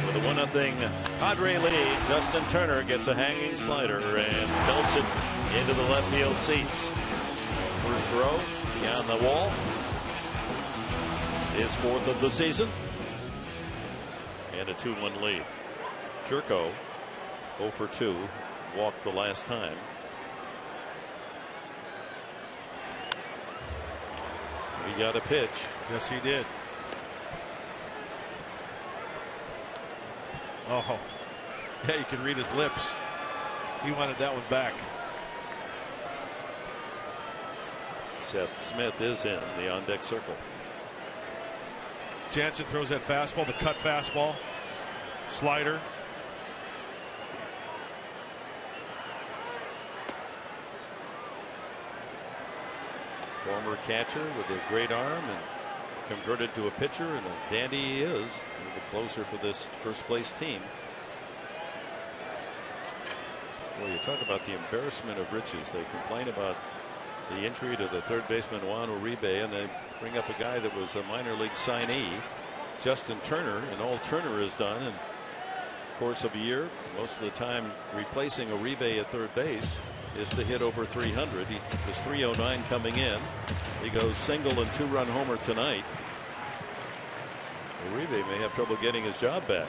With a 1-0 Padre lead, Justin Turner gets a hanging slider and belts it into the left field seats. First throw beyond the wall. His 4th of the season. And a 2-1 lead. Jerko 0 for 2. Walked the last time. He got a pitch. Yes, he did. Oh, yeah, you can read his lips. He wanted that one back. Seth Smith is in the on-deck circle. Jansen throws that fastball, the cut fastball, slider. Former catcher with a great arm and converted to a pitcher, and a dandy he is. The closer for this first place team. Well, you talk about the embarrassment of riches. They complain about the injury to the third baseman Juan Uribe, and they bring up a guy that was a minor league signee, Justin Turner, and all Turner has done in the course of a year, most of the time replacing Uribe at third base, is to hit over 300. He was 309 coming in. He goes single and 2-run homer tonight. Uribe may have trouble getting his job back.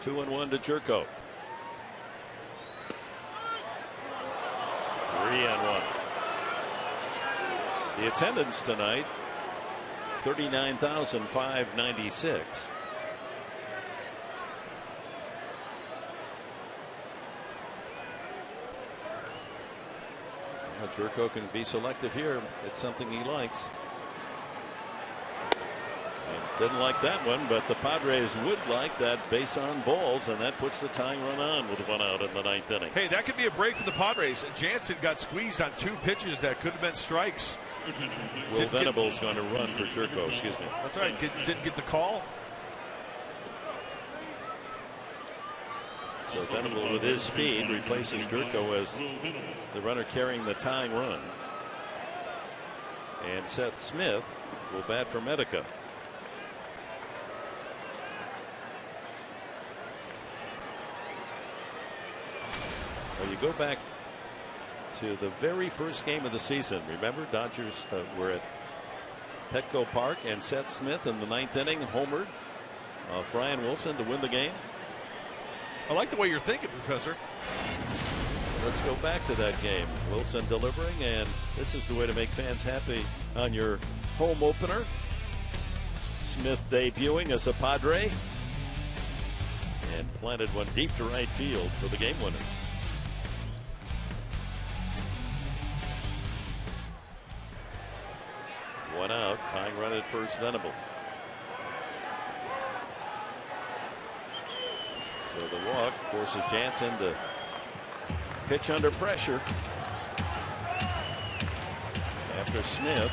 Two and 1 to Jerko. 3-1. The attendance tonight, 39,596. Jerko can be selective here. It's something he likes. And didn't like that one, but the Padres would like that base on balls, and that puts the tying run on with 1 out in the 9th inning. Hey, that could be a break for the Padres. Jansen got squeezed on 2 pitches that could have been strikes. Will Venable's going to run for Jerko. Excuse me. That's right. Didn't get the call. So Venable, with his speed, replaces Jerko as the runner carrying the tying run. And Seth Smith will bat for Medica. Well, you go back to the very first game of the season. Remember, Dodgers were at Petco Park, and Seth Smith in the 9th inning homered Brian Wilson to win the game. I like the way you're thinking, Professor. Let's go back to that game. Wilson delivering, and this is the way to make fans happy on your home opener. Smith debuting as a Padre. and planted one deep to right field for the game winner. One out, tying run at first, Venable. So the walk forces Jansen to pitch under pressure. After Smith,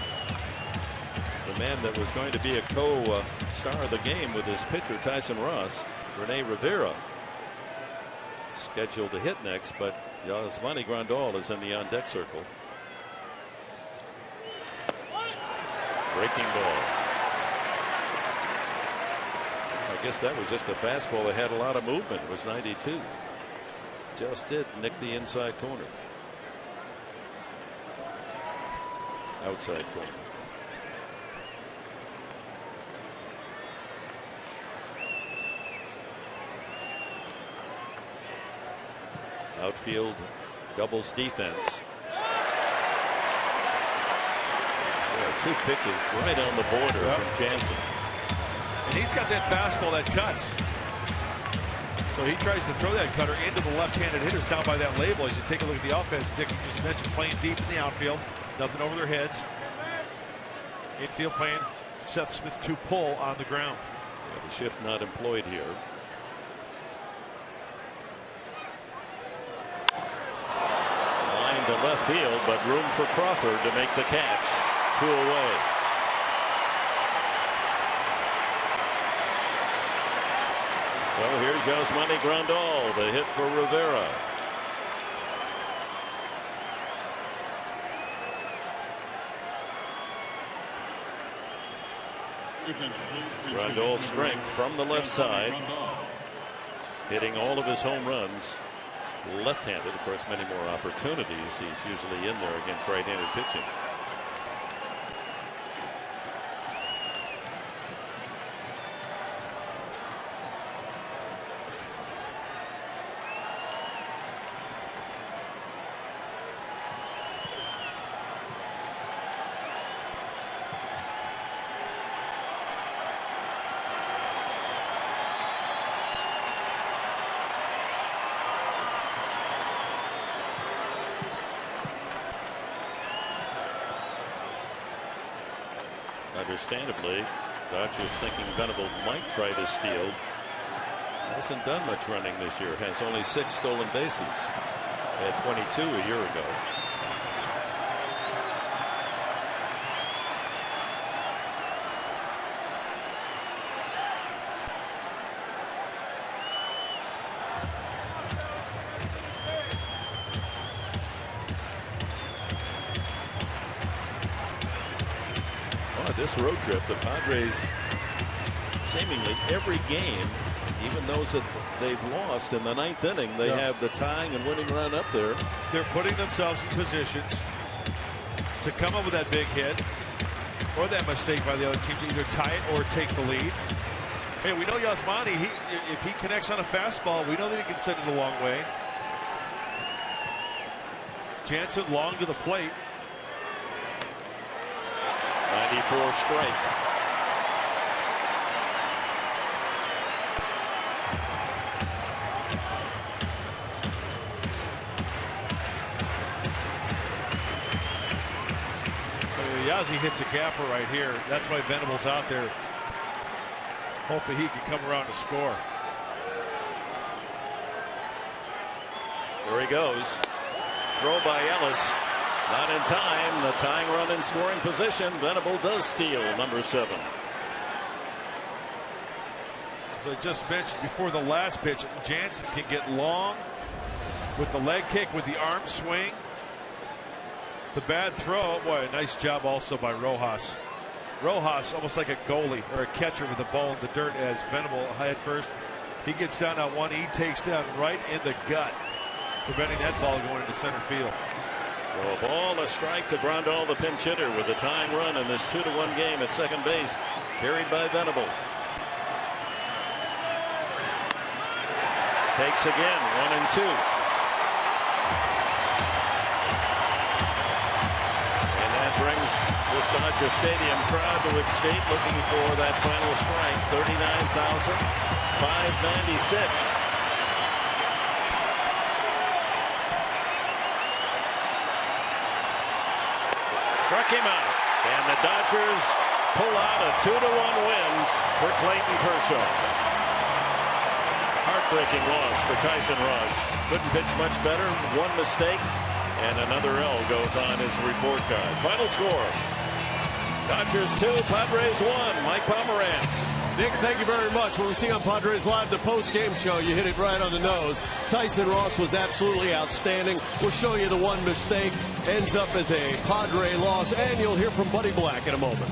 the man that was going to be a co-star of the game with his pitcher Tyson Ross, Rene Rivera, scheduled to hit next, but Yasmani Grandal is in the on-deck circle. Breaking ball. I guess that was just a fastball that had a lot of movement. It was 92. Just did nick the inside corner. Outside corner. Outfield doubles defense. Yeah, 2 pitches right on the border from Jansen. And he's got that fastball that cuts. So he tries to throw that cutter into the left-handed hitters down by that label. As you take a look at the offense, Dick, you just mentioned playing deep in the outfield. Nothing over their heads. Infield playing Seth Smith to pull on the ground. Yeah, the shift not employed here. Line to left field, but room for Crawford to make the catch. 2 away. So here's Yasmani Grandal, the hit for Rivera. Grandal's strength from the left side, hitting all of his home runs left-handed. Of course, many more opportunities. He's usually in there against right-handed pitching. Understandably, Dodgers thinking Venable might try to steal. Hasn't done much running this year. Has only 6 stolen bases. Had 22 a year ago. This road trip, the Padres seemingly every game, even those that they've lost in the 9th inning, they have the tying and winning run up there. They're putting themselves in positions to come up with that big hit or that mistake by the other team to either tie it or take the lead. Hey, we know Yasmani, if he connects on a fastball, we know that he can send it a long way. Jansen long to the plate. 94 strike. Yazzie hits a gapper right here. That's why Venable's out there. Hopefully he can come around to score. There he goes. Throw by Ellis. Not in time. The tying run in scoring position. Venable does steal number 7. As I just mentioned before the last pitch, Jansen can get long with the leg kick, with the arm swing. The bad throw. Boy, a nice job also by Rojas. Rojas almost like a goalie or a catcher with the ball in the dirt as Venable head first. He gets down on one. He takes down right in the gut, preventing that ball going into center field. So a ball, a strike to Grandal, the pinch hitter, with a tying run in this 2-1 game at second base, carried by Venable. Takes again, 1-2. And that brings this Dodger Stadium crowd to its feet, looking for that final strike. 39,000. 596. Struck him out, and the Dodgers pull out a 2-1 win for Clayton Kershaw. Heartbreaking loss for Tyson Ross. Couldn't pitch much better. One mistake, and another L goes on his report card. Final score: Dodgers 2, Padres 1. Mike Pomerantz. Nick, thank you very much. When we see on Padres Live, the post-game show, you hit it right on the nose. Tyson Ross was absolutely outstanding. We'll show you the one mistake. Ends up as a Padre loss, and you'll hear from Buddy Black in a moment.